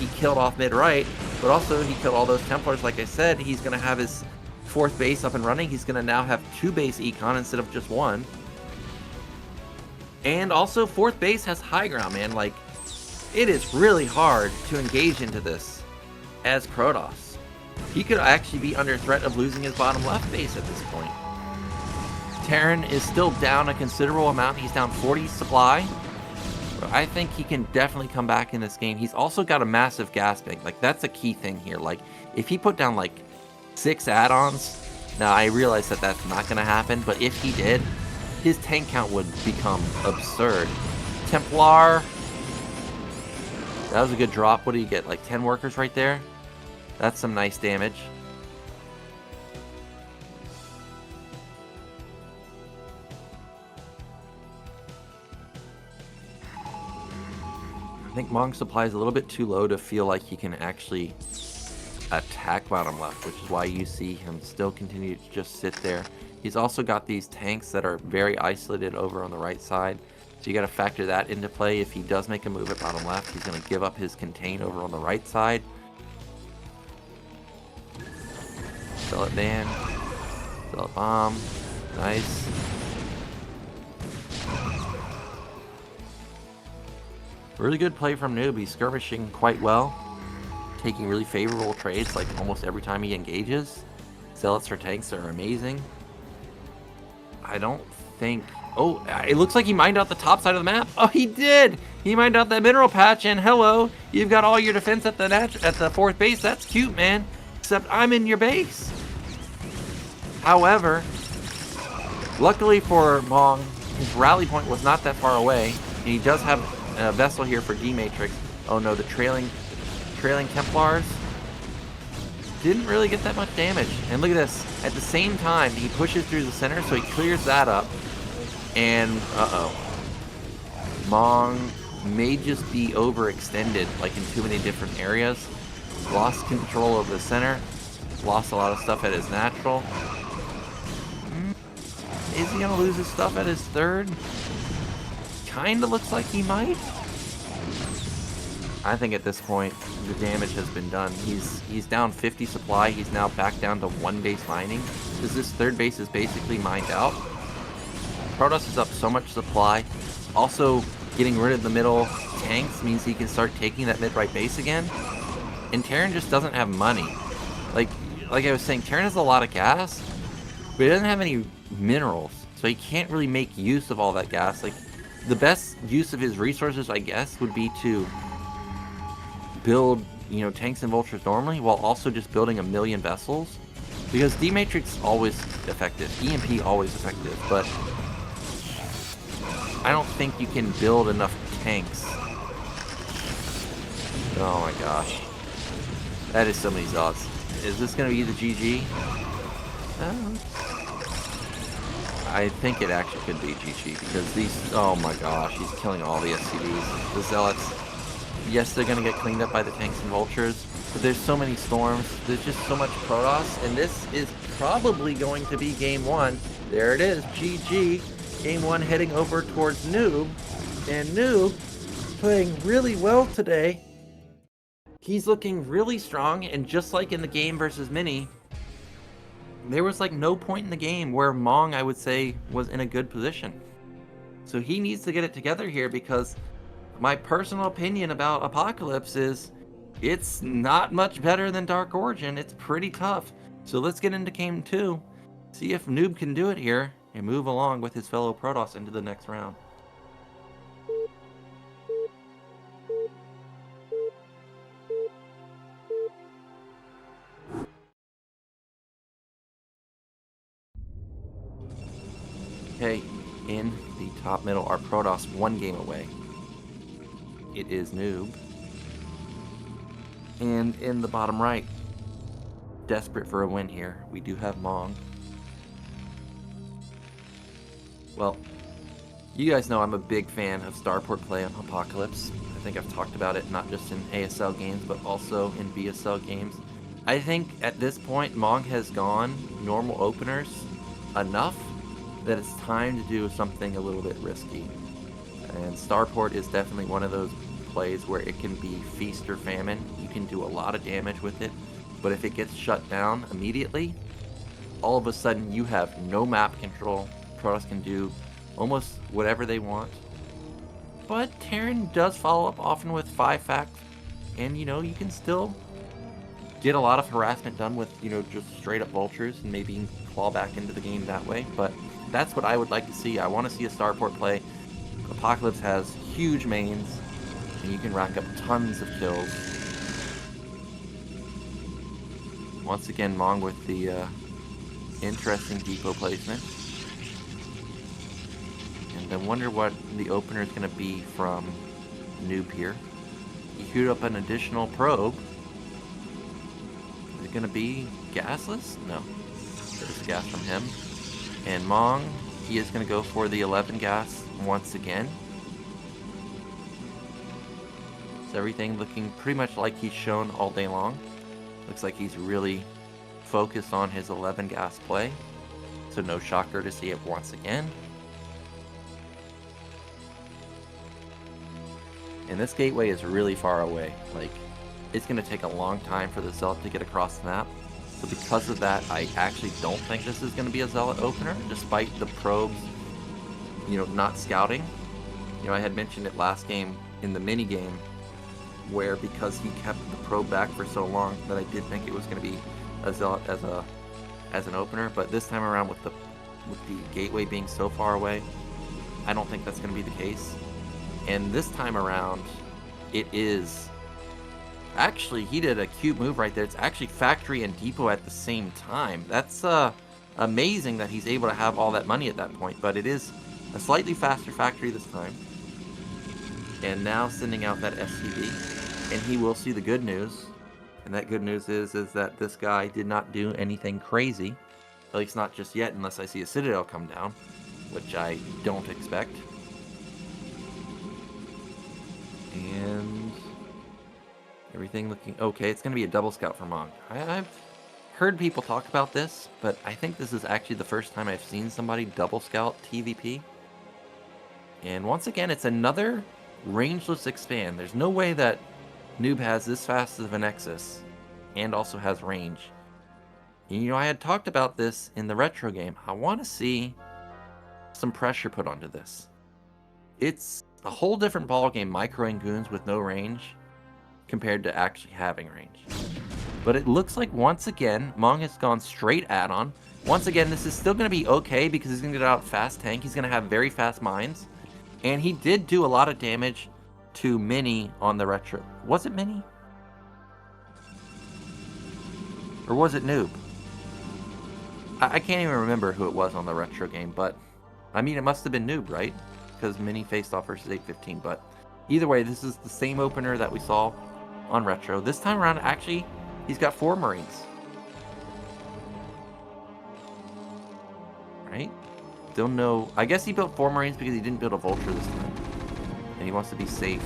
he killed off mid-right, but also he killed all those Templars. Like I said, he's going to have his 4th base up and running. He's going to now have 2 base econ instead of just 1. And also 4th base has high ground, man. Like, it is really hard to engage into this as Protoss. He could actually be under threat of losing his bottom left base at this point. Terran is still down a considerable amount. He's down 40 supply. But I think he can definitely come back in this game. He's also got a massive gas bank. Like, that's a key thing here. Like, if he put down, like, 6 add-ons, now I realize that that's not going to happen, but if he did, his tank count would become absurd. Templar. That was a good drop. What do you get? Like 10 workers right there? That's some nice damage. I think Mong's supply is a little bit too low to feel like he can actually attack bottom left, which is why you see him still continue to just sit there. He's also got these tanks that are very isolated over on the right side. So you got to factor that into play. If he does make a move at bottom left, he's going to give up his contain over on the right side. Zealot ban. Zealot bomb. Nice. Really good play from Noob. He's skirmishing quite well. Taking really favorable trades like almost every time he engages. Zealots for tanks are amazing. I don't think... Oh, it looks like he mined out the top side of the map. Oh, he did! He mined out that mineral patch, and hello, you've got all your defense at the fourth base. That's cute, man. Except I'm in your base. However, luckily for Mong, his rally point was not that far away, and he does have a vessel here for D-Matrix. Oh no, the trailing Templars didn't really get that much damage. And look at this. At the same time, he pushes through the center, so he clears that up. And, Mong may just be overextended, like in too many different areas. Lost control over the center. Lost a lot of stuff at his natural. Is he going to lose his stuff at his third? Kinda looks like he might. I think at this point, the damage has been done. He's down 50 supply. He's now back down to 1 base mining, because this third base is basically mined out. Protoss is up so much supply. Also, getting rid of the middle tanks means he can start taking that mid-right base again. And Terran just doesn't have money. Like I was saying, Terran has a lot of gas, but he doesn't have any minerals, so he can't really make use of all that gas. Like, the best use of his resources, I guess, would be to build, you know, tanks and vultures normally, while also just building 1 million vessels. Because D-Matrix always effective, EMP always effective, but I don't think you can build enough tanks. Oh my gosh. That is so many Zots. Is this going to be the GG? I think it actually could be GG, because these... Oh my gosh, he's killing all the SCVs. The Zealots, yes, they're going to get cleaned up by the tanks and vultures, but there's so many storms. There's just so much Protoss, and this is probably going to be game 1. There it is, GG. Game 1 heading over towards Noob, and Noob playing really well today. He's looking really strong, and just like in the game versus Mini, there was like no point in the game where Mong, I would say, was in a good position. So he needs to get it together here, because my personal opinion about Apocalypse is it's not much better than Dark Origin. It's pretty tough. So let's get into game 2, see if Noob can do it here, and move along with his fellow Protoss into the next round. Okay, in the top middle are Protoss 1 game away. It is Noob. And in the bottom right, desperate for a win here, we do have Mong. Well, you guys know I'm a big fan of starport play on Apocalypse. I think I've talked about it not just in ASL games, but also in BSL games. I think at this point, Mong has gone normal openers enough that it's time to do something a little bit risky. And starport is definitely one of those plays where it can be feast or famine. You can do a lot of damage with it, but if it gets shut down immediately, all of a sudden you have no map control. Protoss can do almost whatever they want. But Terran does follow up often with 5 facts, and you know, you can still get a lot of harassment done with, you know, just straight up vultures, and maybe claw back into the game that way. But that's what I would like to see. I want to see a starport play. Apocalypse has huge mains, and you can rack up tons of kills. Once again, Mong with the interesting depot placement. And I wonder what the opener is going to be from Noob here. He queued up an additional probe. Is it going to be gasless? No. There's gas from him. And Mong, he is going to go for the 11 gas once again. So everything looking pretty much like he's shown all day long. Looks like he's really focused on his 11 gas play. so no shocker to see it once again. And this gateway is really far away. Like, it's going to take a long time for the Zealot to get across the map. So because of that, I actually don't think this is going to be a Zealot opener, despite the probes, you know, not scouting. You know, I had mentioned it last game in the mini game, where because he kept the probe back for so long, that I did think it was going to be a Zealot as an opener. But this time around, with the gateway being so far away, I don't think that's going to be the case. And this time around, it is actually, he did a cute move right there. It's actually factory and depot at the same time. That's amazing that he's able to have all that money at that point. But it is a slightly faster factory this time. And now sending out that SCV, and he will see the good news. And that good news is that this guy did not do anything crazy, at least not just yet, unless I see a Citadel come down, which I don't expect. And everything looking okay. It's going to be a double scout for Mong. I've heard people talk about this, but I think this is actually the first time I've seen somebody double scout TVP. And once again, it's another rangeless expand. There's no way that Noob has this fast of a Nexus and also has range. And, you know, I had talked about this in the retro game. I want to see some pressure put onto this. It's a whole different ballgame microing goons with no range compared to actually having range. But it looks like once again Mong has gone straight add-on. Once again, this is still going to be okay because he's going to get out fast tank. He's going to have very fast mines. And he did do a lot of damage to Mini on the retro. Was it Mini? Or was it Noob? I can't even remember who it was on the retro game, but I mean, it must have been Noob, right? Because Mini faced off versus 815. But either way, this is the same opener that we saw on retro. This time around, actually, he's got 4 Marines. Right? Don't know. I guess he built 4 Marines because he didn't build a Vulture this time. And he wants to be safe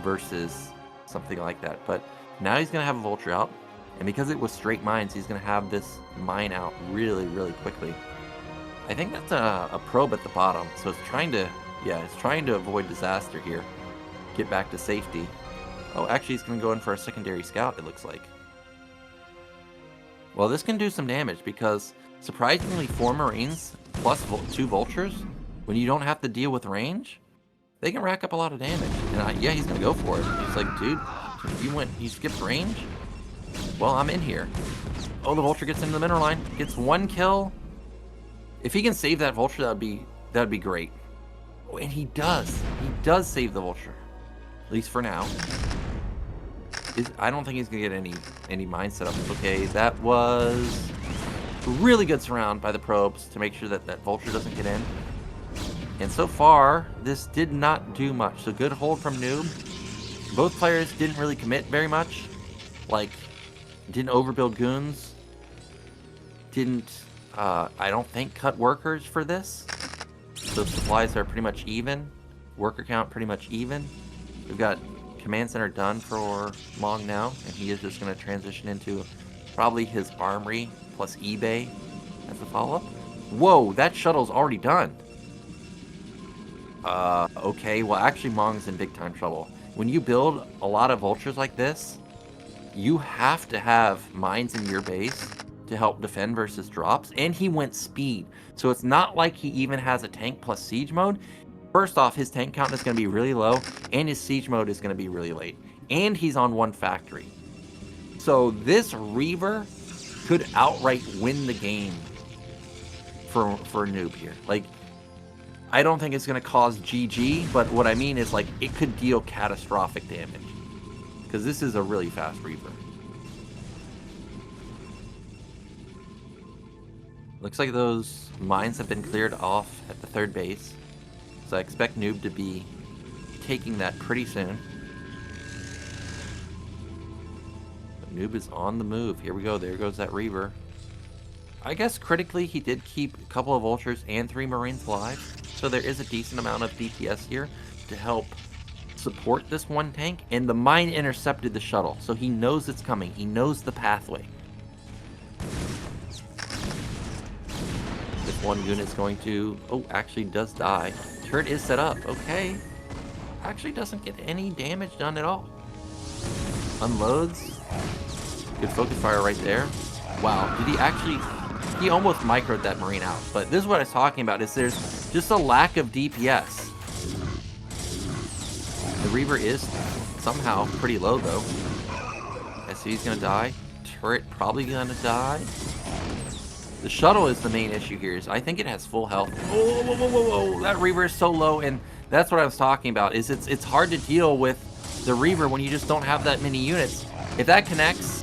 versus something like that. But now he's going to have a Vulture out. And because it was straight mines, he's going to have this mine out really, really quickly. I think that's a probe at the bottom. So it's trying to, yeah, it's trying to avoid disaster here. Get back to safety. Oh, actually, he's going to go in for a secondary scout, it looks like. Well, this can do some damage because surprisingly 4 Marines plus 2 Vultures, when you don't have to deal with range, they can rack up a lot of damage. And yeah, he's going to go for it. He's like, dude, you skipped range? Well, I'm in here. Oh, the Vulture gets into the mineral line. Gets 1 kill. If he can save that Vulture, that'd be great. Oh, and he does. He does save the Vulture. At least for now. I don't think he's going to get any mine set up. Okay, that was a really good surround by the probes to make sure that that Vulture doesn't get in. And so far, this did not do much. So good hold from Noob. Both players didn't really commit very much. Like, didn't overbuild goons. Didn't, I don't think, cut workers for this. So supplies are pretty much even. Worker count pretty much even. We've got command center done for Mong now, and he is just going to transition into probably his armory plus eBay as a follow-up. Whoa, that shuttle's already done. Okay, well actually Mong's in big time trouble. When you build a lot of Vultures like this, you have to have mines in your base to help defend versus drops, and he went speed. So it's not like he even has a tank plus siege mode. First off, his tank count is going to be really low, and his siege mode is going to be really late. And he's on 1 factory. So this Reaver could outright win the game for Noob here. Like, I don't think it's going to cause GG, but what I mean is, like, it could deal catastrophic damage. Because this is a really fast Reaver. Looks like those mines have been cleared off at the 3rd base. So I expect Noob to be taking that pretty soon. But Noob is on the move. Here we go. There goes that Reaver. I guess critically he did keep a couple of Vultures and 3 Marines alive. So there is a decent amount of DPS here to help support this 1 tank. And the mine intercepted the shuttle. So he knows it's coming. He knows the pathway. one unit's going to... Oh, actually does die. Turret is set up. Okay. Actually doesn't get any damage done at all. Unloads. Good focus fire right there. Wow. Did he actually... He almost microed that Marine out. But this is what I was talking about. Is there's just a lack of DPS. The Reaver is somehow pretty low, though. I see he's going to die. Turret probably going to die. The shuttle is the main issue here. Is I think it has full health. Oh, whoa, whoa, whoa, whoa. That Reaver is so low, and that's what I was talking about. Is it's hard to deal with the Reaver when you just don't have that many units. If that connects,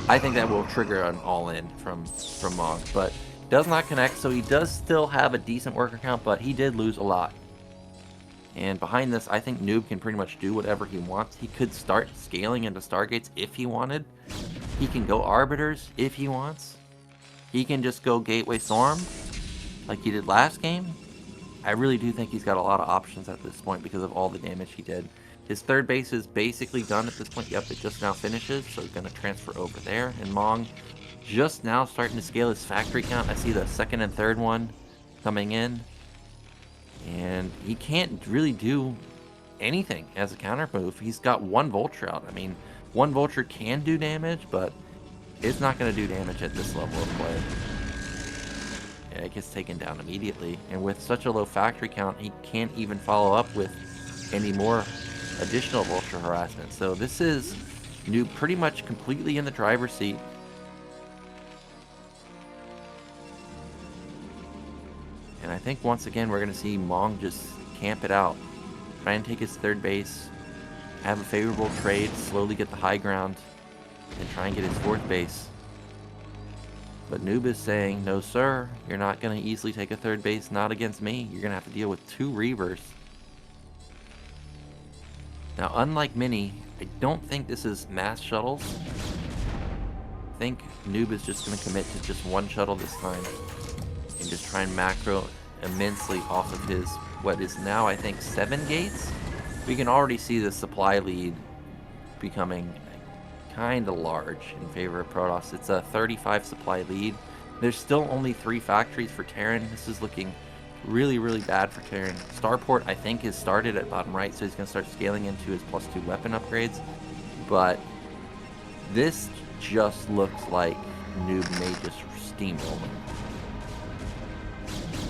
I think that will trigger an all-in from Mong. But does not connect, so he does still have a decent worker count, but he did lose a lot. And behind this, I think Noob can pretty much do whatever he wants. He could start scaling into Stargates if he wanted. He can go Arbiters if he wants. He can just go Gateway Storm like he did last game. I really do think he's got a lot of options at this point because of all the damage he did. His third base is basically done at this point. Yep, it just now finishes, so he's going to transfer over there. And Mong just now starting to scale his factory count. I see the second and third one coming in. And he can't really do anything as a counter move. He's got one Vulture out. I mean, one Vulture can do damage, but it's not going to do damage at this level of play. Yeah, it gets taken down immediately. And with such a low factory count, he can't even follow up with any more additional Vulture harassment. So this is Noob pretty much completely in the driver's seat. And I think once again we're going to see Mong just camp it out. Try and take his third base, have a favorable trade, slowly get the high ground, and try and get his fourth base. But Noob is saying, no sir, you're not going to easily take a third base, not against me. You're going to have to deal with two Reavers. Now unlike Mini, I don't think this is mass shuttles. I think Noob is just going to commit to just one shuttle this time. And just try and macro immensely off of his, what is now I think 7 gates. We can already see the supply lead becoming kind of large in favor of Protoss. It's a 35 supply lead. There's still only 3 factories for Terran. This is looking really, really bad for Terran. Starport I think is started at bottom right, so he's going to start scaling into his +2 weapon upgrades. But this just looks like Noob may just steamroll him.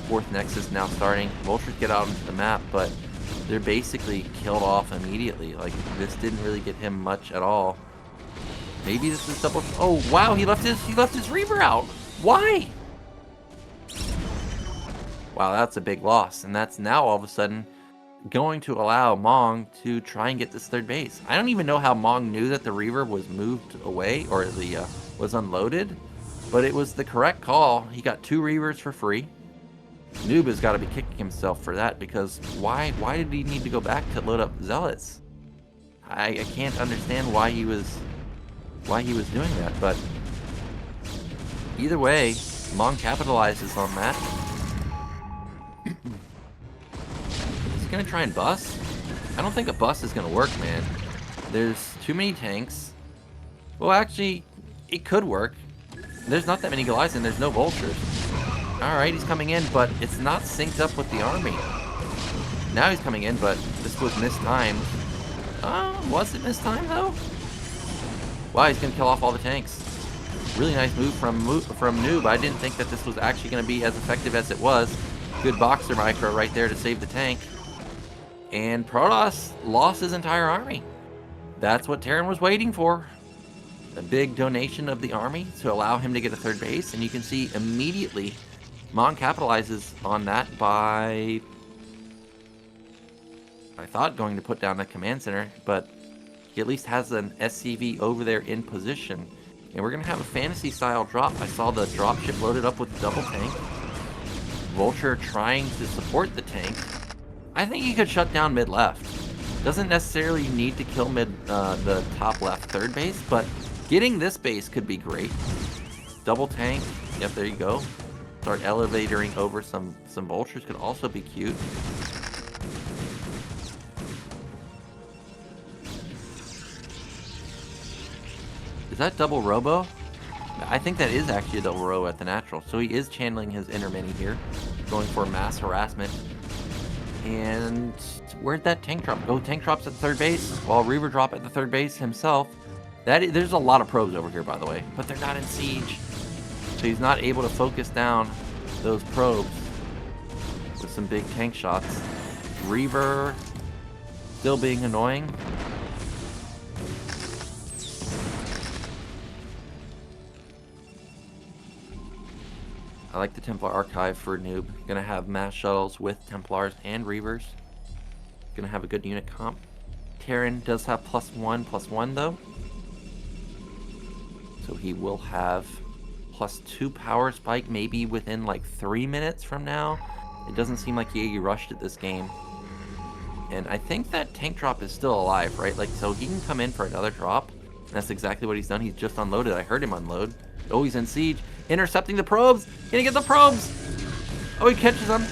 Fourth Nexus now starting. Vultures get out into the map, but they're basically killed off immediately. Like, this didn't really get him much at all. Maybe this is double... Oh, wow, he left his Reaver out! Why? Wow, that's a big loss. And that's now, all of a sudden, going to allow Mong to try and get this third base. I don't even know how Mong knew that the Reaver was moved away, or the was unloaded. But it was the correct call. He got 2 Reavers for free. Noob has got to be kicking himself for that, because why did he need to go back to load up Zealots? I can't understand why he was doing that, but either way, Mong capitalizes on that. He's gonna try and bus? I don't think a bus is gonna work, man. There's too many tanks. Well, actually, it could work. There's not that many Goliaths and there's no Vultures. Alright, he's coming in, but it's not synced up with the army. Now he's coming in, but this was mistimed. Was it mistimed, though? Wow, he's going to kill off all the tanks. Really nice move from Noob. I didn't think that this was actually going to be as effective as it was. Good boxer micro right there to save the tank. And Protoss lost his entire army. That's what Terran was waiting for. A big donation of the army to allow him to get a third base. And you can see immediately Mong capitalizes on that by, I thought, going to put down the command center, but he at least has an SCV over there in position. And we're going to have a fantasy style drop. I saw the dropship loaded up with double tank. Vulture trying to support the tank. I think he could shut down mid left. Doesn't necessarily need to kill the top left third base, but getting this base could be great. Double tank. Yep, there you go. Start elevatoring over some Vultures could also be cute. Is that double robo? I think that is actually a double row at the natural. So he is channeling his inner mini here, going for mass harassment. And where'd that tank drop go? Tank drops at third base, while Reaver drop at the third base himself. There's a lot of probes over here, by the way, but they're not in siege. So he's not able to focus down those probes with some big tank shots. Reaver still being annoying. I like the Templar archive for Noob. Gonna have mass shuttles with Templars and Reavers. Gonna have a good unit comp. Terran does have +1/+1 though. So he will have +2 power spike maybe within like 3 minutes from now. It doesn't seem like he rushed at this game. And I think that tank drop is still alive, right? Like, so he can come in for another drop. And that's exactly what he's done. He's just unloaded. I heard him unload. Oh, he's in siege. Intercepting the probes. Gonna get the probes. Oh, he catches them.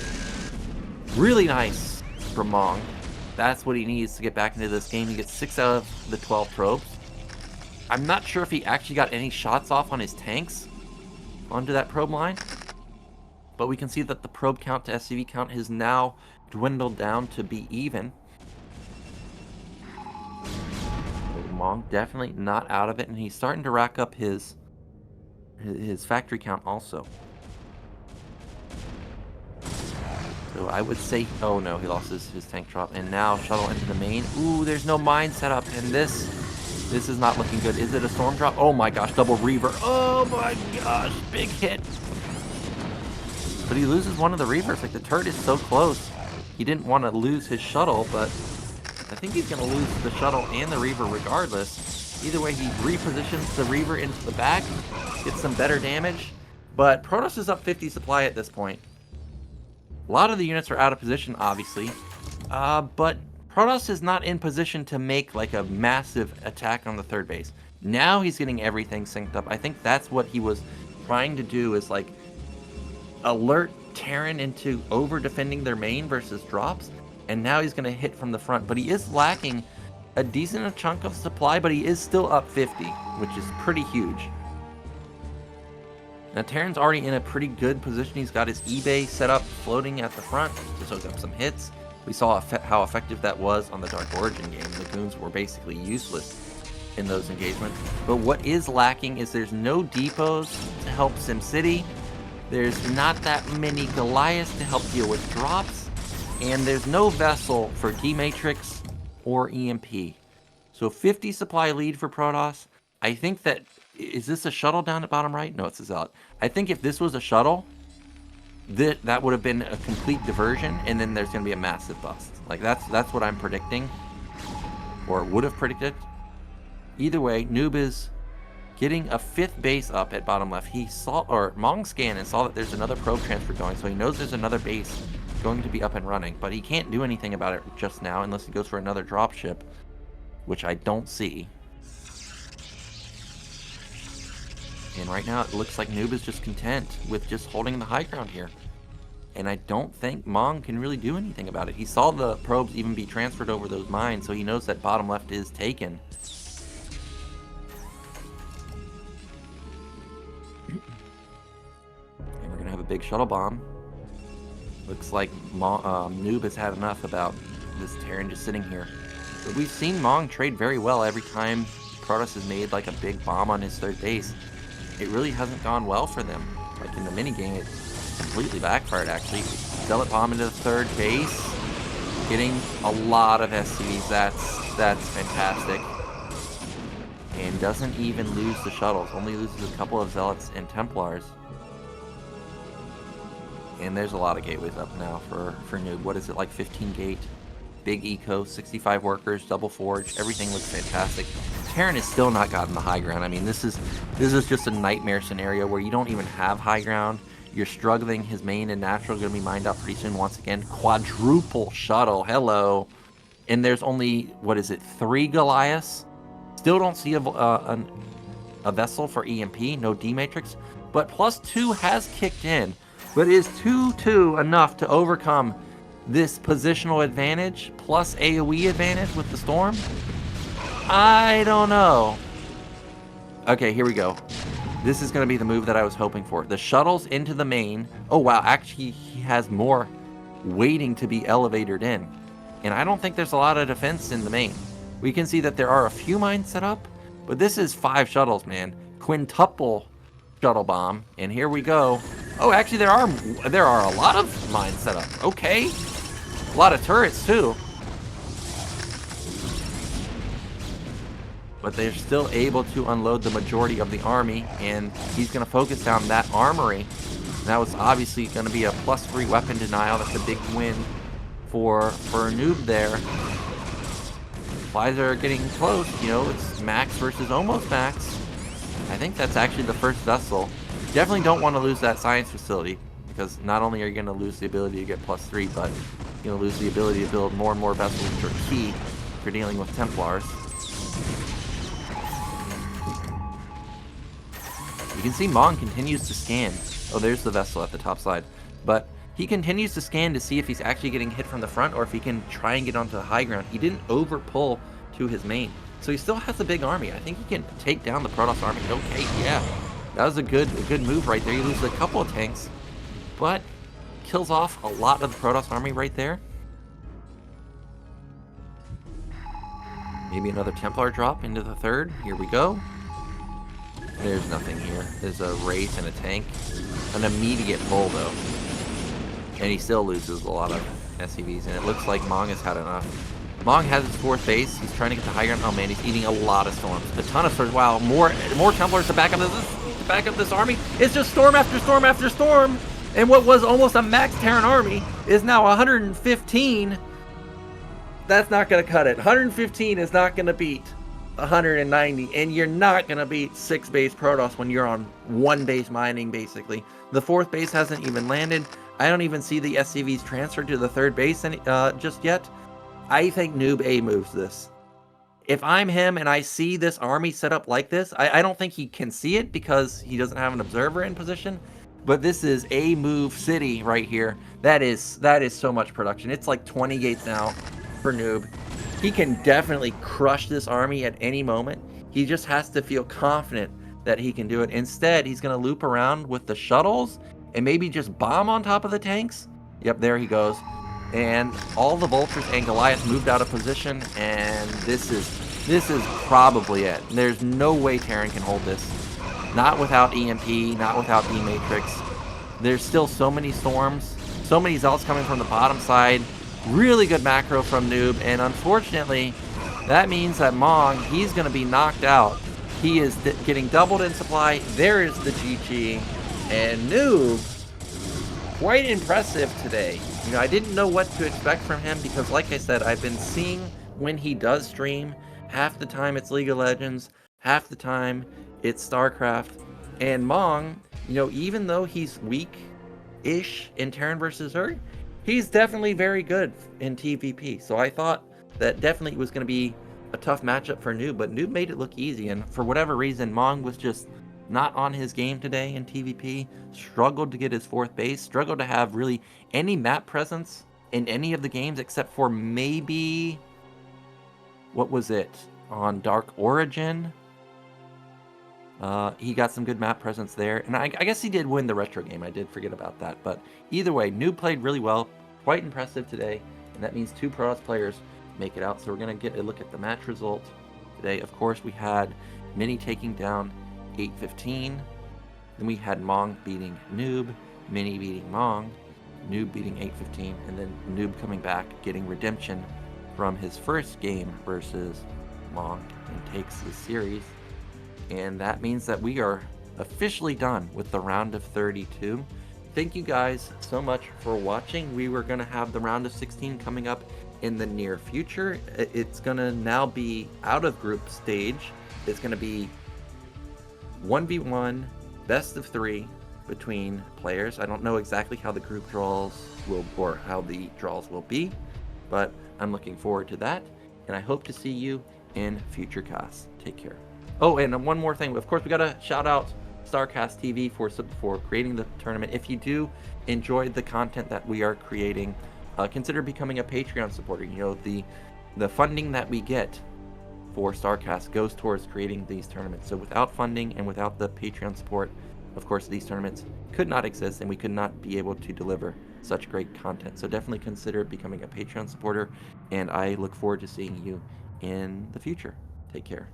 Really nice from Mong. That's what he needs to get back into this game. He gets 6 out of the 12 probes. I'm not sure if he actually got any shots off on his tanks onto that probe line. But we can see that the probe count to SCV count has now dwindled down to be even. Mong definitely not out of it, and he's starting to rack up his factory count also. So I would say, oh no, he lost his tank drop, and now shuttle into the main. Ooh, there's no mine set up, and this is not looking good. Is it a storm drop? Oh my gosh, double Reaver. Oh my gosh, big hit. But he loses one of the Reavers. Like, the turret is so close. He didn't want to lose his shuttle, but I think he's going to lose the shuttle and the Reaver regardless. Either way, he repositions the Reaver into the back, gets some better damage, but Protoss is up 50 supply at this point. A lot of the units are out of position, obviously, but Protoss is not in position to make like a massive attack on the third base. Now he's getting everything synced up. I think that's what he was trying to do, is like alert Terran into over defending their main versus drops, and now he's going to hit from the front. But he is lacking a decent chunk of supply, but he is still up 50, which is pretty huge. Now Terran's already in a pretty good position. He's got his eBay set up, floating at the front to soak up some hits. We saw how effective that was on the Dark Origin game. The goons were basically useless in those engagements. But what is lacking is there's no depots to help SimCity. There's not that many Goliaths to help deal with drops. And there's no vessel for D-Matrix or EMP. So 50 supply lead for Protoss. I think that, is this a shuttle down at bottom right? No, it's a Zealot. I think if this was a shuttle, that would have been a complete diversion, and then there's going to be a massive bust. Like, that's what I'm predicting, or would have predicted. Either way, Noob is getting a 5th base up at bottom left. He saw, or Mong scanned and saw that there's another probe transfer going, so he knows there's another base going to be up and running, but he can't do anything about it just now unless he goes for another dropship, which I don't see. And right now it looks like Noob is just content with just holding the high ground here. And I don't think Mong can really do anything about it. He saw the probes even be transferred over those mines, so he knows that bottom left is taken. And we're going to have a big shuttle bomb. Looks like Noob has had enough about this Terran just sitting here. But we've seen Mong trade very well every time Protoss has made like a big bomb on his third base. It really hasn't gone well for them. Like in the minigame, it completely backfired actually. Zealot bomb into the third base, getting a lot of SCVs. That's fantastic. And doesn't even lose the shuttles, only loses a couple of Zealots and Templars. And there's a lot of gateways up now for Noob. What is it, like 15 gate? Big eco, 65 workers, double forge, everything looks fantastic. Terran has still not gotten the high ground. I mean, this is just a nightmare scenario where you don't even have high ground. You're struggling. His main and natural are going to be mined out pretty soon once again. Quadruple shuttle, hello. And there's only, what is it, 3 Goliaths? Still don't see a vessel for EMP, no D-Matrix. But +2 has kicked in. But is 2-2 enough to overcome this positional advantage plus AoE advantage with the Storm? I don't know. Okay, here we go. This is going to be the move that I was hoping for. The shuttles into the main. Oh, wow. Actually, he has more waiting to be elevated in. And I don't think there's a lot of defense in the main. We can see that there are a few mines set up, but this is 5 shuttles, man. Quintuple shuttle bomb. And here we go. Oh, actually, there are a lot of mines set up. Okay. A lot of turrets, too. But they're still able to unload the majority of the army, and he's going to focus down that armory. That was obviously going to be a +3 weapon denial. That's a big win for Noob there. Supplies are getting close. You know, it's max versus almost max. I think that's actually the first vessel. Definitely don't want to lose that science facility, because not only are you going to lose the ability to get +3, but you're going to lose the ability to build more and more vessels, which are key for dealing with Templars. You can see Mong continues to scan. Oh, there's the vessel at the top side. But he continues to scan to see if he's actually getting hit from the front or if he can try and get onto the high ground. He didn't overpull to his main. So he still has a big army. I think he can take down the Protoss army. Okay, yeah. That was a good move right there. He loses a couple of tanks, but kills off a lot of the Protoss army right there. Maybe another Templar drop into the third. Here we go. There's nothing here. There's a Wraith and a tank. An immediate pull, though. And he still loses a lot of SCVs, and it looks like Mong has had enough. Mong has his 4th base. He's trying to get the high ground. Oh, man, he's eating a lot of storms. A ton of storms. Wow, more Templars to back up this army. It's just storm after storm after storm. And what was almost a max Terran army is now 115. That's not going to cut it. 115 is not going to beat 190, and you're not going to beat 6 base Protoss when you're on 1 base mining, basically. The 4th base hasn't even landed. I don't even see the SCVs transferred to the 3rd base just yet. I think Noob A moves this. If I'm him and I see this army set up like this, I don't think he can see it because he doesn't have an observer in position, but this is A move city right here. That is so much production. It's like 20 gates now for Noob. He can definitely crush this army at any moment. He just has to feel confident that he can do it. Instead, he's going to loop around with the shuttles and maybe just bomb on top of the tanks. Yep, there he goes. And all the Vultures and Goliaths moved out of position, and this is probably it. There's no way Terran can hold this. Not without EMP, not without D-Matrix. There's still so many storms, so many Zealots coming from the bottom side. Really good macro from Noob, and unfortunately, that means that Mong, he's going to be knocked out. He is getting doubled in supply. There is the GG, and Noob, quite impressive today. You know, I didn't know what to expect from him because, like I said, I've been seeing when he does stream, half the time it's League of Legends, half the time it's StarCraft, and Mong, you know, even though he's weak-ish in Terran versus Zerg, he's definitely very good in TVP. So I thought that definitely was going to be a tough matchup for Noob, but Noob made it look easy, and for whatever reason, Mong was just not on his game today in TVP, struggled to get his 4th base, struggled to have really any map presence in any of the games except for maybe, what was it, on Dark Origin. He got some good map presence there, and I guess he did win the retro game. I did forget about that, but either way, Noob played really well, quite impressive today, and that means 2 Protoss players make it out. So we're going to get a look at the match result today. Of course, we had Mini taking down 815, then we had Mong beating Noob, Mini beating Mong, Noob beating 815, and then Noob coming back, getting redemption from his first game versus Mong, and takes the series. And that means that we are officially done with the round of 32. Thank you guys so much for watching. We were going to have the round of 16 coming up in the near future. It's going to now be out of group stage. It's going to be 1v1, best of 3 between players. I don't know exactly how the group draws will, or how the draws will be, but I'm looking forward to that, and I hope to see you in future casts. Take care. Oh, and one more thing. Of course, we got to shout out StarCastTV for creating the tournament. If you do enjoy the content that we are creating, consider becoming a Patreon supporter. You know, the funding that we get for StarCast goes towards creating these tournaments. So without funding and without the Patreon support, of course, these tournaments could not exist and we could not be able to deliver such great content. So definitely consider becoming a Patreon supporter, and I look forward to seeing you in the future. Take care.